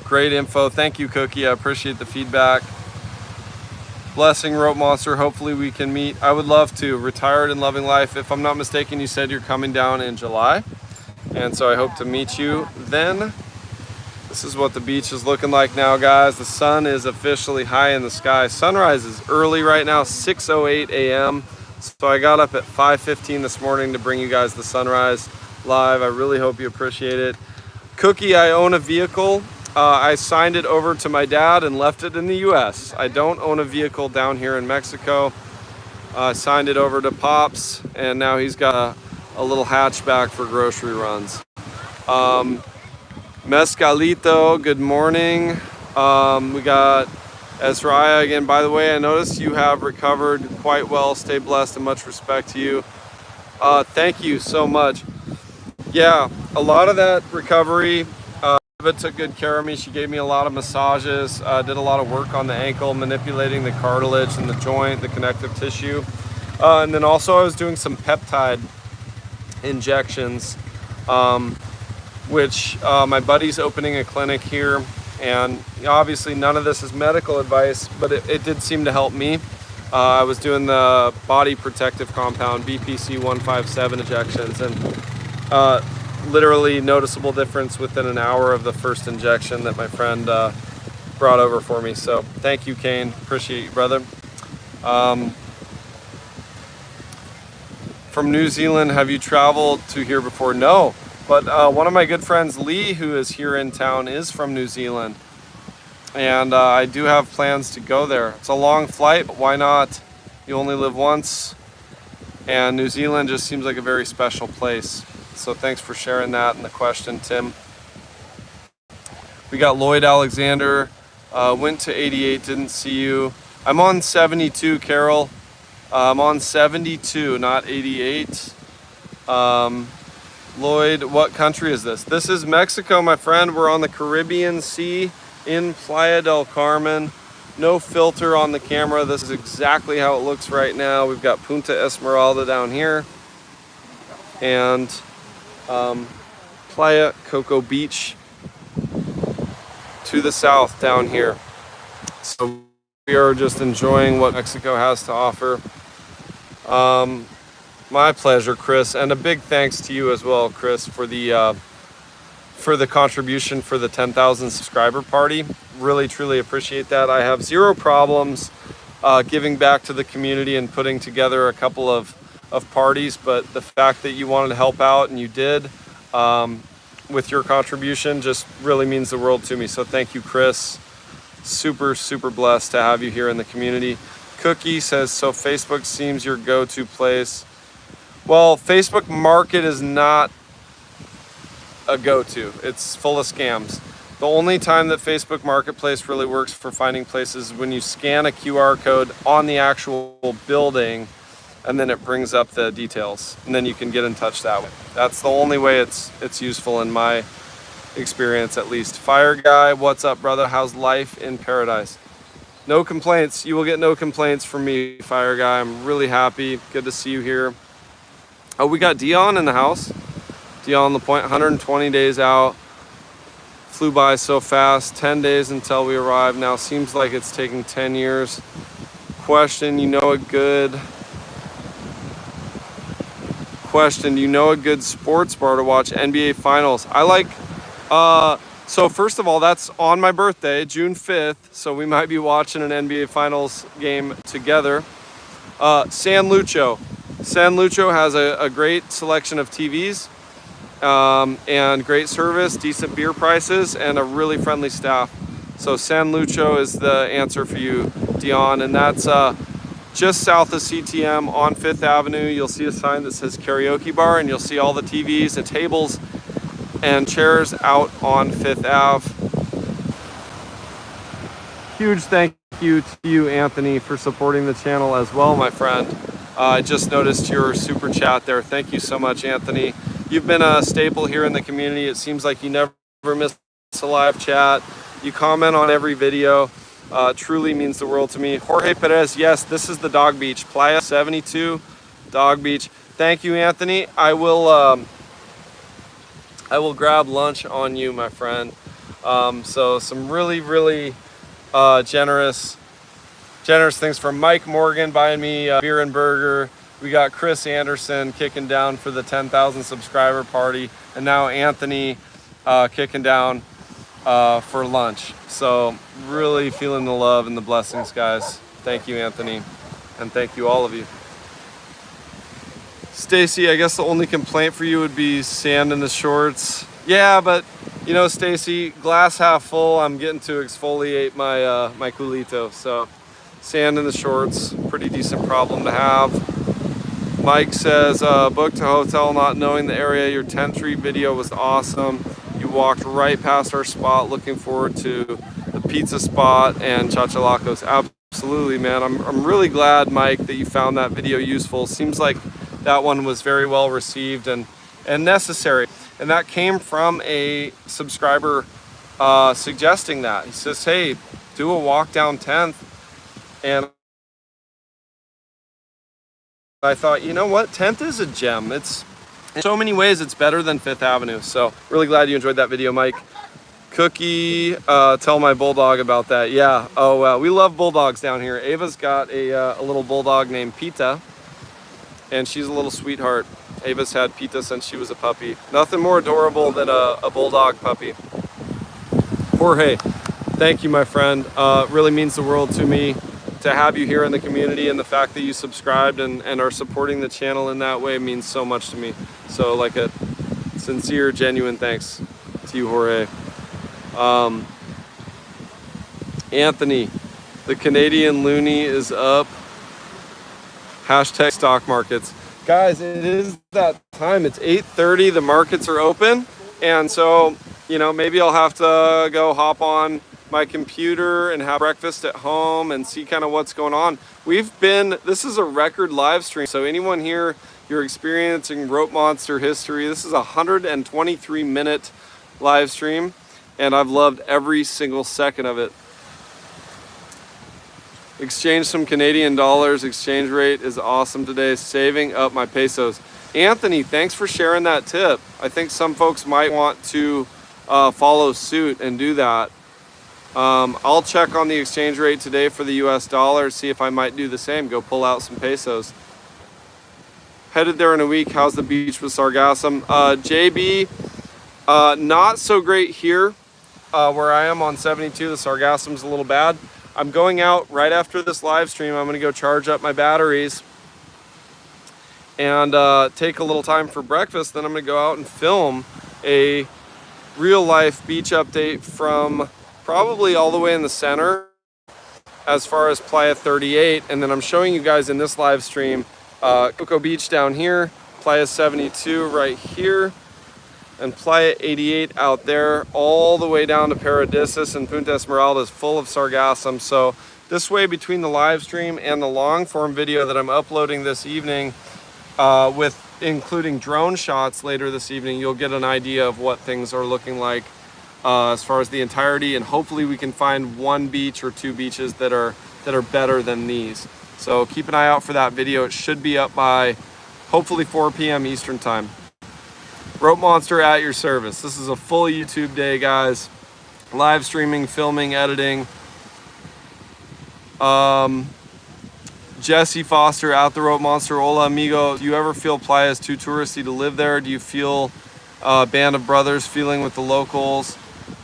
Great info. Thank you, Cookie. I appreciate the feedback. Blessing, Rope Monster. Hopefully we can meet. I would love to. Retired and loving life. If I'm not mistaken, you said you're coming down in July. And so I hope to meet you then. This is what the beach is looking like now, guys. The sun is officially high in the sky. Sunrise is early right now, 6:08 a.m. So I got up at 5:15 this morning to bring you guys the sunrise live. I really hope you appreciate it. Cookie, I own a vehicle. I signed it over to my dad and left it in the US. I don't own a vehicle down here in Mexico. I signed it over to Pops, and now he's got a little hatchback for grocery runs. Mescalito, good morning. We got Ezraya again. By the way, I noticed you have recovered quite well. Stay blessed and much respect to you. Thank you so much. Yeah, a lot of that recovery, Eva took good care of me. She gave me a lot of massages, did a lot of work on the ankle, manipulating the cartilage and the joint, the connective tissue. And then also I was doing some peptide injections, which my buddy's opening a clinic here. And obviously none of this is medical advice, but it did seem to help me. I was doing the body protective compound, BPC 157 injections, and literally noticeable difference within an hour of the first injection that my friend brought over for me. So thank you, Kane. Appreciate you, brother. From New Zealand, have you traveled to here before? No, but one of my good friends, Lee, who is here in town, is from New Zealand. And I do have plans to go there. It's a long flight, but why not? You only live once. And New Zealand just seems like a very special place. So thanks for sharing that and the question, Tim. We got Lloyd Alexander. Went to 88, didn't see you. I'm on 72, Carol. I'm on 72, not 88. Lloyd, what country is this? This is Mexico, my friend. We're on the Caribbean Sea in Playa del Carmen. No filter on the camera. This is exactly how it looks right now. We've got Punta Esmeralda down here. And Playa Coco Beach to the south down here. So we are just enjoying what Mexico has to offer. My pleasure, Chris, and a big thanks to you as well, Chris, for the contribution for the 10,000 subscriber party. Really, truly appreciate that. I have zero problems giving back to the community and putting together a couple of parties, but the fact that you wanted to help out and you did with your contribution just really means the world to me. So thank you, Chris. Super, super blessed to have you here in the community. Cookie says, so Facebook seems your go-to place. Well, Facebook Market is not a go-to. It's full of scams. The only time that Facebook Marketplace really works for finding places is when you scan a QR code on the actual building, and then it brings up the details, and then you can get in touch that way. That's the only way it's useful in my experience, at least. Fire Guy, what's up, brother? How's life in paradise? No complaints. You will get no complaints from me, Fire Guy. I'm really happy. Good to see you here. Oh, we got Dion in the house. Dion LaPointe, 120 days out. flew by so fast. 10 days until we arrived. Now seems like it's taking 10 years. Question, you know a good sports bar to watch NBA finals? I like, so first of all, that's on my birthday, June 5th. So we might be watching an NBA finals game together. San Lucho. San Lucho has a great selection of TVs and great service, decent beer prices, and a really friendly staff. So San Lucho is the answer for you, Dion, and that's just south of CTM on 5th Avenue. You'll see a sign that says karaoke bar, and you'll see all the TVs and tables and chairs out on 5th Ave. Huge thank you to you, Anthony, for supporting the channel as well, my friend. I just noticed your super chat there. Thank you so much, Anthony. You've been a staple here in the community. It seems like you never miss a live chat. You comment on every video. Truly means the world to me. Jorge Perez, yes, this is the dog beach. Playa 72, dog beach. Thank you, Anthony. I will grab lunch on you, my friend. So some really generous things from Mike Morgan buying me beer and burger. We got Chris Anderson kicking down for the 10,000 subscriber party, and now Anthony kicking down for lunch. So really feeling the love and the blessings, guys. Thank you, Anthony, and thank you, all of you. Stacy, I guess the only complaint for you would be sand in the shorts. Yeah, but you know, Stacy, glass half full. I'm getting to exfoliate my my culito, so sand in the shorts, pretty decent problem to have. Mike says, booked a hotel not knowing the area. Your 10th Street video was awesome. You walked right past our spot. Looking forward to the pizza spot and Chachalacos. Absolutely, man. I'm really glad, Mike, that you found that video useful. Seems like that one was very well received and necessary. And that came from a subscriber suggesting that. He says, hey, do a walk down 10th. And I thought, you know what? 10th is a gem. It's in so many ways, it's better than 5th Avenue. So really glad you enjoyed that video, Mike. Cookie, tell my bulldog about that. Yeah, oh, we love bulldogs down here. Ava's got a little bulldog named Pita, and she's a little sweetheart. Ava's had Pita since she was a puppy. Nothing more adorable than a bulldog puppy. Jorge, thank you, my friend. Really means the world to me to have you here in the community, and the fact that you subscribed and are supporting the channel in that way means so much to me. So like a sincere, genuine thanks to you, Jorge. Anthony, the Canadian loonie is up. Hashtag stock markets. Guys, it is that time. It's 8:30. The markets are open. And so, you know, maybe I'll have to go hop on my computer and have breakfast at home and see kind of what's going on. This is a record live stream. So anyone here, you're experiencing TheRopeMonster history. This is a 123-minute live stream, and I've loved every single second of it. Exchange some Canadian dollars. Exchange rate is awesome today. Saving up my pesos. Anthony, thanks for sharing that tip. I think some folks might want to follow suit and do that. I'll check on the exchange rate today for the US dollar, see if I might do the same, go pull out some pesos. Headed there in a week. How's the beach with Sargasm? JB, not so great here where I am on 72. The Sargasm's a little bad. I'm going out right after this live stream. I'm going to go charge up my batteries and take a little time for breakfast. Then I'm going to go out and film a real life beach update from probably all the way in the center as far as Playa 38. And then I'm showing you guys in this live stream Cocoa Beach down here, Playa 72 right here, and Playa 88 out there, all the way down to Paradisus, and Punta Esmeralda is full of Sargassum. So this way, between the live stream and the long form video that I'm uploading this evening, with including drone shots later this evening, you'll get an idea of what things are looking like as far as the entirety, and hopefully we can find one beach or two beaches that are better than these. So keep an eye out for that video. It should be up by hopefully 4 p.m. Eastern time. TheRopeMonster at your service. This is a full YouTube day, guys. live streaming, filming, editing. Jesse Foster, at TheRopeMonster. Hola amigo, do you ever feel Playa is too touristy to live there? Do you feel a band of brothers feeling with the locals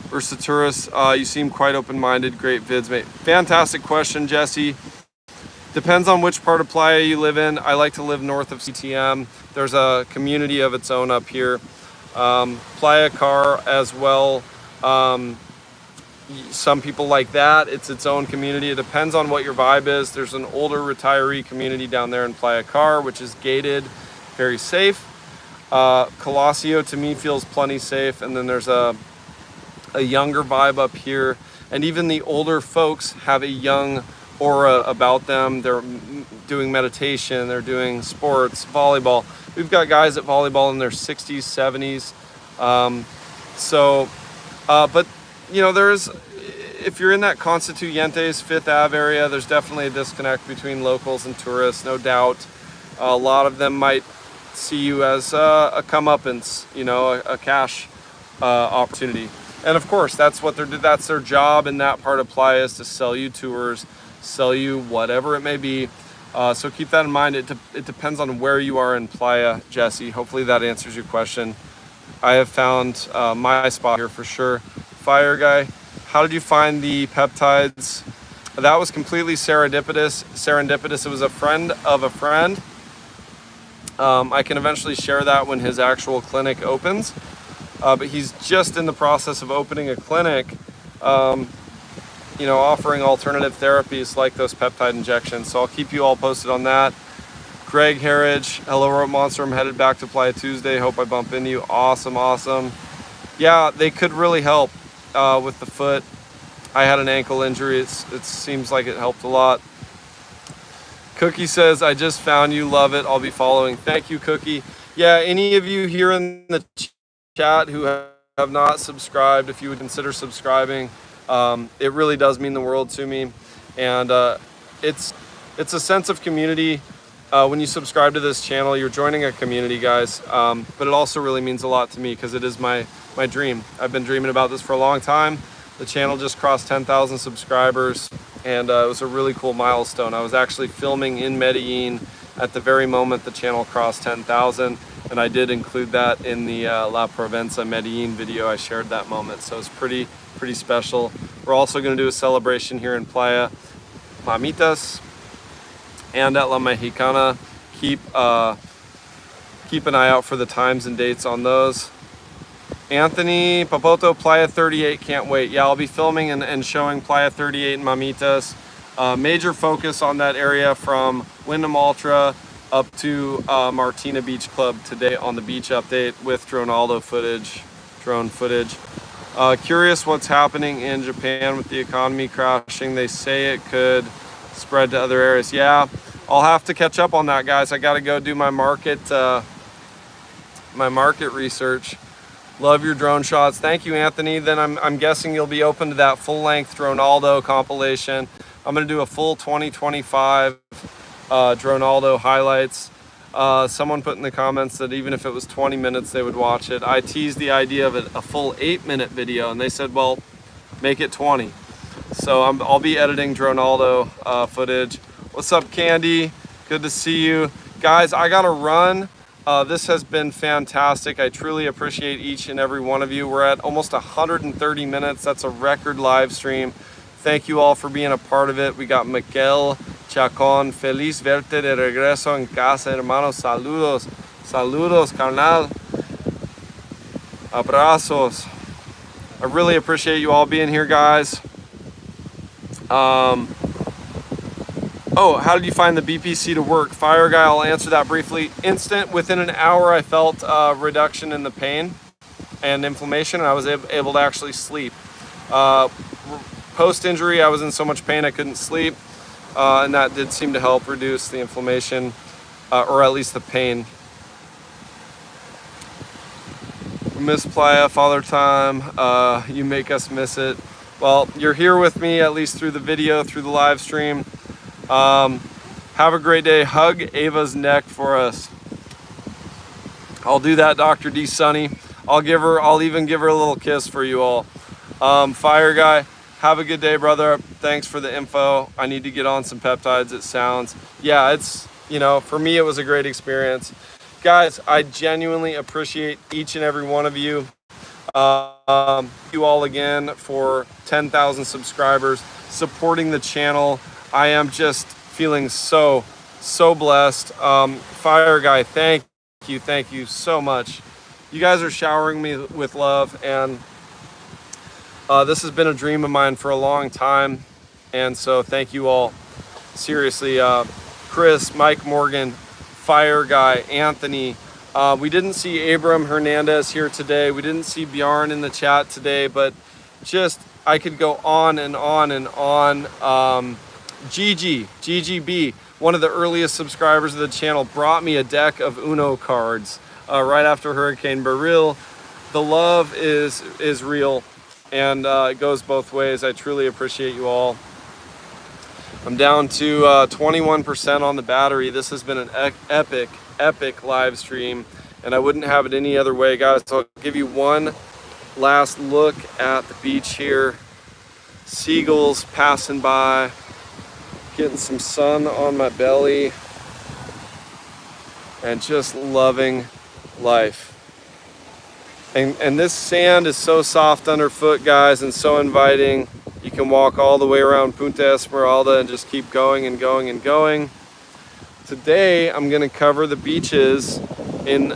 versus tourists? You seem quite open-minded. Great vids, mate. Fantastic question, Jesse. Depends on which part of Playa you live in. I like to live north of CTM. There's a community of its own up here. Playa Car as well. Some people like that. It's its own community. It depends on what your vibe is. There's an older retiree community down there in Playa Car, which is gated, very safe. Colosio to me feels plenty safe. And then there's a younger vibe up here. And even the older folks have a young aura about them. They're doing meditation, they're doing sports, volleyball. We've got guys at volleyball in their 60s, 70s. But you know, if you're in that Constituyentes, 5th Ave area, there's definitely a disconnect between locals and tourists, no doubt. A lot of them might see you as a comeuppance, you know, a cash opportunity. And of course, that's their job in that part of Playa, is to sell you tours, sell you whatever it may be. So keep that in mind. It depends on where you are in Playa, Jesse. Hopefully that answers your question. I have found my spot here for sure. Fire guy, how did you find the peptides? That was completely serendipitous. It was a friend of a friend. I can eventually share that when his actual clinic opens. But he's just in the process of opening a clinic, you know, offering alternative therapies like those peptide injections. So I'll keep you all posted on that. Greg Harridge, hello TheRopeMonster, I'm headed back to Playa Tuesday. Hope I bump into you. Awesome. Yeah, they could really help with the foot. I had an ankle injury. It seems like it helped a lot. Cookie says, I just found you, love it. I'll be following. Thank you, Cookie. Yeah, any of you here in the chat who have not subscribed, if you would consider subscribing, it really does mean the world to me. And it's a sense of community. When you subscribe to this channel, you're joining a community, guys. But it also really means a lot to me because it is my dream. I've been dreaming about this for a long time. The channel just crossed 10,000 subscribers, and it was a really cool milestone. I was actually filming in Medellin at the very moment the channel crossed 10,000, and I did include that in the La Provenza Medellin video. I shared that moment, so it's pretty special. We're also going to do a celebration here in Playa Mamitas and at La Mexicana. Keep an eye out for the times and dates on those. Anthony Papoto, Playa 38, can't wait. Yeah, I'll be filming and showing Playa 38 and Mamitas. Major focus on that area from Wyndham Ultra up to Martina Beach Club today on the beach update with drone footage. Curious what's happening in Japan with the economy crashing. They say it could spread to other areas. Yeah, I'll have to catch up on that, guys. I got to go do my market research. Love your drone shots. Thank you, Anthony. Then I'm guessing you'll be open to that full-length Dronaldo compilation. I'm going to do a full 2025 Dronaldo highlights. Someone put in the comments that even if it was 20 minutes, they would watch it. I teased the idea of a full 8-minute video, and they said, well, make it 20. So I'll be editing Dronaldo footage. What's up, Candy? Good to see you. Guys, I got to run. This has been fantastic. I truly appreciate each and every one of you. We're at almost 130 minutes. That's a record live stream. Thank you all for being a part of it. We got Miguel Chacon. Feliz verte de regreso en casa, hermanos. Saludos. Saludos, carnal. Abrazos. I really appreciate you all being here, guys. Oh, how did you find the BPC to work? Fire guy, I'll answer that briefly. Instant, within an hour, I felt a reduction in the pain and inflammation, and I was able to actually sleep. Post-injury, I was in so much pain I couldn't sleep, and that did seem to help reduce the inflammation, or at least the pain. Miss Playa, Father Time, you make us miss it. Well, you're here with me, at least through the video, through the live stream. Have a great day. Hug Ava's neck for us. I'll do that, Dr. D. Sunny. I'll even give her a little kiss for you all. Fire Guy, have a good day, brother. Thanks for the info. I need to get on some peptides, it sounds. Yeah, it's, you know, for me, it was a great experience. Guys, I genuinely appreciate each and every one of you. You all again for 10,000 subscribers, supporting the channel. I am just feeling so blessed. Fire Guy, thank you so much. You guys are showering me with love, and this has been a dream of mine for a long time, and so thank you all. Seriously, Chris, Mike Morgan, Fire Guy, Anthony. We didn't see Abram Hernandez here today. We didn't see Bjarn in the chat today, but just, I could go on and on and on. GGB, one of the earliest subscribers of the channel, brought me a deck of Uno cards right after Hurricane Beryl. The love is real, and it goes both ways. I truly appreciate you all. I'm down to 21% on the battery. This has been an epic live stream, and I wouldn't have it any other way, guys. So I'll give you one last look at the beach here. Seagulls passing by, getting some sun on my belly, and just loving life. And this sand is so soft underfoot, guys, and so inviting. You can walk all the way around Punta Esmeralda and just keep going and going and going. Today, I'm going to cover the beaches in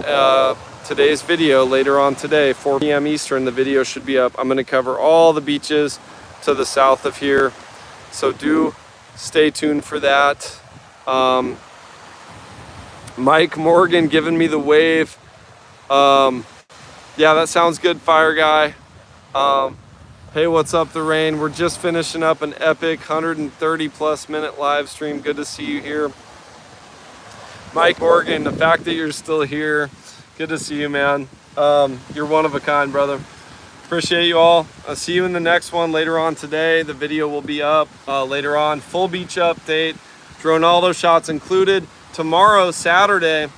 today's video later on today, 4 p.m. Eastern. The video should be up. I'm going to cover all the beaches to the south of here. So do stay tuned for that. Mike Morgan giving me the wave. Yeah, that sounds good, Fire Guy. Hey, what's up, The Rain? We're just finishing up an epic 130+ minute live stream. Good to see you here. Mike Morgan, the fact that you're still here, good to see you, man. You're one of a kind, brother. Appreciate you all. I'll see you in the next one later on today. The video will be up later on. Full beach update, Dronaldo shots included. Tomorrow, Saturday,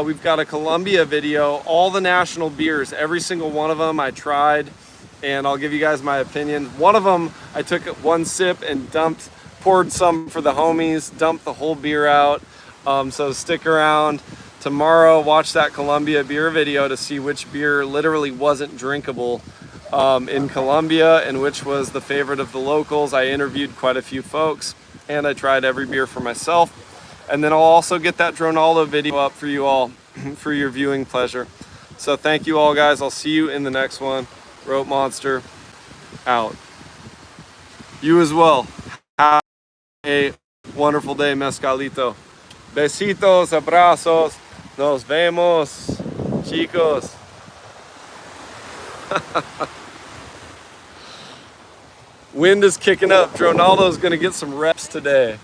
we've got a Colombia video. All the national beers, every single one of them I tried, and I'll give you guys my opinion. One of them, I took one sip and poured some for the homies, dumped the whole beer out. So stick around tomorrow, watch that Colombia beer video to see which beer literally wasn't drinkable in Colombia and which was the favorite of the locals. I interviewed quite a few folks, and I tried every beer for myself. And then I'll also get that Dronaldo video up for you all for your viewing pleasure. So thank you all, guys. I'll see you in the next one. TheRopeMonster out. You as well. Have a wonderful day, Mezcalito. Besitos, abrazos. Nos vemos, chicos. Wind is kicking up. Dronaldo's gonna get some reps today.